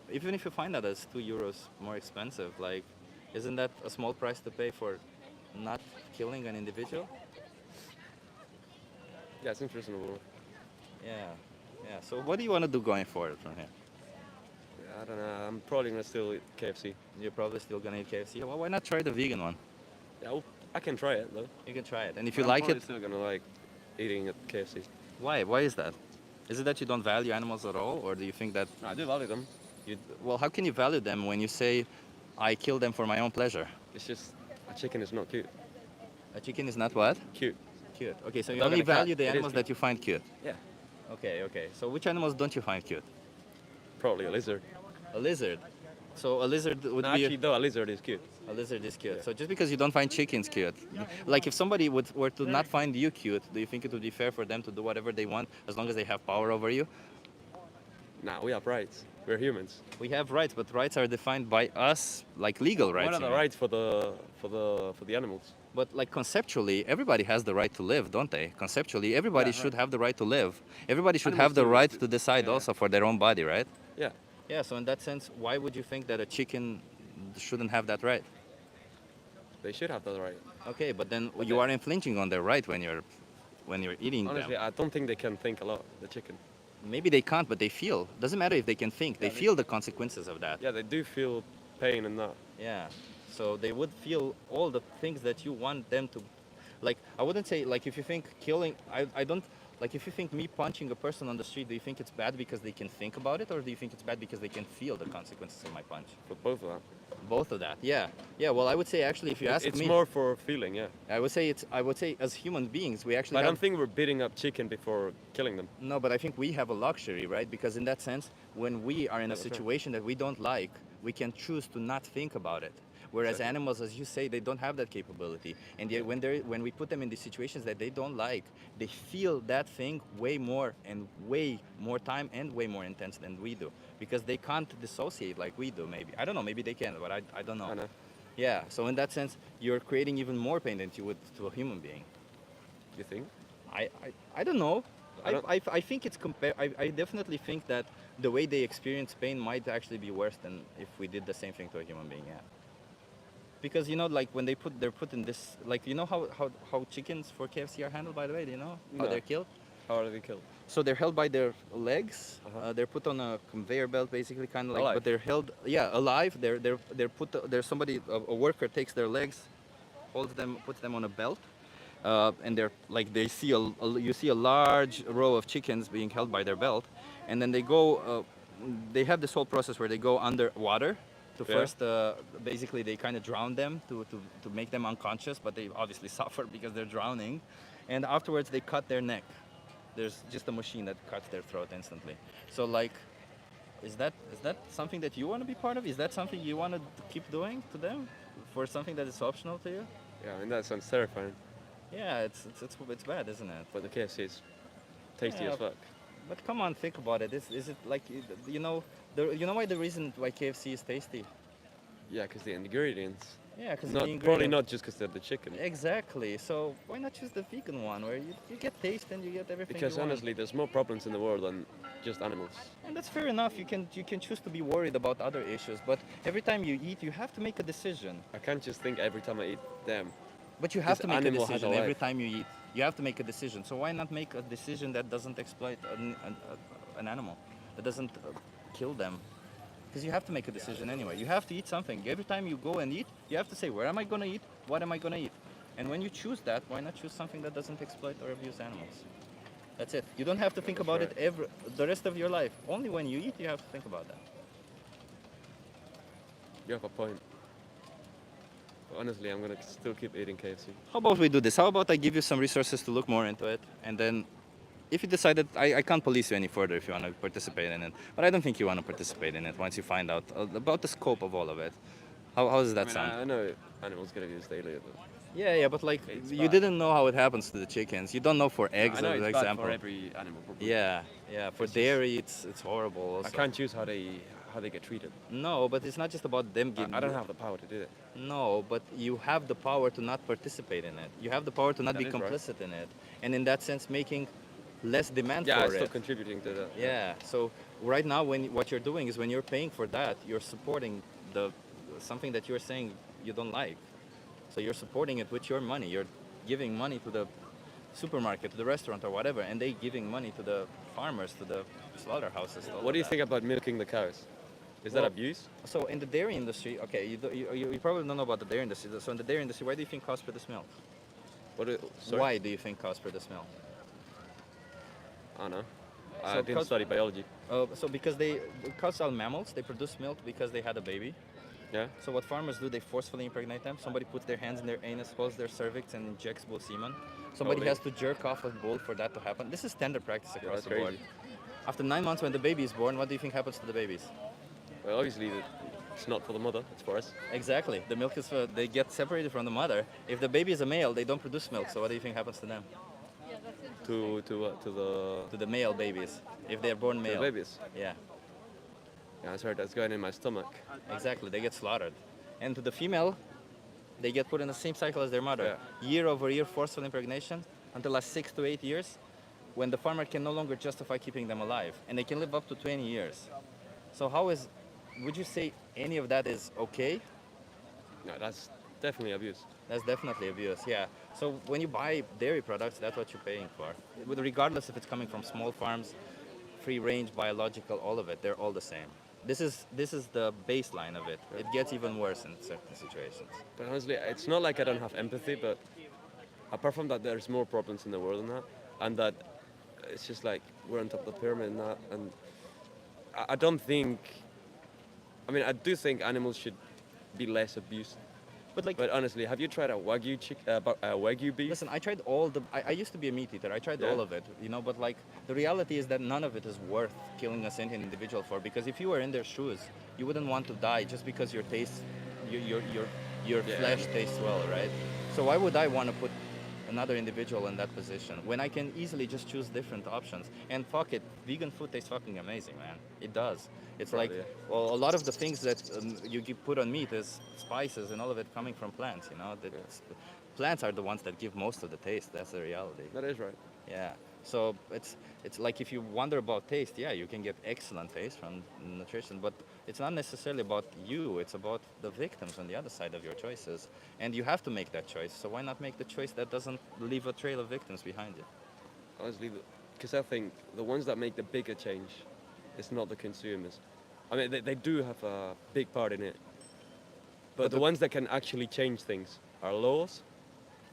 find out it's €2 more expensive, like, isn't that a small price to pay for not killing an individual? Yeah, it's interesting. Yeah. So what do you want to do going forward from here? I don't know. I'm probably gonna still eat KFC. You're probably still gonna eat KFC. Well, why not try the vegan one? Yeah, well, I can try it though. You can try it, and if you I'm like probably it, still gonna like eating at KFC. why? Why is that? Is it that you don't value animals at all, or do you think that... I do value them. Well, how can you value them when you say, I kill them for my own pleasure? It's just a chicken is not cute. A chicken is not what? Cute. Cute. Okay, so A you dog only and a cat, value the it is animals cute. that you find cute. Yeah. Okay. So which animals don't you find cute? Probably a lizard. A lizard. So a lizard would No, be... actually, though, a lizard is cute. A lizard is cute. So just because you don't find chickens cute, like if somebody were to not find you cute, do you think it would be fair for them to do whatever they want as long as they have power over you? Nah, we have rights. We're humans. We have rights, but rights are defined by us, like legal rights. What are you the mean. rights for the animals? But like conceptually, everybody has the right to live, don't they? Conceptually, everybody Yeah, should right. have the right to live. Everybody should Animals have the do. right to decide also for their own body, right? Yeah. Yeah, so in that sense, why would you think that a chicken shouldn't have that right? They should have that right. Okay, but then you are infringing on their right when you're eating Honestly, them. I don't think they can think a lot, the chicken. Maybe they can't, but they feel. Doesn't matter if they can think. They feel the consequences of that. Yeah, they do feel pain and that. Yeah. So they would feel all the things that you want them to... Like, I wouldn't say, like, if you think killing... I don't... Like, if you think me punching a person on the street, do you think it's bad because they can think about it, or do you think it's bad because they can feel the consequences of my punch? For both of them. Both of that, yeah. Yeah, well, I would say, actually, if you ask It's me... more for feeling, yeah. I would say as human beings, we actually But I have... don't think we're beating up chicken before killing them. No, but I think we have a luxury, right? Because in that sense, when we are in a That's right. situation that we don't like, we can choose to not think about it. Whereas Exactly. animals, as you say, they don't have that capability. And yet when we put them in these situations that they don't like, they feel that thing way more and way more time and way more intense than we do. Because they can't dissociate like we do, maybe. I don't know, maybe they can, but I don't know. I know. Yeah, so in that sense, you're creating even more pain than you would to a human being. You think? I don't know. I don't- I think it's I definitely think that the way they experience pain might actually be worse than if we did the same thing to a human being. Yeah. because like when they're put in this, like how chickens for KFC are handled, by the way, do you know how No. they're killed? How are they killed? So they're held by their legs. Uh-huh. They're put on a conveyor belt, basically, kind of like. Alive? But they're held, yeah, alive. They're put. There's somebody, a worker takes their legs, holds them, puts them on a belt, and they're like they see you see a large row of chickens being held by their belt, and then they go. They have this whole process where they go underwater to Yeah. first. Basically, they kind of drown them to make them unconscious, but they obviously suffer because they're drowning, and afterwards they cut their neck. There's just a machine that cuts their throat instantly. So like, is that something that you want to be part of? Is that something you want to keep doing to them, for something that is optional to you? Yeah, I mean that sounds terrifying. Yeah, it's bad, isn't it? But the KFC is tasty Yeah, as fuck. But come on, think about it. Is it like you know why the reason why KFC is tasty? Yeah, because the ingredients. Yeah, because Probably not just because they're the chicken. Exactly. So why not choose the vegan one where you get taste and you get everything Because you want? honestly, there's more problems in the world than just animals. And that's fair enough. You can choose to be worried about other issues, but every time you eat, you have to make a decision. I can't just think every time I eat them. But you have This to make a animal has a decision every life. time you eat. You have to make a decision. So why not make a decision that doesn't exploit an animal, that doesn't kill them? Because you have to make a decision anyway. You have to eat something. Every time you go and eat, you have to say, where am I going to eat? What am I going to eat? And when you choose that, why not choose something that doesn't exploit or abuse animals? That's it. You don't have to think about it the rest of your life. Only when you eat, you have to think about that. You have a point. But honestly, I'm gonna still keep eating KFC. How about we do this? How about I give you some resources to look more into it, and then if you decided, I can't police you any further if you want to participate in it, but I don't think you want to participate in it once you find out about the scope of all of it. How does that sound? I know animals get abused daily, but Yeah, but like It's you bad. didn't know how it happens to the chickens. You don't know for eggs, I know as an it's bad example. for every animal. Probably. Yeah, for It's just- dairy, it's horrible. Also. I can't choose how they get treated. No, but it's not just about them getting. I don't have the power to do it. No, but you have the power to not participate in it. You have the power to not That be is right. complicit in it, and in that sense, making less demand Yeah, for I'm still it. contributing to that. Yeah. So right now, what you're doing is when you're paying for that, you're supporting something that you're saying you don't like. So you're supporting it with your money. You're giving money to the supermarket, to the restaurant, or whatever, and they giving money to the farmers, to the slaughterhouses. all What of do you that. think about milking the cows? Is that Well, abuse? So in the dairy industry, okay, you probably don't know about the dairy industry. So in the dairy industry, why do you think cows produce milk? Sorry? Why do you think cows produce milk? I don't know. So I didn't cows- study biology. So because cows are mammals, they produce milk because they had a baby. Yeah. So what farmers do, they forcefully impregnate them. Somebody puts their hands in their anus, holds their cervix, and injects bull semen. Somebody Holy. has to jerk off a bull for that to happen. This is standard practice across that's the board. crazy. After 9 months, when the baby is born, what do you think happens to the babies? Well, obviously, it's not for the mother, it's for us. Exactly. The milk is they get separated from the mother. If the baby is a male, they don't produce milk. So what do you think happens to them? To the male babies, if they're born To the male. babies? Yeah. Yeah, I heard that's going in my stomach. Exactly. They get slaughtered. And to the female, they get put in the same cycle as their mother. Year over year, forceful impregnation until last 6 to 8 years, when the farmer can no longer justify keeping them alive, and they can live up to 20 years. So would you say any of that is okay? No, that's definitely abuse. That's definitely abuse, yeah. So when you buy dairy products, that's what you're paying for. Regardless if it's coming from small farms, free range, biological, all of it, they're all the same. This is the baseline of it. It gets even worse in certain situations. But honestly, it's not like I don't have empathy, but apart from that, there's more problems in the world than that. And that it's just like we're on top of the pyramid and that. And I don't think, I mean, I do think animals should be less abused. But honestly, have you tried a Wagyu beef? Listen, I tried I used to be a meat eater. I tried all of it, but like the reality is that none of it is worth killing a sentient individual for. Because if you were in their shoes, you wouldn't want to die just because your flesh tastes well, right? So why would I want to put another individual in that position when I can easily just choose different options? And fuck it, vegan food tastes fucking amazing, man. It does. It's Probably, like, well, a lot of the things that you put on meat is spices and all of it coming from plants, Plants are the ones that give most of the taste. That's the reality. That is right. Yeah. So it's like if you wonder about taste, yeah, you can get excellent taste from nutrition, but it's not necessarily about you. It's about the victims on the other side of your choices, and you have to make that choice. So why not make the choice that doesn't leave a trail of victims behind you? Honestly, because I think the ones that make the bigger change is not the consumers. I mean, they do have a big part in it, but the ones that can actually change things are laws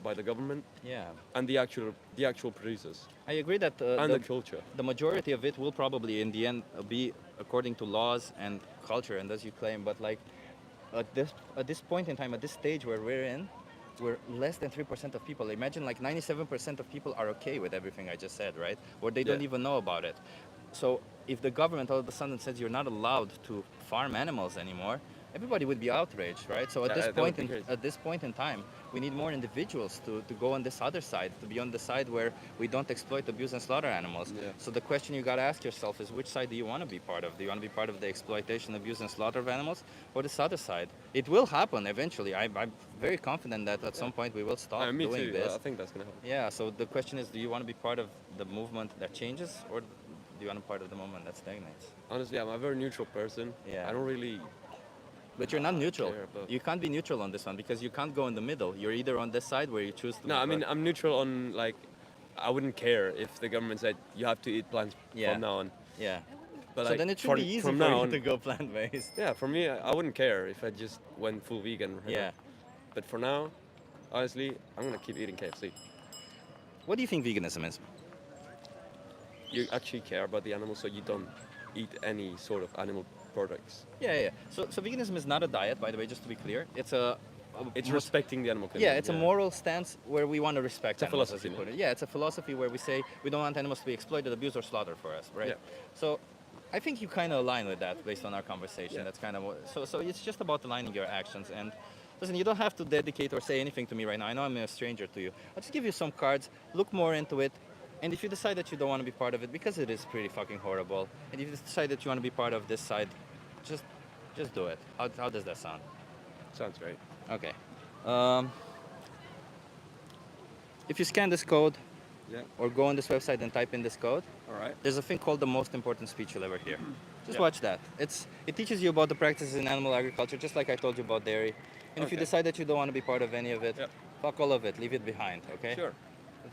by the government, Yeah. and the actual producers. I agree that And the culture. the majority of it will probably in the end be according to laws and culture, and as you claim. But like at this point in time, at this stage where we're in, we're less than 3% of people. Imagine like 97% of people are okay with everything I just said, right? Or they don't Yeah. even know about it. So if the government all of a sudden says you're not allowed to farm animals anymore, everybody would be outraged, right? So at this That would point be in crazy. at this point in time, we need more individuals to go on this other side, to be on the side where we don't exploit, abuse, and slaughter animals. Yeah. So the question you gotta ask yourself is, which side do you want to be part of? Do you want to be part of the exploitation, abuse, and slaughter of animals, or this other side? It will happen eventually. I'm very confident that at some point we will stop Me doing too. this. I think that's gonna happen. Yeah. So the question is, do you want to be part of the movement that changes, or do you want to be part of the movement that stagnates? Honestly, I'm a very neutral person. Yeah. I don't really. But you're not neutral. care about- You can't be neutral on this one because you can't go in the middle. You're either on this side where you choose to. No, be I mean part- I'm neutral on like. I wouldn't care if the government said you have to eat plants Yeah. from now on. Yeah. But So like, then it should for, be easy from for now you on, to go plant-based. Yeah, for me, I wouldn't care if I just went full vegan. you know. Yeah. But for now, honestly, I'm gonna keep eating KFC. What do you think veganism is? You actually care about the animals, so you don't eat any sort of animal products. Yeah. So veganism is not a diet, by the way, just to be clear. It's It's most- respecting the animal Yeah, community. it's a moral stance where we want to respect It's a animals, as philosophy, you put no? it. Yeah, it's a philosophy where we say we don't want animals to be exploited, abused, or slaughtered for us, right? Yeah. So I think you kind of align with that based on our conversation. Yeah. That's kind of what, so it's just about aligning your actions. And listen, you don't have to dedicate or say anything to me right now. I know I'm a stranger to you. I'll just give you some cards, look more into it. And if you decide that you don't want to be part of it, because it is pretty fucking horrible, and if you decide that you want to be part of this side, just do it. How does that sound? Sounds great. Okay. If you scan this code, Yeah. or go on this website and type in this code, All right. there's a thing called the most important speech you'll ever hear. Just Yeah. watch that. It teaches you about the practices in animal agriculture, just like I told you about dairy. And if you Okay. decide that you don't want to be part of any of it, Yep. fuck all of it. Leave it behind. Okay. Sure.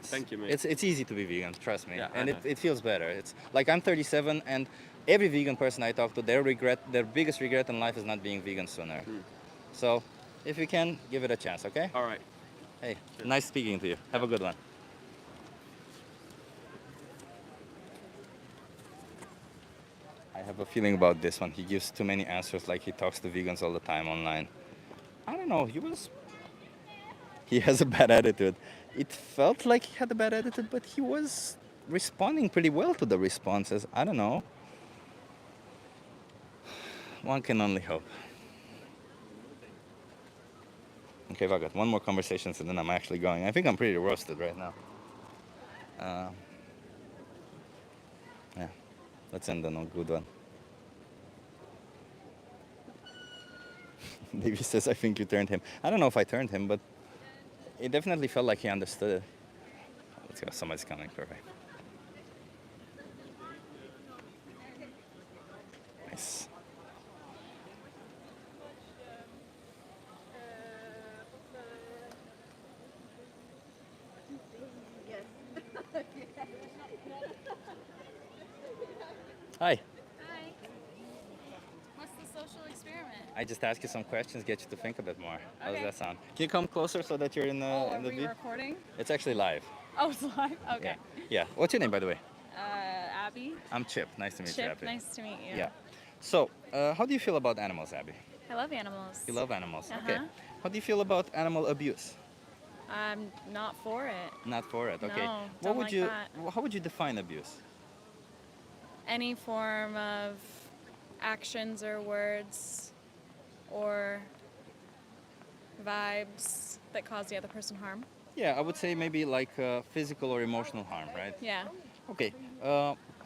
Thank you, mate. It's easy to be vegan. Trust me. Yeah, I and know. it feels better. It's like I'm 37, and every vegan person I talk to, their biggest regret in life is not being vegan sooner. So, if you can, give it a chance. Okay. All right. Hey, nice speaking to you. Have a good one. I have a feeling about this one. He gives too many answers, like he talks to vegans all the time online. I don't know. He has a bad attitude. It felt like he had a bad attitude, but he was responding pretty well to the responses. I don't know. One can only hope. Okay, I got one more conversation, and then I'm actually going. I think I'm pretty roasted right now. Yeah, let's end on a good one. Davey says, I think you turned him. I don't know if I turned him, but it definitely felt like he understood it. Let's go, somebody's coming, perfect. Nice. Hi. Hi. What's the social experiment? I just ask you some questions, get you to think a bit more. How does Okay. that sound? Can you come closer so that you're in the Are in the we view? recording? It's actually live. Oh, it's live? Okay. Yeah. What's your name, by the way? Abby. I'm Chip. Nice to meet you, Chip, Abby. nice to meet you. Yeah. So, how do you feel about animals, Abby? I love animals. You love animals. Okay. Uh-huh. How do you feel about animal abuse? I'm not for it. Not for it. Okay. No, what don't would like you? that. How would you define abuse? Any form of actions or words or vibes that cause the other person harm. Yeah, I would say maybe like physical or emotional harm, right? Yeah. Okay.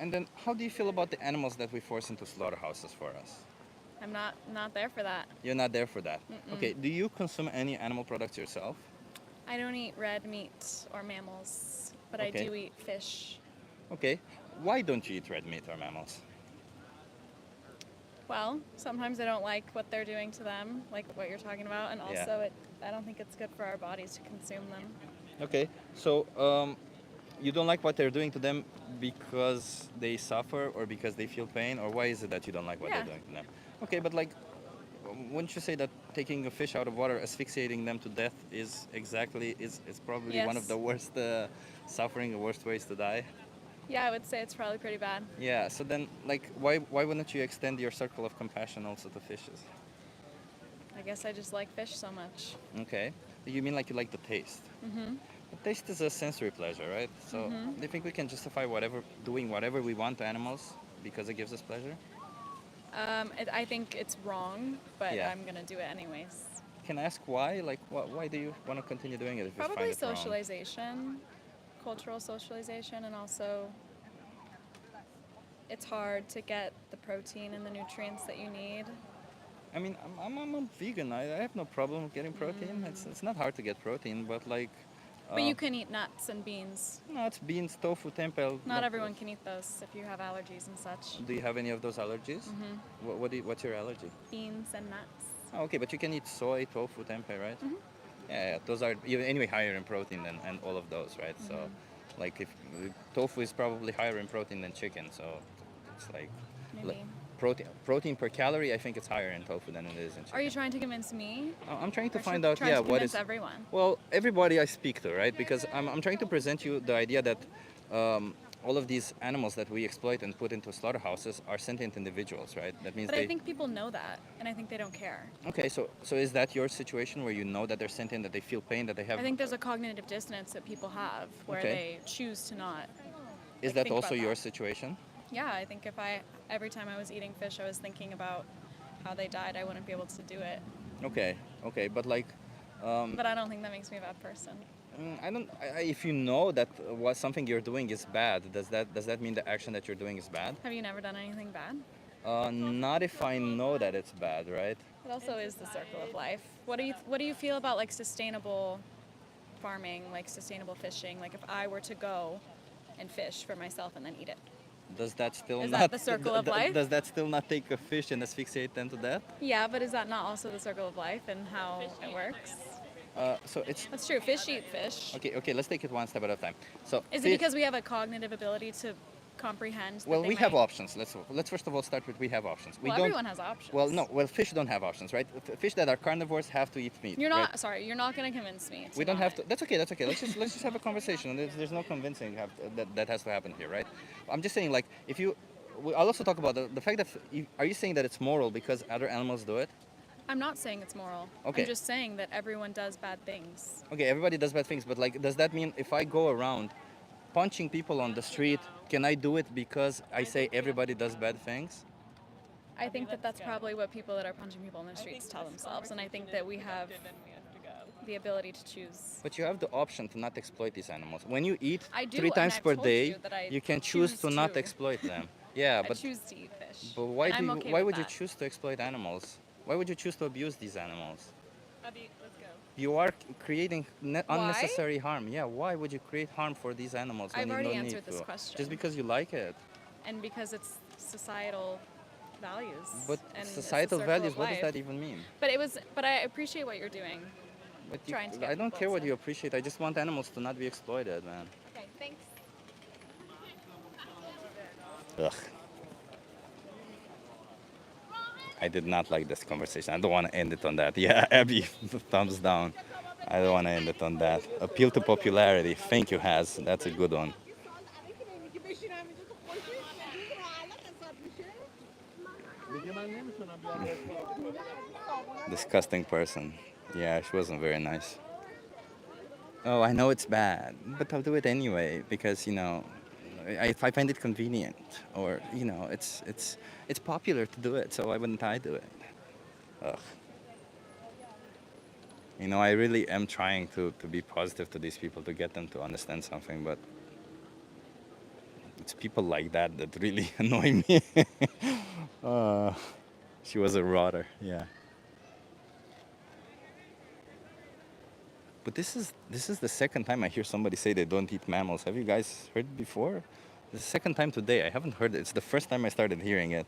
And then, how do you feel about the animals that we force into slaughterhouses for us? I'm not there for that. You're not there for that. Mm-mm. Okay. Do you consume any animal products yourself? I don't eat red meat or mammals, but I Okay. do eat fish. Okay. Why don't you eat red meat or mammals? Well, sometimes I don't like what they're doing to them, like what you're talking about, and Yeah. also I don't think it's good for our bodies to consume them. Okay. So you don't like what they're doing to them because they suffer or because they feel pain, or why is it that you don't like what Yeah. they're doing to them? Okay, but like, wouldn't you say that taking a fish out of water, asphyxiating them to death, is probably one of Yes. the worst suffering, the worst ways to die? Yeah, I would say it's probably pretty bad. Yeah. So then, like, why wouldn't you extend your circle of compassion also to fishes? I guess I just like fish so much. Okay. You mean like you like the taste? Mm-hmm. But taste is a sensory pleasure, right? So Mhm. do you think we can justify doing whatever we want to animals because it gives us pleasure? I think it's wrong, but Yeah. I'm gonna do it anyways. Can I ask why? Like, why do you want to continue doing it if you find Probably it wrong? socialization, cultural socialization, and also it's hard to get the protein and the nutrients that you need. I mean, I'm a vegan. I have no problem with getting protein. It's not hard to get protein, but like, But you can eat nuts and beans. no, it's beans, tofu, tempeh. Not everyone can eat those if you have allergies and such. Do you have any of those allergies? Mhm. What's your allergy? Beans and nuts. Oh, okay, but you can eat soy, tofu, tempeh, right? Mhm. Yeah, those are anyway higher in protein than and all of those, right? So, Mhm. like if tofu is probably higher in protein than chicken, so it's like Maybe. protein per calorie. I think it's higher in tofu than it is in chicken. Are you trying to convince me? I'm trying to Or find tr- out, trying yeah, to what convince is. everyone? Well, everybody I speak to, right? Because I'm trying to present you the idea that all of these animals that we exploit and put into slaughterhouses are sentient individuals, right? That means But they. I think people know that, and I think they don't care. Okay, so is that your situation where you know that they're sentient, that they feel pain, that they have? I think there's a cognitive dissonance that people have where Okay. they choose to not. Is like, that think also about your that. situation? Yeah, I think if every time I was eating fish, I was thinking about how they died, I wouldn't be able to do it. Okay, but like, But I don't think that makes me a bad person. I don't. If you know that what something you're doing is bad, does that mean the action that you're doing is bad? Have you never done anything bad? Not if I know that it's bad, right? It also is the circle of life. What do you feel about like sustainable farming, like sustainable fishing? Like if I were to go and fish for myself and then eat it. Does that still Is not? that the circle of life? Does that still not take a fish and asphyxiate them to death? Yeah, but is that not also the circle of life and how it works? So it's That's true. Fish eat fish. okay. Let's take it one step at a time. So Is it fish- because we have a cognitive ability to comprehend? Well, that they we have might- options. Let's first of all start with we have options. We Well, don't. everyone has options. Well, no. Well, fish don't have options, right? Fish that are carnivores have to eat meat. You're not right? sorry. You're not going to convince me. We don't have to. That's okay. That's okay. Let's just have a conversation. There's no convincing that has to happen here, right? I'm just saying, like, if you, I'll also talk about the fact that are you saying that it's moral because other animals do it? I'm not saying it's moral. Okay. I'm just saying that everyone does bad things. Okay, everybody does bad things, but like, does that mean if I go around punching people on the street, can I do it because I say everybody does bad things? I think that that's probably what people that are punching people in the streets tell themselves, and I think that we have the ability to choose. But you have the option to not exploit these animals. When you eat I do, 3 and times I've per told day, you that I you can choose choose to not to. exploit them. Yeah, I but choose to eat fish. but why and do I'm you, okay why with would you that. choose to exploit animals? Why would you choose to abuse these animals? Abby, let's go. You are creating Why? unnecessary harm. Yeah, why would you create harm for these animals when I've you already don't answered need this to? question. Just because you like it. And because it's societal values. But and it's the societal circle values, of what does life. that even mean? But I appreciate what you're doing. But Trying to get I don't people care what to- you appreciate. I just want animals to not be exploited, man. Okay, thanks. Ugh. I did not like this conversation. I don't want to end it on that. Yeah, Abby, thumbs down. I don't want to end it on that. Appeal to popularity. Thank you, Has. That's a good one. Disgusting person. Yeah, she wasn't very nice. Oh, I know it's bad, but I'll do it anyway because if I find it convenient, or it's popular to do it, so why wouldn't I do it? Ugh. I really am trying to be positive to these people to get them to understand something, but it's people like that that really annoy me. uh, she was a rotter, yeah. But this is the second time I hear somebody say they don't eat mammals. Have you guys heard it before? The second time today. I haven't heard it. It's the first time I started hearing it.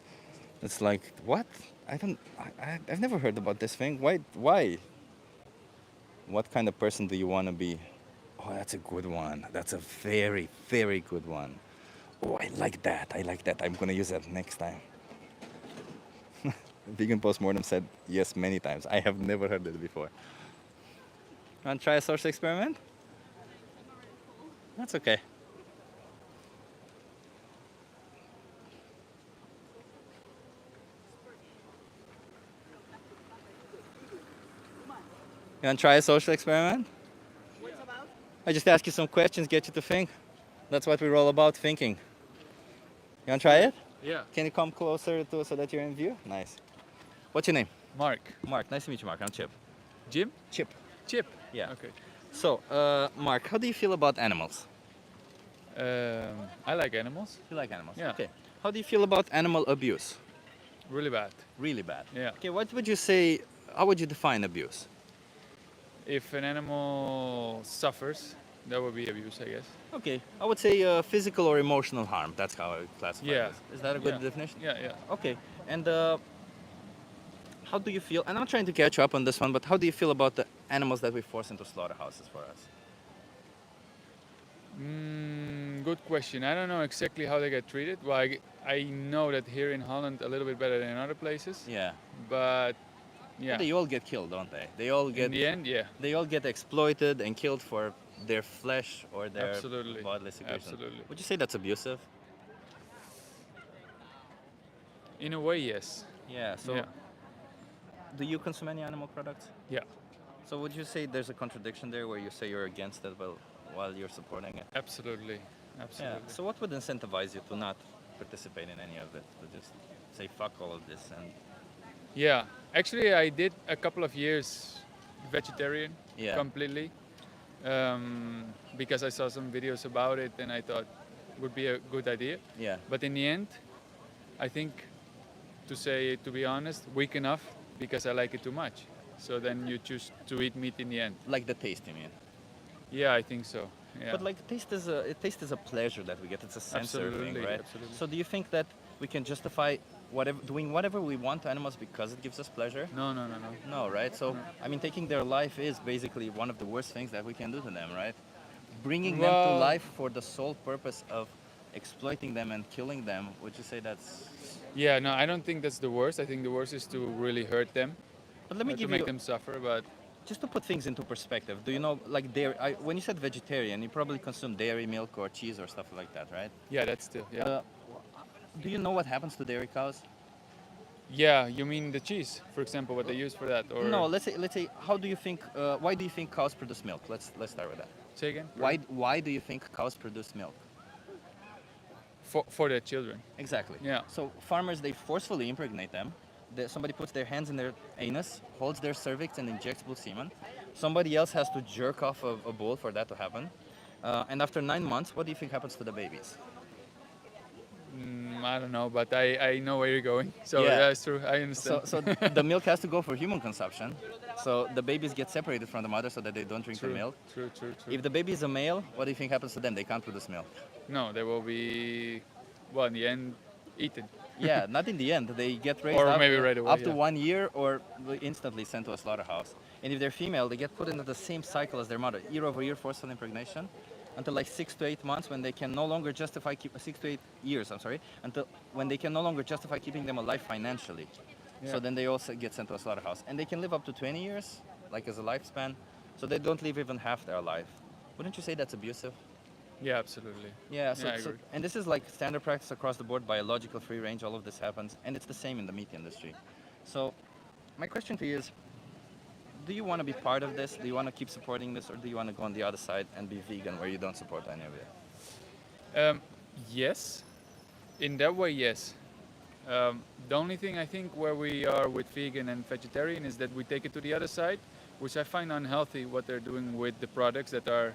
It's like, what? I don't. I've never heard about this thing. Why? Why? What kind of person do you want to be? Oh, that's a good one. That's a very, very good one. Oh, I like that. I like that. I'm gonna use that next time. Vegan postmortem said yes many times. I have never heard it before. Want to try a social experiment? That's okay. You want to try a social experiment? I just ask you some questions, get you to think. That's what we're all about, thinking. You want to try it? Yeah. Can you come closer to so that you're in view? Nice. What's your name? Mark. Mark. Nice to meet you, Mark. I'm Chip. Jim? Chip. Chip. Yeah. Okay. So, Mark, how do you feel about animals? I like animals. You like animals? Yeah. Okay. How do you feel about animal abuse? Really bad. Really bad. Yeah. Okay, what would you say, how would you define abuse? If an animal suffers, that would be abuse, I guess. Okay, I would say physical or emotional harm. That's how I would classify Yeah. this. Is that a good Yeah. definition? Yeah, yeah. Okay, and how do you feel, and I'm trying to catch you up on this one, but how do you feel about the animals that we force into slaughterhouses for us? Good question. I don't know exactly how they get treated. Well, I know that here in Holland a little bit better than in other places. Yeah. But yeah. But they all get killed, don't they? They all get. In the end, yeah. They all get exploited and killed for their flesh or their Absolutely. bodily secretion. Absolutely. Would you say that's abusive? In a way, yes. Yeah. So, Yeah. do you consume any animal products? Yeah. So, would you say there's a contradiction there where you say you're against it while you're supporting it? Absolutely. Absolutely. Yeah. So, what would incentivize you to not participate in any of it? To just say fuck all of this and. Yeah, actually, I did a couple of years vegetarian Yeah. completely because I saw some videos about it and I thought would be a good idea. Yeah. But in the end, I think, to be honest, weak enough because I like it too much. So then you choose to eat meat in the end. Like the taste, you mean? Yeah, I think so. Yeah. But like taste is a pleasure that we get. It's a sensory thing, Absolutely, right? absolutely. So do you think that we can justify doing whatever we want to animals because it gives us pleasure? No. No, right? So I mean, taking their life is basically one of the worst things that we can do to them, right? Bringing them to Well- life for the sole purpose of exploiting them and killing them. Would you say that's? Yeah, no, I don't think that's the worst. I think the worst is to really hurt them. But let me to give make you them suffer. But just to put things into perspective. Do you know, like dairy? When you said vegetarian, you probably consume dairy, milk, or cheese or stuff like that, right? yeah, that's still yeah. Do you know what happens to dairy cows? Yeah, you mean the cheese, for example, what they use for that, or No, let's say. How do you think? Why do you think cows produce milk? Let's start with that. Say again. Why do you think cows produce milk? For their children. Exactly. Yeah. So farmers they forcefully impregnate them. Somebody puts their hands in their anus, holds their cervix, and injects blue semen. Somebody else has to jerk off a bull for that to happen. And after 9 months, what do you think happens to the babies? I don't know, but I know where you're going. So Yeah. that's true. I understand. So the milk has to go for human consumption. So the babies get separated from the mother so that they don't drink the True, milk. True. If the baby is a male, what do you think happens to them? They can't produce milk. No, they will be, well, in the end, eaten. Yeah, not in the end. They get raised Or up, maybe right away, up to yeah. 1 year or instantly sent to a slaughterhouse. And if they're female, they get put into the same cycle as their mother, year over year forceful impregnation, until like 6 to 8 months when they can no longer justify 6 to 8 years. I'm sorry, until when they can no longer justify keeping them alive financially. Yeah. So then they also get sent to a slaughterhouse, and they can live up to 20 years, like as a lifespan. So they don't live even half their life. Wouldn't you say that's abusive? Yeah, absolutely. Yeah, I agree. and this is like standard practice across the board, biological free range, all of this happens, and it's the same in the meat industry. So my question to you is, do you want to be part of this? Do you want to keep supporting this, or do you want to go on the other side and be vegan where you don't support any of it? Yes, in that way, yes. The only thing I think where we are with vegan and vegetarian is that we take it to the other side, which I find unhealthy what they're doing with the products that are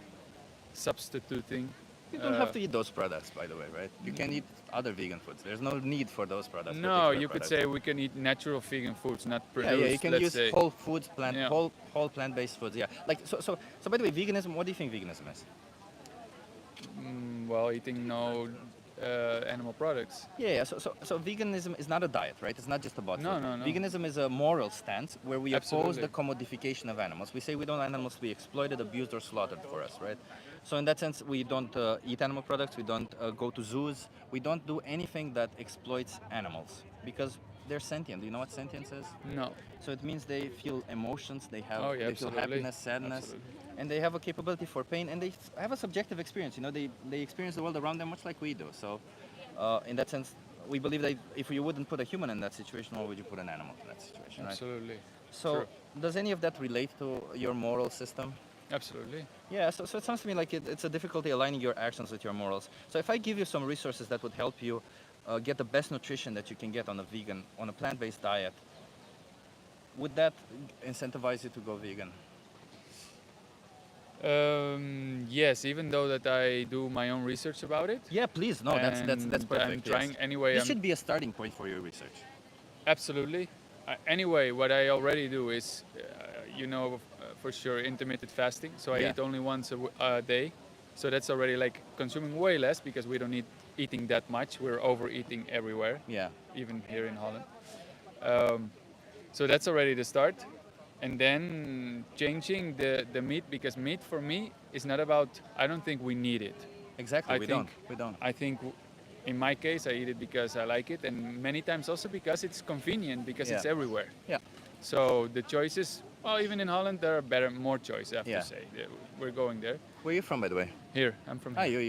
substituting. You don't have to eat those products, by the way, right? You can eat other vegan foods. There's no need for those products. No, particular you could products. say we can eat natural vegan foods, not Yeah, produced. you can let's use say. whole foods, Yeah. whole plant-based foods. Yeah, like so. By the way, veganism. What do you think veganism is? Well, eating no animal products. Yeah, so veganism is not a diet, right? It's not just about No, food. no, no. Veganism is a moral stance where we oppose Absolutely. the commodification of animals. We say we don't want animals to be exploited, abused, or slaughtered for us, right? So in that sense, we don't eat animal products. We don't go to zoos. We don't do anything that exploits animals because they're sentient. Do you know what sentience is? No. So it means they feel emotions. They have Oh, yeah, they feel absolutely. happiness, sadness, Absolutely. and they have a capability for pain, and they have a subjective experience. You know, they experience the world around them much like we do. So in that sense, we believe that if you wouldn't put a human in that situation, why would you put an animal in that situation, right? Absolutely. So True. does any of that relate to your moral system? Absolutely. Yeah, so it sounds to me like it's a difficulty aligning your actions with your morals. So if I give you some resources that would help you get the best nutrition that you can get on a plant-based diet, would that incentivize you to go vegan? Yes, even though that I do my own research about it. Yeah, please. No, that's And perfect. I'm trying yes. anyway. This I'm should be a starting point for your research. Absolutely. Anyway, what I already do is, for sure, intermittent fasting. So I Yeah. eat only once a day. So that's already like consuming way less because we don't need eating that much. We're overeating everywhere. Yeah. Even here in Holland. So that's already the start. And then changing the meat, because meat for me is not about, I don't think we need it. Exactly, we don't. I think in my case, I eat it because I like it, and many times also because it's convenient, because it's Yeah. everywhere. Yeah. So the choices, well, even in Holland, there are more choices, I have Yeah. to say. We're going there. Where are you from, by the way? Here, I'm from Ah, here.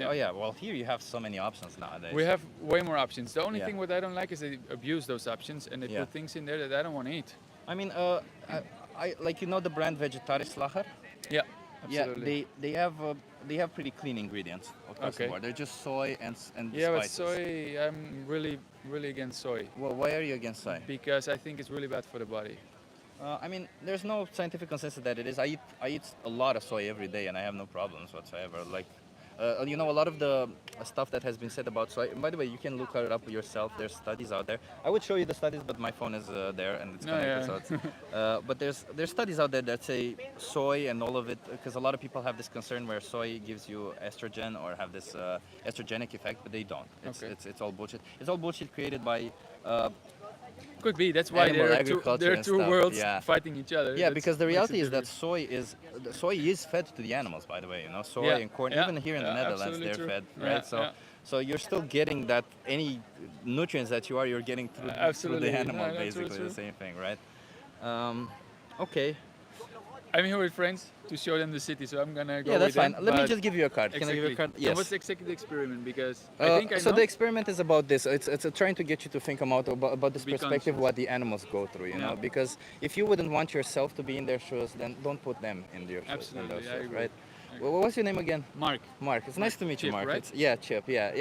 Oh yeah. Well, here you have so many options nowadays. We have way more options. The only Yeah. thing what I don't like is they abuse those options and they Yeah. put things in there that I don't want to eat. I mean, I like the brand Vegetarisch. Yeah, Yeah, absolutely. they have pretty clean ingredients across the Okay. board. They're just soy and Yeah, but spices. soy, I'm really against soy. Well, why are you against soy? Because I think it's really bad for the body. I mean, there's no scientific consensus that it is. I eat a lot of soy every day, and I have no problems whatsoever. Like, a lot of the stuff that has been said about soy. By the way, you can look it up yourself. There's studies out there. I would show you the studies, but my phone is there and it's No, connected. yeah. So it's, but there's studies out there that say soy and all of it, because a lot of people have this concern where soy gives you estrogen or have this estrogenic effect, but they don't. Okay. It's all bullshit. It's all bullshit created by. Could be. That's why Animal there agriculture are and two stuff, worlds yeah. fighting each other. Yeah, That's because the makes reality it is that different. soy is fed to the animals. By the way, soy Yeah, and corn. yeah, Even here in the yeah, Netherlands, absolutely they're true. fed, Yeah, right? yeah. So you're still getting that any nutrients that you're getting through Absolutely. the animal, No, that's basically true. the same thing, right? Okay. I'm here with friends to show them the city, so I'm gonna go Yeah, that's with them, fine. Let me but- just give you a card. Can I give you a card? So Yes. what's exactly the experiment? Because I think I so know. the experiment is about this. It's trying to get you to think about this Be perspective, conscious. what the animals go through, you know. Yeah. Because if you wouldn't want yourself to be in their shoes, then don't put them in your shoes. Absolutely, in those I shoes, agree. right? Well, what's your name again? Mark. Mark. It's nice to meet you, Chip, Mark. right? Yeah, Chip. Yeah.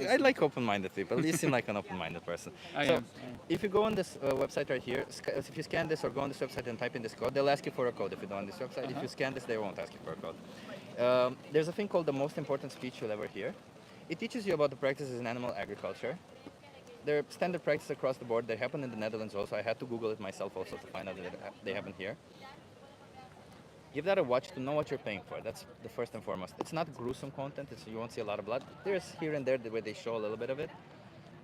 I like open-minded people. You seem like an open-minded person. I so, am. if you go on this website right here, if you scan this or go on this website and type in this code, they'll ask you for a code. If you don't on this website, if you scan this, they won't ask you for a code. There's a thing called the most important speech you'll ever hear. It teaches you about the practices in animal agriculture. They're standard practices across the board. They happen in the Netherlands also. I had to Google it myself also to find out that they happen here. Give that a watch to know what you're paying for. That's the first and foremost. It's not gruesome content. You won't see a lot of blood. There's here and there where they show a little bit of it.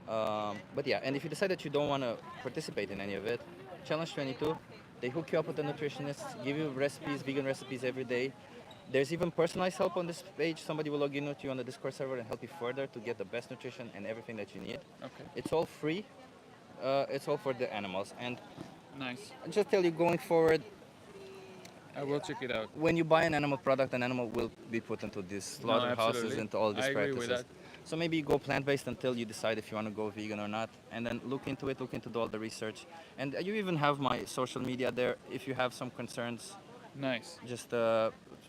But yeah, and if you decide that you don't want to participate in any of it, Challenge 22, they hook you up with a nutritionist, give you recipes, vegan recipes every day. There's even personalized help on this page. Somebody will log in with you on the Discord server and help you further to get the best nutrition and everything that you need. Okay. It's all free. It's all for the animals. And Nice. I just tell you, going forward, I will check it out. when you buy an animal product, an animal will be put into these slaughterhouses, absolutely. into all these I agree practices. with that. So maybe you go plant-based until you decide if you want to go vegan or not, and then look into it, look into all the research. And you even have my social media there. If you have some concerns, Nice. just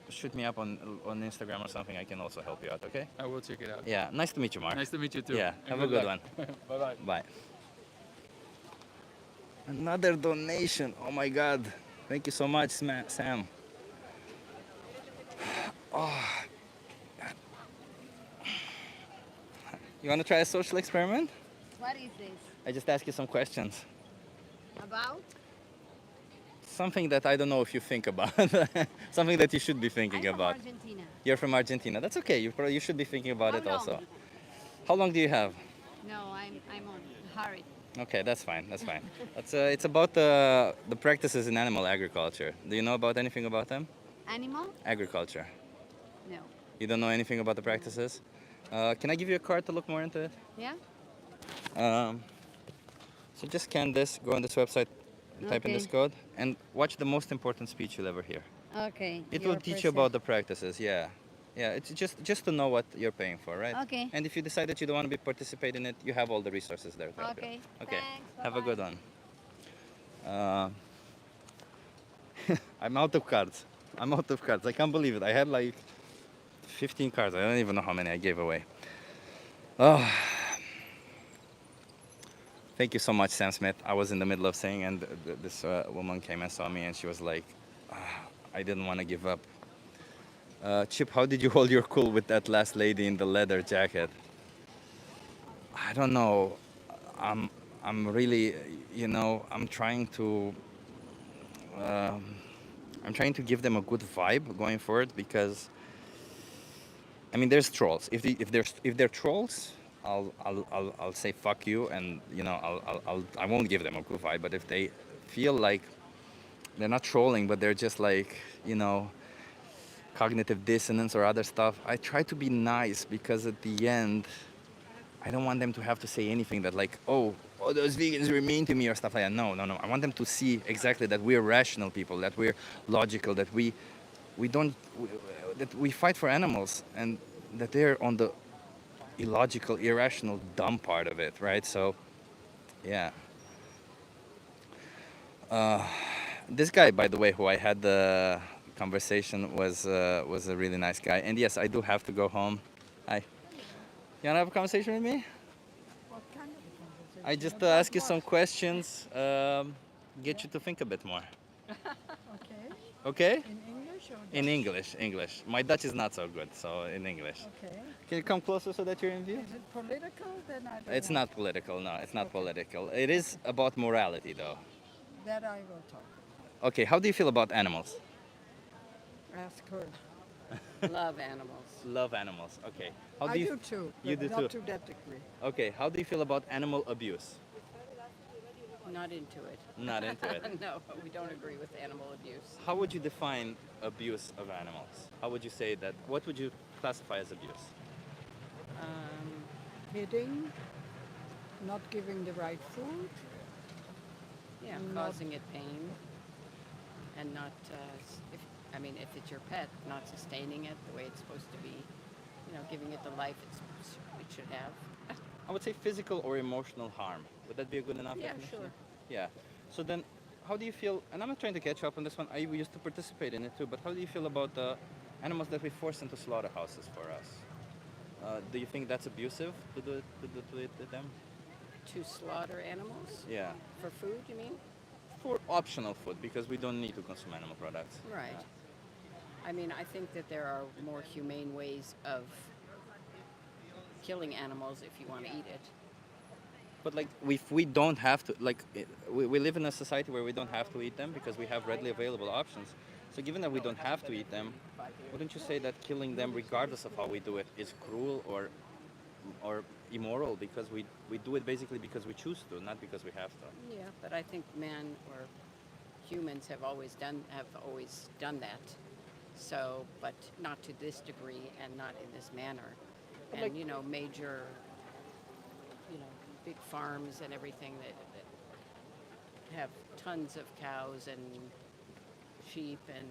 shoot me up on Instagram or something. I can also help you out, okay? I will check it out. Yeah, nice to meet you, Mark. Nice to meet you too. Yeah, And have a good luck. one. Bye-bye. Bye. Another donation. Oh my God. Thank you so much, Sam. Oh. You want to try a social experiment? What is this? I just ask you some questions. About? Something that I don't know if you think about. Something that you should be thinking I'm about. from Argentina. You're from Argentina. That's okay. You should be thinking about How it also. long? How long do you have? No, I'm on hurry. Okay, that's fine. That's fine. It's about the practices in animal agriculture. Do you know about anything about them? Animal? Agriculture. No. You don't know anything about the practices? Can I give you a card to look more into it? Yeah? Um, so just scan this, go on this website, type in this Okay. code, and watch the most important speech you'll ever hear. Okay. It will Your teach you about the practices. Yeah, yeah. It's just to know what you're paying for, right? Okay. And if you decide that you don't want to be participate in it, you have all the resources there to help you. Okay. Okay. Thanks. Have a Bye-bye. good one. Uh, I'm out of cards. I'm out of cards. I can't believe it. I had like 15 cards. I don't even know how many I gave away. Oh, thank you so much, Sam Smith. I was in the middle of saying, and this woman came and saw me, and she was like, I didn't want to give up. Chip, how did you hold your cool with that last lady in the leather jacket? I don't know. I'm, I'm really, I'm trying to, um, I'm trying to give them a good vibe going forward because, I mean, there's trolls. If they're trolls, I'll say fuck you, and I won't give them a good vibe. But if they feel like they're not trolling, but they're just like, cognitive dissonance or other stuff, I try to be nice because at the end, I don't want them to have to say anything that like, oh, those vegans were mean to me or stuff like that. No, no, no. I want them to see exactly that we're rational people, that we're logical, that we don't that we fight for animals, and that they're on the illogical, irrational, dumb part of it, right? So, yeah. Uh, this guy, by the way, who I had the conversation was a really nice guy. And yes, I do have to go home. Hi. You wanna have a conversation with me? What kind of a conversation? I just About ask you what? some questions, get you to think a bit more. Okay. Okay? In English or In Dutch? English, English. My Dutch is not so good, so in English. Okay. Can you come closer so that you're in view? Is it political? Then I don't It's want not political, no, it's not political. It is about morality, though. that I will talk. Okay, how do you feel about animals? Ask her. Love animals. Love animals, okay. How I do you do too. You but do not too? to that degree. Okay, how do you feel about animal abuse? Not into it. Not into it. No, we don't agree with animal abuse. How would you define abuse of animals? How would you say that? What would you classify as abuse? Hitting, not giving the right food. Yeah, Not- causing it pain, and not. If it's your pet, not sustaining it the way it's supposed to be. Giving it the life it should have. I would say physical or emotional harm. Would that be a good enough Yeah, definition? sure. Yeah. So then, how do you feel? And I'm not trying to catch up on this one. I used to participate in it too. But how do you feel about the animals that we force into slaughterhouses for us? Do you think that's abusive to do it to them? To slaughter animals Yeah. for food, you mean? For optional food because we don't need to consume animal products. Right. I think that there are more humane ways of killing animals if you want to eat it. But like, if we don't have to, like, we live in a society where we don't have to eat them because we have readily available options. So given that we don't have to eat them, wouldn't you say that killing them, regardless of how we do it, is cruel or immoral because we do it basically because we choose to, not because we have to? Yeah, but I think men or humans have always done that. So, but not to this degree and not in this manner. But And like- major, big farms and everything that have tons of cows and sheep and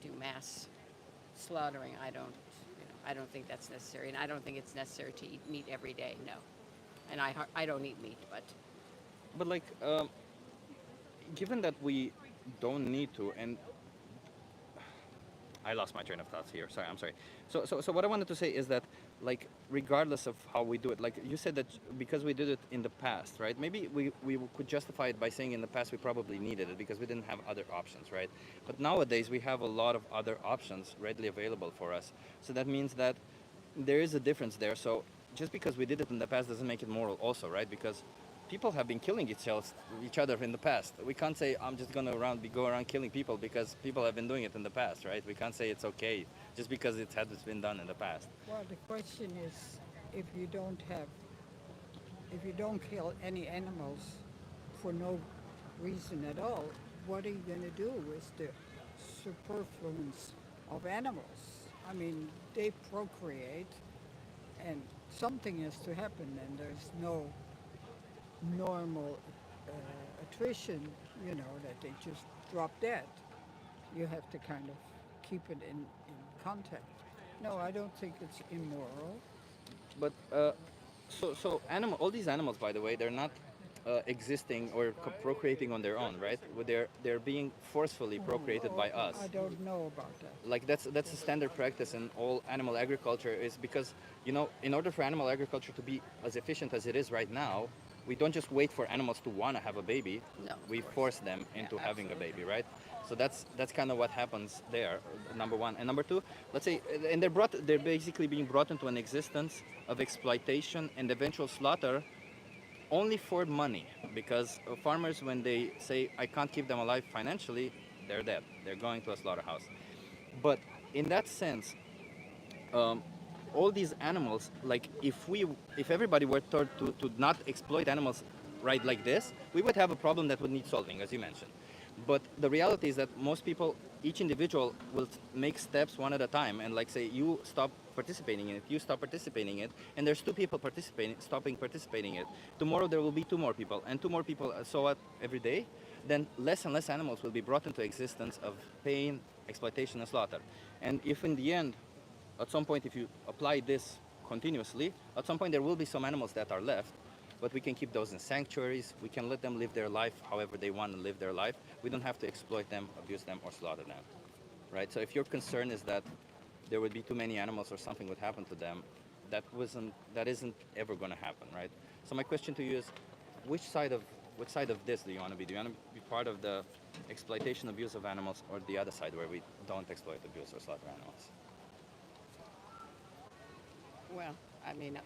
do mass slaughtering. I don't think that's necessary, and I don't think it's necessary to eat meat every day. No, and I don't eat meat, But like, given that we don't need to, and I lost my train of thoughts here. Sorry, I'm sorry. So what I wanted to say is that, like, regardless of how we do it, like you said that because we did it in the past, right? Maybe we could justify it by saying in the past we probably needed it because we didn't have other options, right? But nowadays we have a lot of other options readily available for us. So that means that there is a difference there. So just because we did it in the past doesn't make it moral also, right? Because people have been killing each other in the past. We can't say I'm just gonna go around killing people because people have been doing it in the past, right? We can't say it's okay just because it's been done in the past. Well, the question is, if you don't have, if you don't kill any animals for no reason at all, what are you going to do with the superfluence of animals? I mean, they procreate, and something has to happen, and there's no normal attrition, you know, that they just drop dead. You have to kind of keep it in contact. No, I don't think it's immoral. But all these animals, by the way, they're not existing or procreating on their own, right? They're being forcefully procreated by us. I don't know about that. Like that's a standard practice in all animal agriculture, is because, you know, in order for animal agriculture to be as efficient as it is right now, we don't just wait for animals to want to have a baby. No, we force them into having a baby, right? So that's kind of what happens there, number one. And number two, let's say, and they're basically being brought into an existence of exploitation and eventual slaughter only for money, because farmers, when they say I can't keep them alive financially, they're dead, they're going to a slaughterhouse. But in that sense, all these animals, like if everybody were told to not exploit animals right like this, we would have a problem that would need solving, as you mentioned. But the reality is that most people, each individual will make steps one at a time, and like say you stop participating in it, you stop participating in it, and there's two people stopping participating in it. Tomorrow there will be two more people, and two more people, so what, every day? Then less and less animals will be brought into existence of pain, exploitation, and slaughter. And if in the end, at some point, if you apply this continuously, at some point there will be some animals that are left, but we can keep those in sanctuaries. We can let them live their life however they want to live their life. We don't have to exploit them, abuse them, or slaughter them, right? So if your concern is that there would be too many animals or something would happen to them, that isn't ever going to happen, right? So my question to you is, which side of this do you want to be? Do you want to be part of the exploitation, abuse of animals, or the other side where we don't exploit, abuse, or slaughter animals? Well, I mean,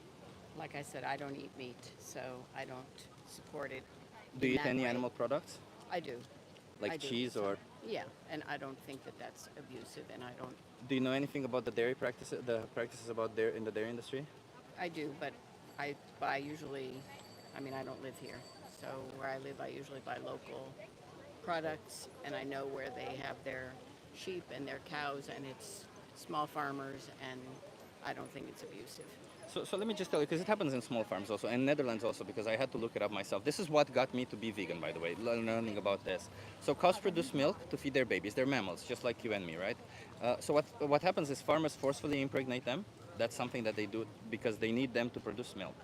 like I said, I don't eat meat, so I don't support it. Do you in eat that any way. animal products? I do. Like I do, cheese so- or? Yeah, and I don't think that that's abusive, and I don't. Do you know anything about the dairy practices, about in the dairy industry? I do, but I buy usually. I mean, I don't live here, so where I live, I usually buy local products, and I know where they have their sheep and their cows, and it's small farmers, and I don't think it's abusive. So let me just tell you, because it happens in small farms also, and Netherlands also, because I had to look it up myself. This is what got me to be vegan, by the way, learning about this. So cows produce milk to feed their babies. They're mammals, just like you and me, right? So what happens is farmers forcefully impregnate them. That's something that they do because they need them to produce milk.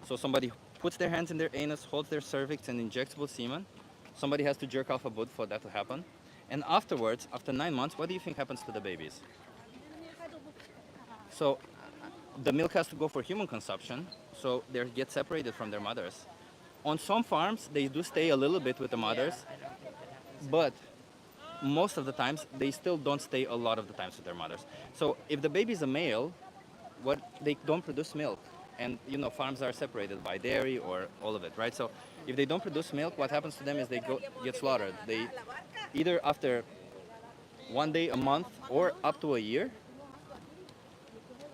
So somebody puts their hands in their anus, holds their cervix, and injects with semen. Somebody has to jerk off a bud for that to happen. And afterwards, after 9 months, what do you think happens to the babies? So the milk has to go for human consumption, so they get separated from their mothers. On some farms, they do stay a little bit with the mothers, but most of the times, they still don't stay a lot of the times with their mothers. So if the baby's a male, they don't produce milk. And farms are separated by dairy or all of it, right? So if they don't produce milk, what happens to them is they get slaughtered. They either after 1 day, a month, or up to a year,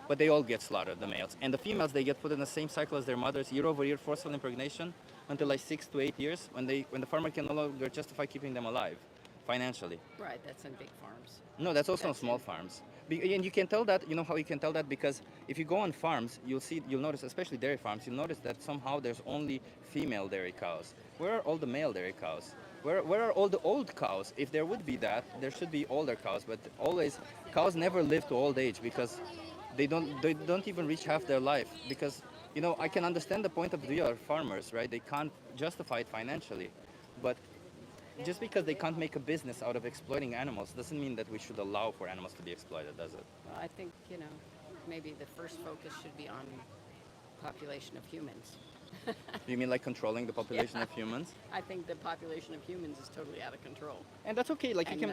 but they all get slaughtered, the males. And the females, they get put in the same cycle as their mothers, year over year, forceful impregnation, until like 6 to 8 years, when the farmer can no longer justify keeping them alive financially. Right, that's in big farms. No, that's also on small farms. And you can tell that, you know how you can tell that? Because if you go on farms, you'll notice, especially dairy farms, you'll notice that somehow there's only female dairy cows. Where are all the male dairy cows? Where are all the old cows? If there would be that, there should be older cows, but always, cows never live to old age because they don't even reach half their life. Because, I can understand the point of view of farmers, right? They can't justify it financially. But just because they can't make a business out of exploiting animals doesn't mean that we should allow for animals to be exploited, does it? Well, I think, maybe the first focus should be on population of humans. You mean like controlling the population of humans? I think the population of humans is totally out of control. And that's okay. Like and,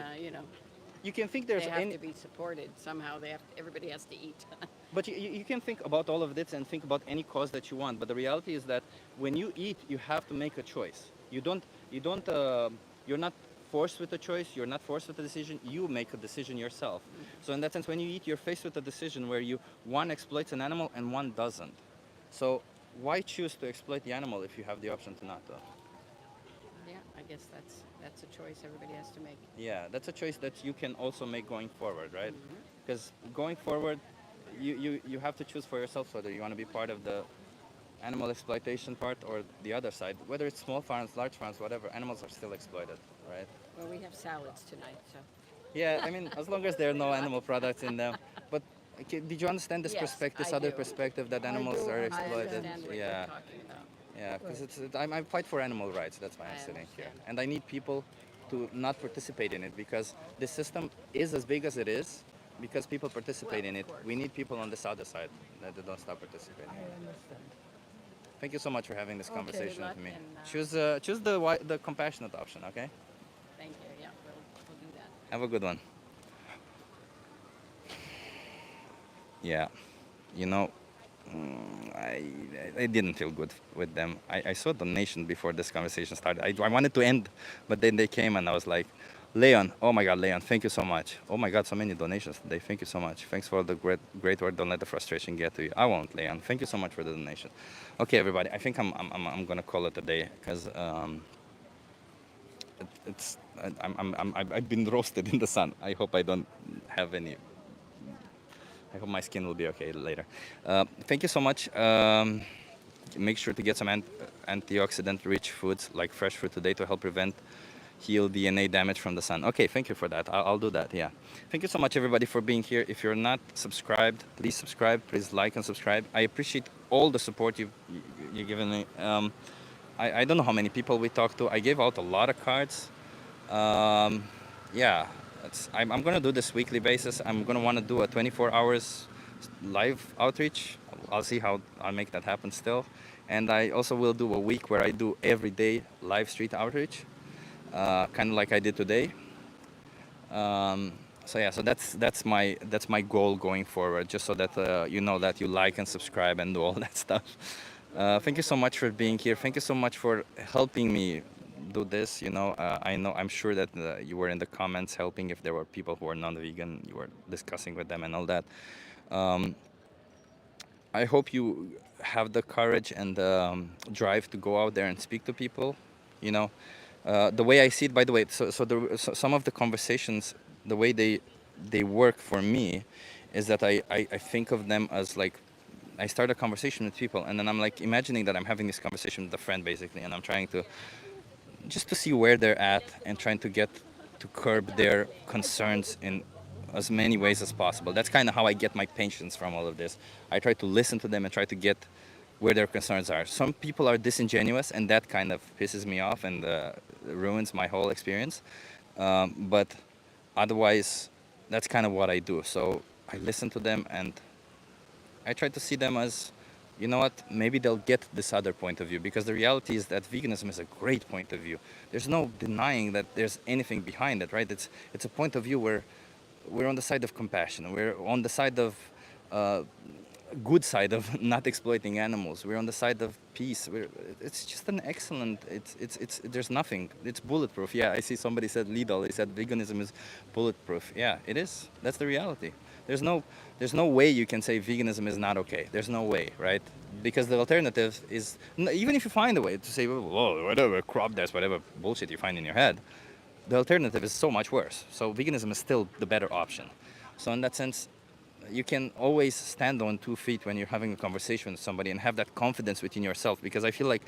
you can think there's they have to be supported somehow. Everybody has to eat. But you can think about all of this and think about any cause that you want. But the reality is that when you eat, you have to make a choice. You're not forced with a choice. You're not forced with a decision. You make a decision yourself. So in that sense, when you eat, you're faced with a decision where one exploits an animal and one doesn't. So why choose to exploit the animal if you have the option to not, though? Yeah, I guess that's a choice everybody has to make. Yeah, that's a choice that you can also make going forward, right? Mhm. Because going forward, you have to choose for yourself whether you want to be part of the animal exploitation part or the other side. Whether it's small farms, large farms, whatever, animals are still exploited, right? Well, we have salads tonight, so. Yeah, I mean, as long as there are no animal products in them. But okay, did you understand this Yes, perspective, this I other do. perspective that I animals do are I exploited? understand what Yeah. you're talking about. Yeah, because I fight for animal rights. That's why I'm I sitting here, understand. and I need people to not participate in it because the system is as big as it is because people participate in it. We need people on this other side that they don't stop participating. I understand. Thank you so much for having this Okay, conversation good luck with me. and, Choose the compassionate option. Okay. Thank you. Yeah, we'll do that. Have a good one. Yeah, you know, I didn't feel good with them. I saw a donation before this conversation started. I wanted to end, but then they came and I was like, Leon, oh my God, Leon, thank you so much. Oh my God, so many donations today. Thank you so much. Thanks for the great work. Don't let the frustration get to you. I won't, Leon. Thank you so much for the donation. Okay, everybody, I think I'm gonna call it a day because it's I've been roasted in the sun. I hope I don't have any. I hope my skin will be okay later. Thank you so much. Make sure to get some antioxidant-rich foods like fresh fruit today to help prevent heal DNA damage from the sun. Okay, thank you for that. I'll do that, yeah. Thank you so much, everybody, for being here. If you're not subscribed, please subscribe. Please like and subscribe. I appreciate all the support you've given me. I don't know how many people we talked to. I gave out a lot of cards. Yeah, I'm going to do this weekly basis. I'm going to want to do a 24 hours live outreach. I'll see how I'll make that happen still. And I also will do a week where I do everyday live street outreach, kind of like I did today. So yeah, so that's my goal going forward, just so that you know that you like and subscribe and do all that stuff. Thank you so much for being here. Thank you so much for helping me do this. I'm sure that you were in the comments helping if there were people who are non-vegan. You were discussing with them and all that. I hope you have the courage and the drive to go out there and speak to people. You know, the way I see it, by the way, so some of the conversations, the way they work for me, is that I think of them as like I start a conversation with people, and then I'm like imagining that I'm having this conversation with a friend, basically, and I'm trying to just to see where they're at and trying to get to curb their concerns in as many ways as possible. That's kind of how I get my patience from all of this. I try to listen to them and try to get where their concerns are. Some people are disingenuous, and that kind of pisses me off and ruins my whole experience. But otherwise, that's kind of what I do. So I listen to them and I try to see them as, you know what, maybe they'll get this other point of view, because the reality is that veganism is a great point of view. There's no denying that there's anything behind it, right? It's a point of view where we're on the side of compassion. We're on the side of good side of not exploiting animals. We're on the side of peace. It's just an excellent. It's there's nothing. It's bulletproof. Yeah, I see somebody said Lidl. He said veganism is bulletproof. Yeah, it is. That's the reality. There's no way you can say veganism is not okay. There's no way, right? Because the alternative is even if you find a way to say, whoa, whatever crop dust, whatever bullshit you find in your head, the alternative is so much worse. So veganism is still the better option. So in that sense, you can always stand on 2 feet when you're having a conversation with somebody and have that confidence within yourself, because I feel like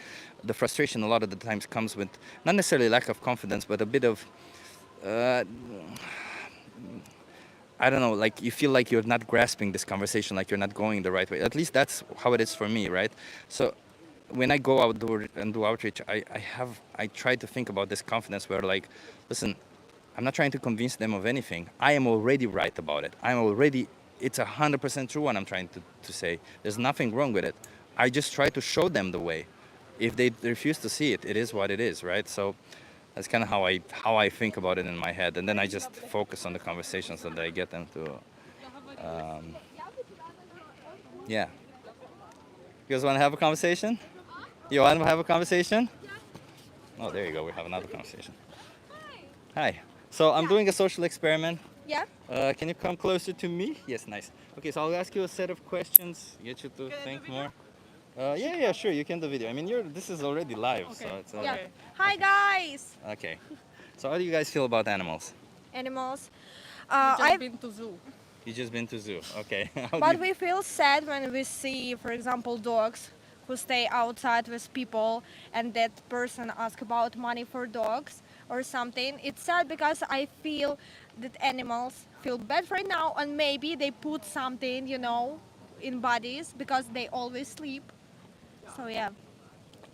the frustration a lot of the times comes with not necessarily lack of confidence, but a bit of I don't know, like you feel like you're not grasping this conversation, like you're not going the right way. At least that's how it is for me, right? So when I go outdoor and do outreach, I try to think about this confidence where, like, listen, I'm not trying to convince them of anything. I am already right about it. It's 100% true what I'm trying to say. There's nothing wrong with it. I just try to show them the way. If they refuse to see it, it is what it is, right? So that's kind of how I think about it in my head. And then I just focus on the conversations so that I get them to, yeah. You guys want to have a conversation? You want to have a conversation? Oh, there you go. We have another conversation. Hi. So I'm doing a social experiment. Yeah. Can you come closer to me? Yes, nice. Okay, so I'll ask you a set of questions, get you to think more. Yeah, sure. You can do video. I mean, this is already live, so it's Yeah. Hi guys. okay. So how do you guys feel about animals? Animals. I've I've been to zoo. You just been to zoo, okay? How do But you- we feel sad when we see, for example, dogs who stay outside with people and that person asks about money for dogs or something. It's sad because I feel that animals feel bad right now and maybe they put something, in bodies because they always sleep. So yeah.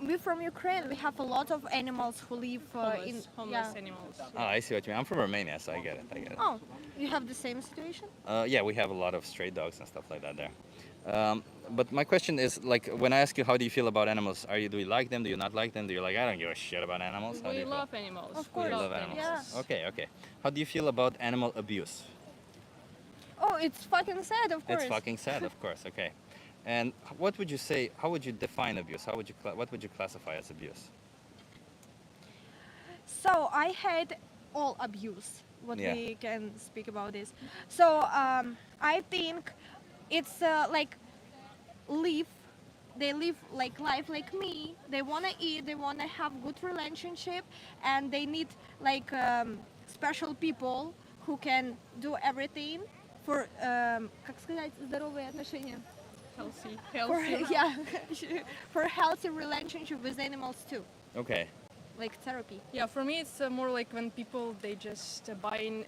We're from Ukraine. We have a lot of animals who live in Homeless yeah. animals. Oh, I see what you mean. I'm from Romania, so I get it. I get it. Oh, you have the same situation? Yeah, we have a lot of stray dogs and stuff like that there. But my question is, like, when I ask you how do you feel about animals, do you like them? Do you not like them? Do you like, I don't give a shit about animals? How do We you feel? love animals. Of You course. love animals. Yeah. Okay, okay. How do you feel about animal abuse? Oh, it's fucking sad, of course. It's fucking sad, of course. Okay. And what would you say? How would you define abuse? What would you classify as abuse? So I hate all abuse. What Yeah. we can speak about this. So I think it's like live. They live like life like me. They wanna eat. They wanna have good relationship, and they need like special people who can do everything for как сказать здоровые отношения. Healthy. For, Healthy. yeah, for healthy relationship with animals too, Okay. like therapy. Yeah, for me it's more like when people they just buy an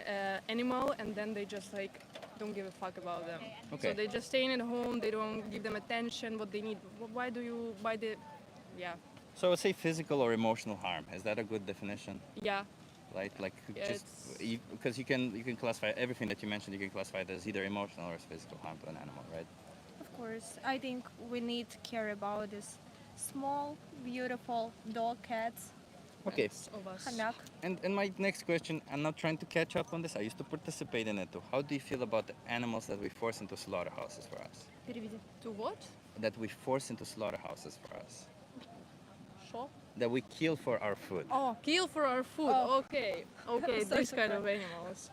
animal and then they just like don't give a fuck about them. Okay. So they just stay in at home. They don't give them attention. What they need. Why do you buy the? Yeah. So I would say physical or emotional harm. Is that a good definition? Yeah. Like Yeah, just because you can classify everything that you mentioned. You can classify it as either emotional or as physical harm to an animal, right? Of course, I think we need to care about this small, beautiful dog cats. Okay. Of us. Хомяк. And my next question, I'm not trying to catch up on this. I used to participate in it too. How do you feel about the animals that we force into slaughterhouses for us? Переведи. To what? That we force into slaughterhouses for us? Shop. That we kill for our food? Oh, kill for our food. Oh. Okay. Okay. So This kind of surprised. animals.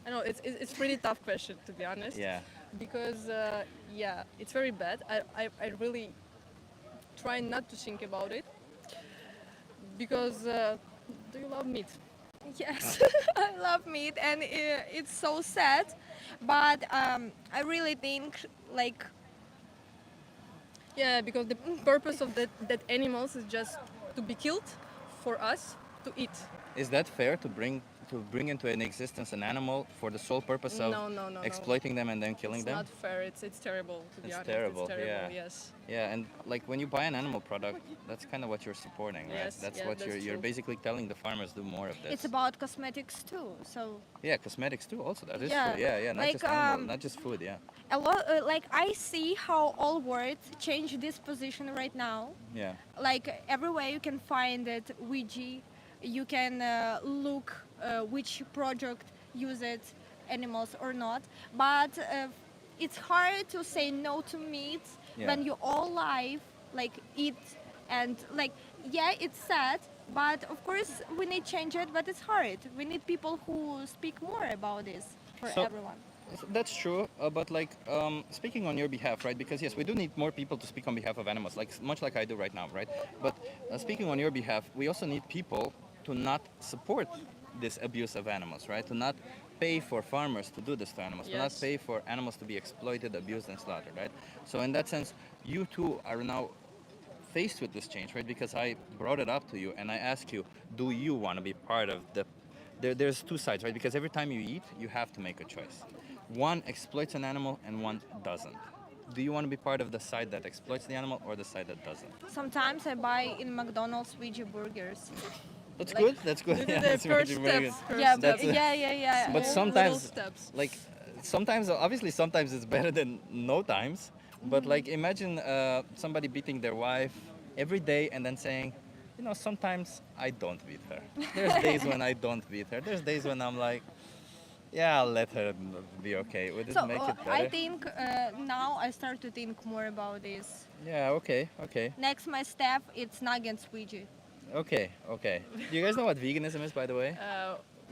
I know it's pretty tough question to be honest. Yeah. Because yeah, it's very bad. I really try not to think about it. Because do you love meat? Yes, I love meat, and it's so sad. But I really think like Yeah, because the purpose of that animals is just to be killed for us to eat. Is that fair to bring into an existence an animal for the sole purpose of No. exploiting them and then killing It's them? not fair. It's terrible to be It's honest. terrible. It's terrible. Yeah. Yes. Yeah, and like when you buy an animal product, that's kind of what you're supporting, right? Yes, That's yeah, what that's you're true. basically telling the farmers do more of this. it's about cosmetics too. So Yeah, cosmetics too. Also, that is Yeah, true. Yeah, not like, just animal, not just food. Yeah, a lot. Like I see how all words change this position right now. yeah. Like everywhere you can find it Ouija, you can look which project uses animals or not, but it's hard to say no to meat Yeah. when you all life like eat, and like yeah, it's sad, but of course we need change it, but it's hard. We need people who speak more about this for So- everyone. That's true, but like speaking on your behalf, right? Because yes, we do need more people to speak on behalf of animals, like much like I do right now, right? But speaking on your behalf, we also need people to not support this abuse of animals, right? To not pay for farmers to do this to animals, to not Yes. pay for animals to be exploited, abused, and slaughtered, right? So in that sense, you two are now faced with this change, right? Because I brought it up to you and I asked you, do you want to be part of the... There's two sides, right? Because every time you eat, you have to make a choice. One exploits an animal and one doesn't. Do you want to be part of the side that exploits the animal or the side that doesn't? Sometimes I buy in McDonald's Ouija burgers. That's Like, good. That's good. the Yeah, first that's very steps, good. first Yeah, That's yeah. But Small sometimes, little steps. like, sometimes, obviously, sometimes it's better than no times. But like, imagine somebody beating their wife every day and then saying, you know, sometimes I don't beat her. There's days when I don't beat her. There's days when I'm like, yeah, I'll let her be okay. Would it So make it better? I think now I start to think more about this. Yeah, okay. Next, my step it's nuggets Ouija. Okay. Do you guys know what veganism is, by the way?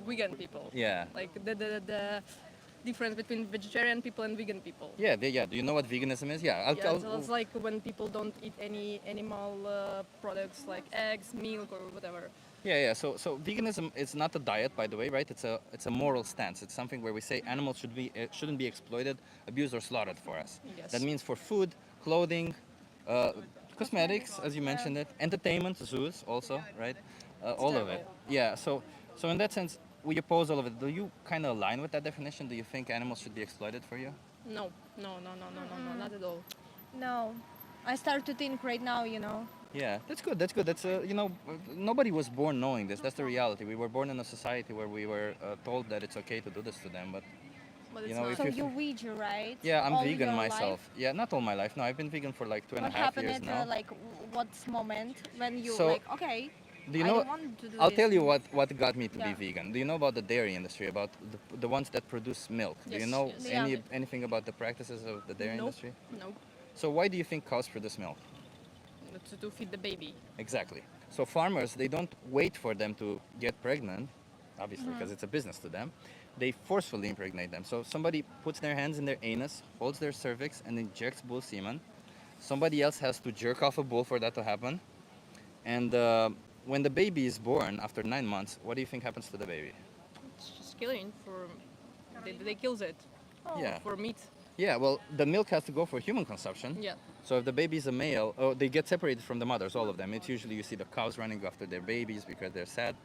Vegan people. Yeah. Like the difference between vegetarian people and vegan people. Yeah, yeah. Do you know what veganism is? Yeah, Yeah, so it's like when people don't eat any animal products like eggs, milk, or whatever. Yeah. So veganism is not a diet, by the way, right? It's a moral stance. It's something where we say animals shouldn't be exploited, abused, or slaughtered for us. Yes. That means for food, clothing, uh, cosmetics, as you mentioned it, entertainment, zoos, also, right? All of it. Yeah. So in that sense, we oppose all of it. Do you kind of align with that definition? Do you think animals should be exploited for you? No, not at all. No, I start to think right now, Yeah, that's good. That's good. That's nobody was born knowing this. That's the reality. We were born in a society where we were told that it's okay to do this to them, but But you know, if So you you're vegan, right? yeah, I'm All vegan your myself. life? Yeah, not all my life. No, I've been vegan for like 2.5 What happened years at now. like what's moment when you So, like okay, Do you I know? don't want to do I'll this. tell you what got me to Yeah. be vegan. Do you know about the dairy industry? About the ones that produce milk? Do you Yes, know yes. Yeah. anything about the practices of the dairy Nope. industry? Nope. So why do you think cows produce milk? To feed the baby. Exactly. So farmers, they don't wait for them to get pregnant, obviously, Mhm. because it's a business to them. They forcefully impregnate them. So somebody puts their hands in their anus, holds their cervix, and injects bull semen. Somebody else has to jerk off a bull for that to happen. And when the baby is born after 9 months, what do you think happens to the baby? It's just killing for. They kills it. Yeah. For meat. Yeah, well, the milk has to go for human consumption. Yeah. So if the baby is a male, they get separated from the mothers, all of them. It's usually you see the cows running after their babies because they're sad.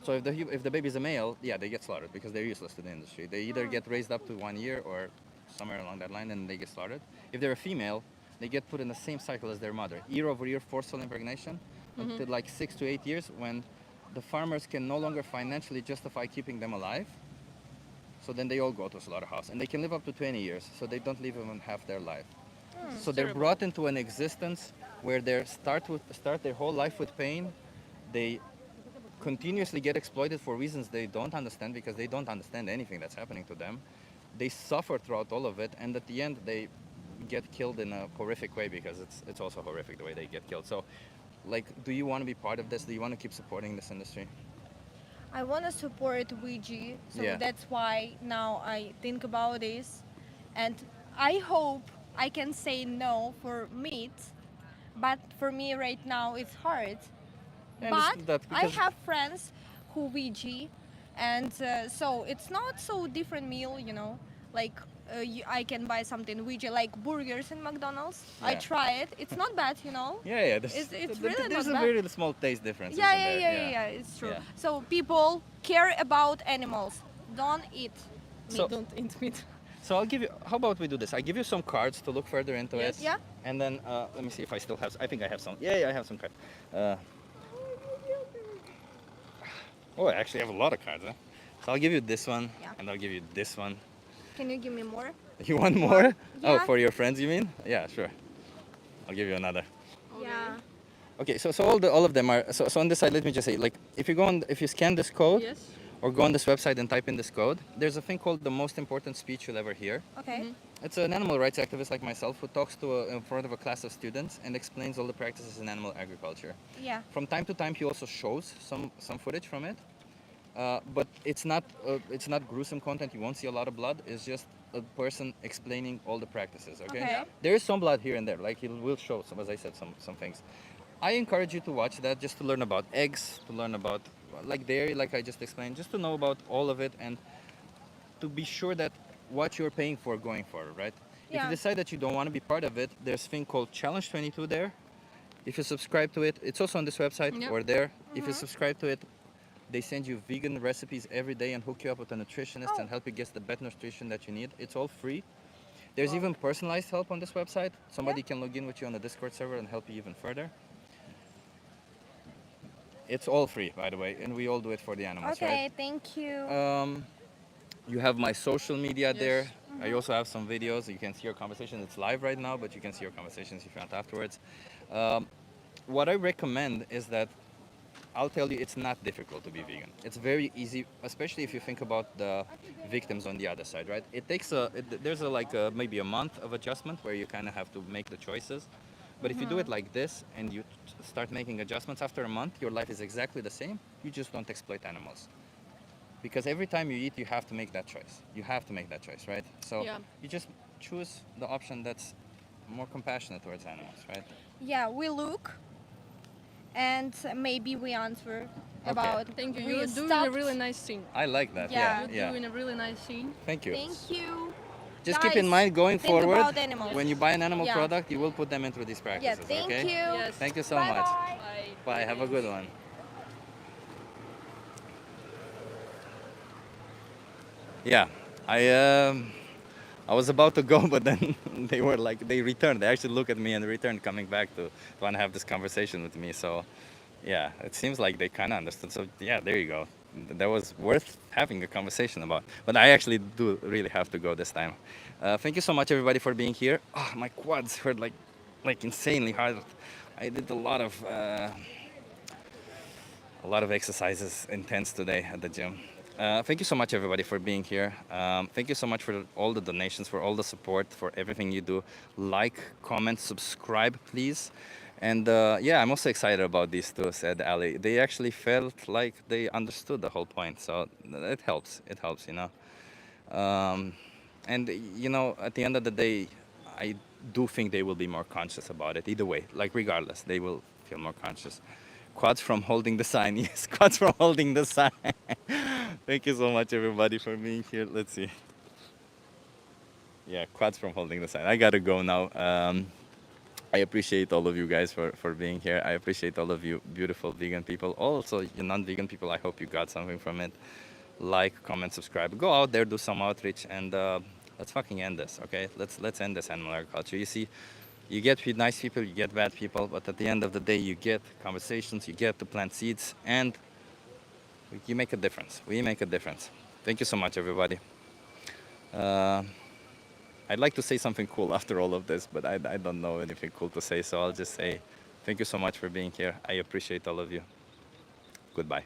So if the baby is a male, yeah, they get slaughtered because they're useless to the industry. They either get raised up to 1 year or somewhere along that line, and they get slaughtered. If they're a female, they get put in the same cycle as their mother, year-over-year forceful impregnation, until like 6 to 8 years, when the farmers can no longer financially justify keeping them alive. So then they all go to a slaughterhouse, and they can live up to 20 years, so they don't live even half their life. So they're brought into an existence where they start their whole life with pain. They continuously get exploited for reasons they don't understand because they don't understand anything that's happening to them. They suffer throughout all of it, and at the end they get killed in a horrific way because it's also horrific the way they get killed. So, like, do you want to be part of this? Do you want to keep supporting this industry? I want to support Ouija, so Yeah. that's why now I think about this, and I hope I can say no for meat, but for me right now it's hard. I But understand that I because- have friends who Ouija, and so it's not so different meal, like. I can buy something Ouija like burgers in McDonald's. I Yeah. try it. It's not bad, Yeah. It's really there's not a bad. very small taste difference. Yeah, isn't there? yeah. It's true. Yeah. So people care about animals. Don't eat meat. So- Don't eat meat. So I'll give you. How about we do this? I give you some cards to look further into Yes. it. Yeah. And then let me see if I still have. I think I have some. Yeah, I have some cards. Oh, I actually have a lot of cards. Huh? So I'll give you this one, Yeah. and I'll give you this one. Can you give me more? You want more? Oh, Yeah. for your friends, you mean? Yeah, sure. I'll give you another. Yeah. Okay, so all of them are. So on this side, let me just say, like, if you scan this code, Yes. or go on this website and type in this code, there's a thing called the most important speech you'll ever hear. Okay. It's an animal rights activist like myself who talks in front of a class of students and explains all the practices in animal agriculture. Yeah. From time to time, he also shows some footage from it, but it's not gruesome content. You won't see a lot of blood. It's just a person explaining all the practices. Okay. Okay. There is some blood here and there. Like he will show some, as I said, some things. I encourage you to watch that just to learn about eggs, to learn about like dairy, like I just explained, just to know about all of it and to be sure that what you're paying for going forward, right? If Yeah. you decide that you don't want to be part of it, there's a thing called Challenge 22 there. If you subscribe to it, it's also on this website Yep. or there. If you subscribe to it, they send you vegan recipes every day and hook you up with a nutritionist and help you get the best nutrition that you need. It's all free. There's even personalized help on this website. Somebody can log in with you on the Discord server and help you even further. It's all free, by the way, and we all do it for the animals, Okay. right? Thank you. You have my social media there. I also have some videos. You can see our conversation. It's live right now, but you can see our conversations if you want afterwards. What I recommend is that I'll tell you it's not difficult to be vegan. It's very easy, especially if you think about the victims on the other side, right? It takes there's maybe a month of adjustment where you kind of have to make the choices. But if you do it like this and you start making adjustments after a month, your life is exactly the same. You just don't exploit animals. because every time you eat, you have to make that choice. You have to make that choice, right? So Yeah. you just choose the option that's more compassionate towards animals, right? Yeah, we look and maybe we answer about. Thank you. we You're doing a stopped. really nice thing. I like that. Yeah. You're doing a really nice thing. Thank you. Thank you. Just keep in Guys, mind going think forward, about animals. when you buy an animal Yeah. product, you will put them into these Yeah, practices, thank okay? you. Yes. Thank you so Bye much. bye. Bye. Have a good one. Yeah, I was about to go, but then they were like, they returned. They actually looked at me and returned, coming back to want to have this conversation with me. So, yeah, it seems like they kind of understood. So, yeah, there you go. That was worth having a conversation about. But I actually do really have to go this time. Thank you so much, everybody, for being here. Oh, my quads hurt like insanely hard. I did a lot of exercises intense today at the gym. Thank you so much, everybody, for being here. Thank you so much for all the donations, for all the support, for everything you do. Like, comment, subscribe, please. And yeah, I'm also excited about these two, said Ali. They actually felt like they understood the whole point. So it helps. It helps, you know. And, you know, at the end of the day, I do think they will be more conscious about it either way. Like, regardless, they will feel more conscious. Quads from holding the sign. Yes, quads from holding the sign. Thank you so much, everybody, for being here. Let's see. Yeah, quads from holding the sign. I gotta go now. I appreciate all of you guys for being here. I appreciate all of you beautiful vegan people. Also, you non-vegan people, I hope you got something from it. Like, comment, subscribe. Go out there, do some outreach, and let's fucking end this, okay? Let's end this animal agriculture. You see, you get nice people, you get bad people, but at the end of the day, you get conversations, you get to plant seeds, and you make a difference. We make a difference. Thank you so much, everybody. I'd like to say something cool after all of this, but I don't know anything cool to say, so I'll just say thank you so much for being here. I appreciate all of you. Goodbye.